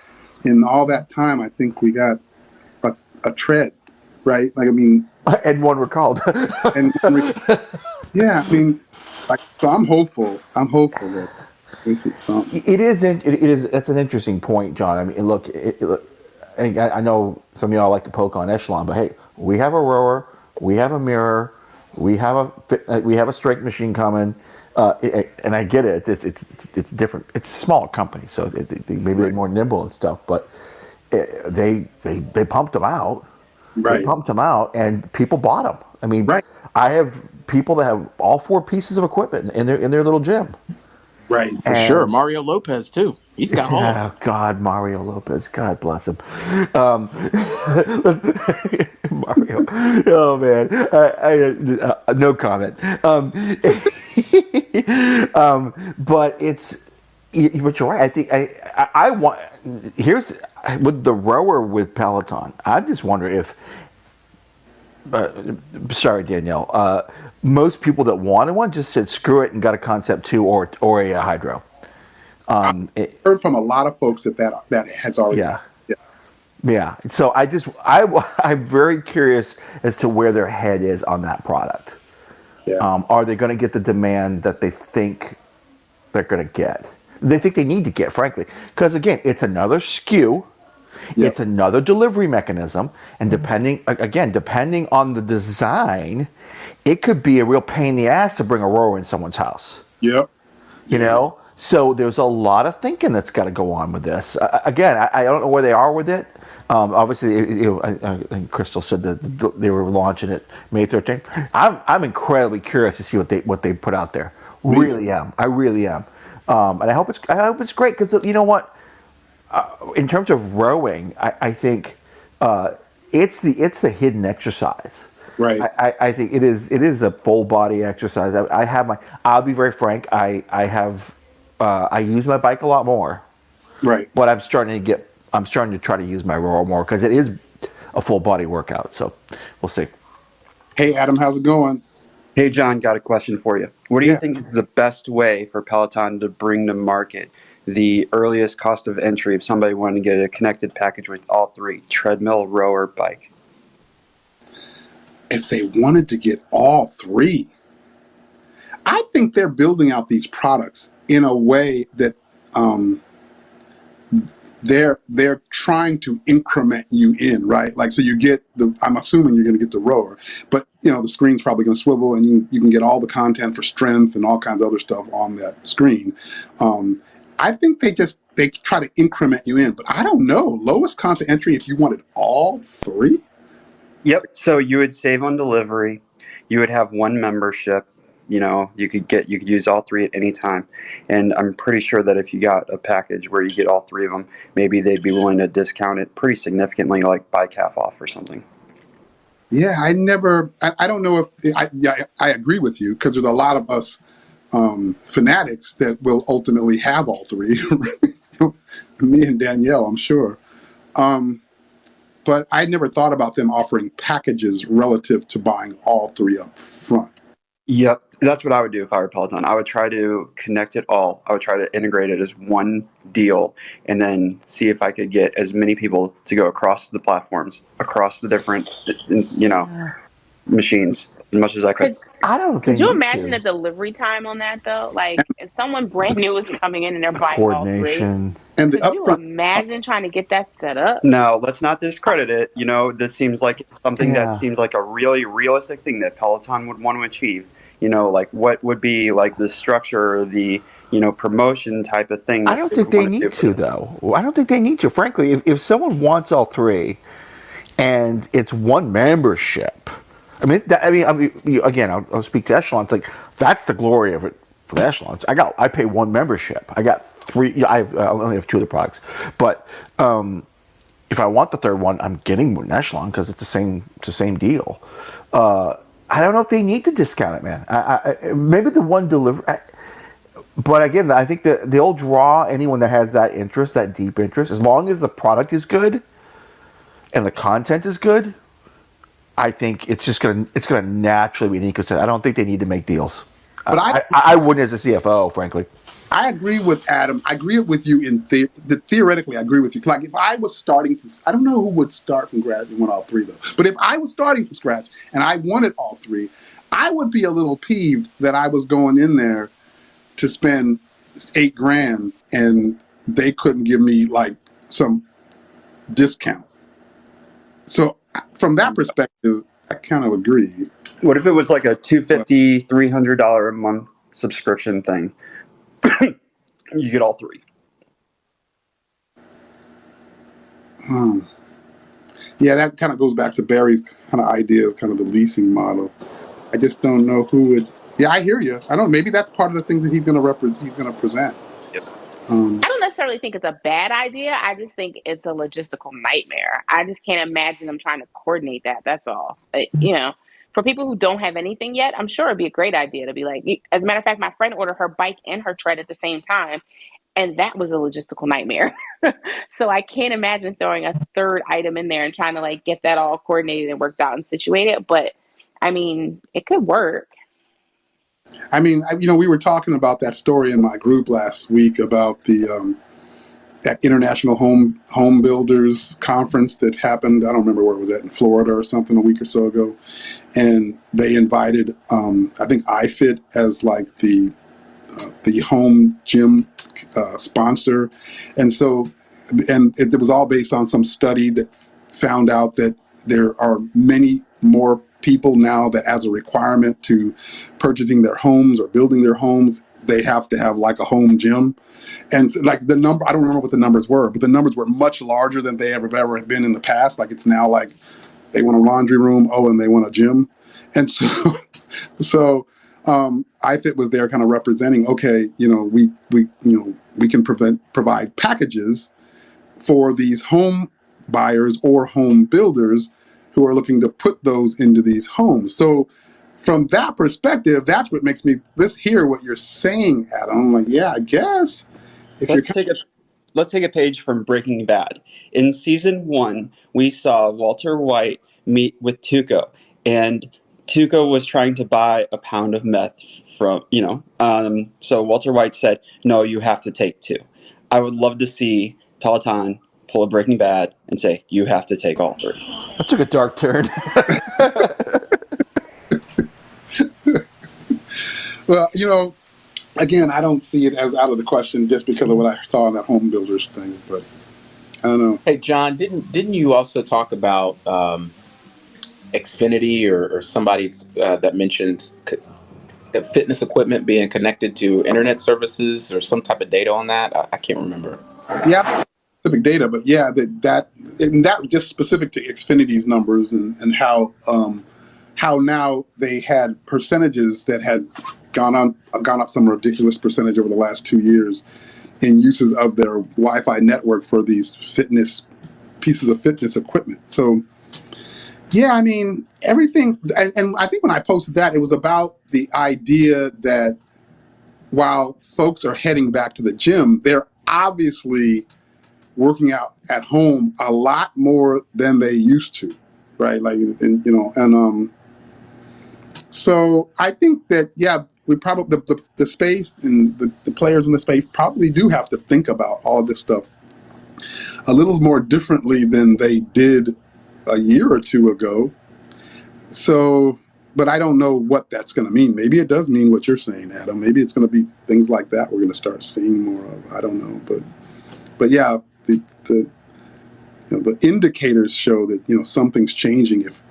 in all that time, I think we got a tread, right? And one recalled. Yeah, so I'm hopeful that we see something. It is. That's an interesting point, John. Look, I know some of y'all like to poke on Echelon, but hey, we have a rower, we have a mirror, we have a strength machine coming. And I get it. It's different. It's a smaller company, so maybe they're more nimble and stuff. But they pumped them out. Right. They pumped them out, and people bought them. I have people that have all 4 pieces of equipment in their little gym. Right. For sure. Mario Lopez too. He's got all of them. Oh God, Mario Lopez. God bless him. Mario. Oh man. No comment. But but you're right. I think I want. Here's with the rower with Peloton. I just wonder if. Sorry, Danielle. Most people that wanted one just said screw it and got a Concept 2 or a Hydro. I've heard from a lot of folks that has already. Yeah. Yeah. So I'm very curious as to where their head is on that product. Yeah. Are they going to get the demand that they think they're going to get? They think they need to get, frankly, because again, it's another SKU, Yep. it's another delivery mechanism, and depending on the design, it could be a real pain in the ass to bring a rower in someone's house. Yep. You Yeah. know, so there's a lot of thinking that's got to go on with this. I don't know where they are with it. Obviously, I think Crystal said that they were launching it May 13th. I'm incredibly curious to see what they put out there. Me too. Really am. I really am. And I hope it's great because you know what? In terms of rowing, I think it's the hidden exercise. Right. I think it is a full body exercise. I'll be very frank. I use my bike a lot more, Right. but I'm starting to try to use my rower more because it is a full body workout. So we'll see. Hey, Adam, how's it going? Hey, John, got a question for you. What do you Yeah. think is the best way for Peloton to bring to market the earliest cost of entry if somebody wanted to get a connected package with all three, treadmill, rower, bike? If they wanted to get all three, I think they're building out these products in a way that they're trying to increment you in, right? Like, so you get I'm assuming you're going to get the rower, but the screen's probably going to swivel, and you can get all the content for strength and all kinds of other stuff on that screen. I think they try to increment you in, but I don't know. Lowest content entry if you wanted all three. Yep. So you would save on delivery. You would have one membership. You could use all three at any time. And I'm pretty sure that if you got a package where you get all three of them, maybe they'd be willing to discount it pretty significantly, like bike half off or something. Yeah, I don't know if I agree with you, because there's a lot of us fanatics that will ultimately have all three. Me and Danielle, I'm sure. But I never thought about them offering packages relative to buying all three up front. Yep, that's what I would do if I were Peloton. I would try to connect it all. I would try to integrate it as one deal, and then see if I could get as many people to go across the platforms, across the different, machines, as much as I could. I don't think Could they you need imagine to. the delivery time on that though? Like if someone brand new is coming in and they're buying all three, Coordination. And the could you upfront, imagine trying to get that set up? No, let's not discredit it. This seems like it's something that Yeah. seems like a really realistic thing that Peloton would want to achieve. Like what would be like the structure or the, promotion type of thing I that don't they think would they want to do need for to, this. though. I don't think they need to. Frankly, if someone wants all three and it's one membership, again, I'll speak to echelons. Like, that's the glory of it for the echelons. I pay one membership. I got three. I only have two of the products, but if I want the third one, I'm getting an echelon because it's the same deal. I don't know if they need to discount it, man. Maybe the one delivery. But again, I think that they'll draw anyone that has that interest, that deep interest, as long as the product is good and the content is good. I think it's gonna naturally be an ecosystem. I don't think they need to make deals. but I wouldn't as a CFO, frankly. I agree with Adam. I agree with you theoretically. I agree with you. Like, if I was starting from, I don't know who would start from scratch and want all three though. But if I was starting from scratch and I wanted all three, I would be a little peeved that I was going in there to spend $8,000 and they couldn't give me like some discount. So from that perspective, I kind of agree. What if it was like a But, $250, $300 a month subscription thing? You get all three. yeah, that kind of goes back to Barry's kind of idea of kind of the leasing model. I just don't know who would. Yeah, I hear you. I don't. Maybe that's part of the things that he's going to present. Yep. I don't necessarily think it's a bad idea. I just think it's a logistical nightmare. I just can't imagine them trying to coordinate that. That's all. For people who don't have anything yet, I'm sure it'd be a great idea to be like, as a matter of fact, my friend ordered her bike and her tread at the same time, and that was a logistical nightmare. So I can't imagine throwing a third item in there and trying to like get that all coordinated and worked out and situated. But I mean, it could work. I mean, we were talking about that story in my group last week about the at International Home Builders Conference that happened. I don't remember where it was at, in Florida or something, a week or so ago. And they invited, I think iFit as like the home gym sponsor. And so, and it was all based on some study that found out that there are many more people now that, as a requirement to purchasing their homes or building their homes, they have to have like a home gym. And so, like, the number, I don't remember what the numbers were, but the numbers were much larger than they ever have been in the past. Like, it's now like they want a laundry room, and they want a gym. And so, iFit was there kind of representing, okay, we can provide packages for these home buyers or home builders who are looking to put those into these homes. So from that perspective, that's what makes me hear what you're saying, Adam. I'm like, yeah, I guess if Let's take a page from Breaking Bad. In season 1, we saw Walter White meet with Tuco, and Tuco was trying to buy a pound of meth from, so Walter White said, no, you have to take 2. I would love to see Peloton pull a Breaking Bad and say, you have to take all 3. That took a dark turn. Well, again, I don't see it as out of the question just because of what I saw in that home builders thing, but I don't know. Hey, John, didn't you also talk about Xfinity or somebody that mentioned fitness equipment being connected to internet services or some type of data on that? I can't remember. Yeah, specific data, but yeah, that was just specific to Xfinity's numbers and how now they had percentages that had gone up some ridiculous percentage over the last 2 years in uses of their Wi-Fi network for these pieces of fitness equipment. So yeah, I mean, everything, and I think when I posted that, it was about the idea that while folks are heading back to the gym, they're obviously working out at home a lot more than they used to, right? Like, so I think that, yeah, we probably, the space and the players in the space probably do have to think about all this stuff a little more differently than they did a year or two ago. So, but I don't know what that's going to mean. Maybe it does mean what you're saying, Adam. Maybe it's going to be things like that we're going to start seeing more of. I don't know, but yeah, the indicators show that something's changing. If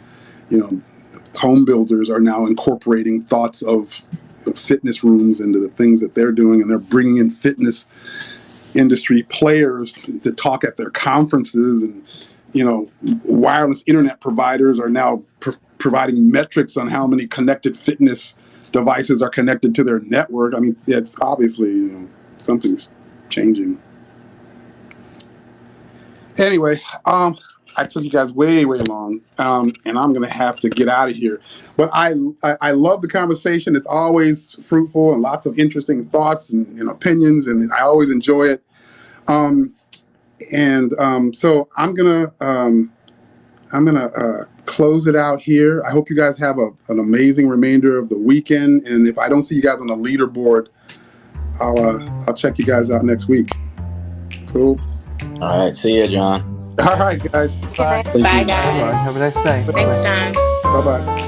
home builders are now incorporating thoughts of fitness rooms into the things that they're doing, and they're bringing in fitness industry players to talk at their conferences, and wireless internet providers are now providing metrics on how many connected fitness devices are connected to their network. I mean, it's obviously something's changing. Anyway, I took you guys way long, and I'm gonna have to get out of here. But I love the conversation. It's always fruitful and lots of interesting thoughts and opinions, and I always enjoy it. So I'm gonna close it out here. I hope you guys have an amazing remainder of the weekend. And if I don't see you guys on the leaderboard, I'll check you guys out next week. Cool. All right. See ya, John. All right, guys. Good night. Bye, guys. Have a nice night. Thanks, John. Bye-bye.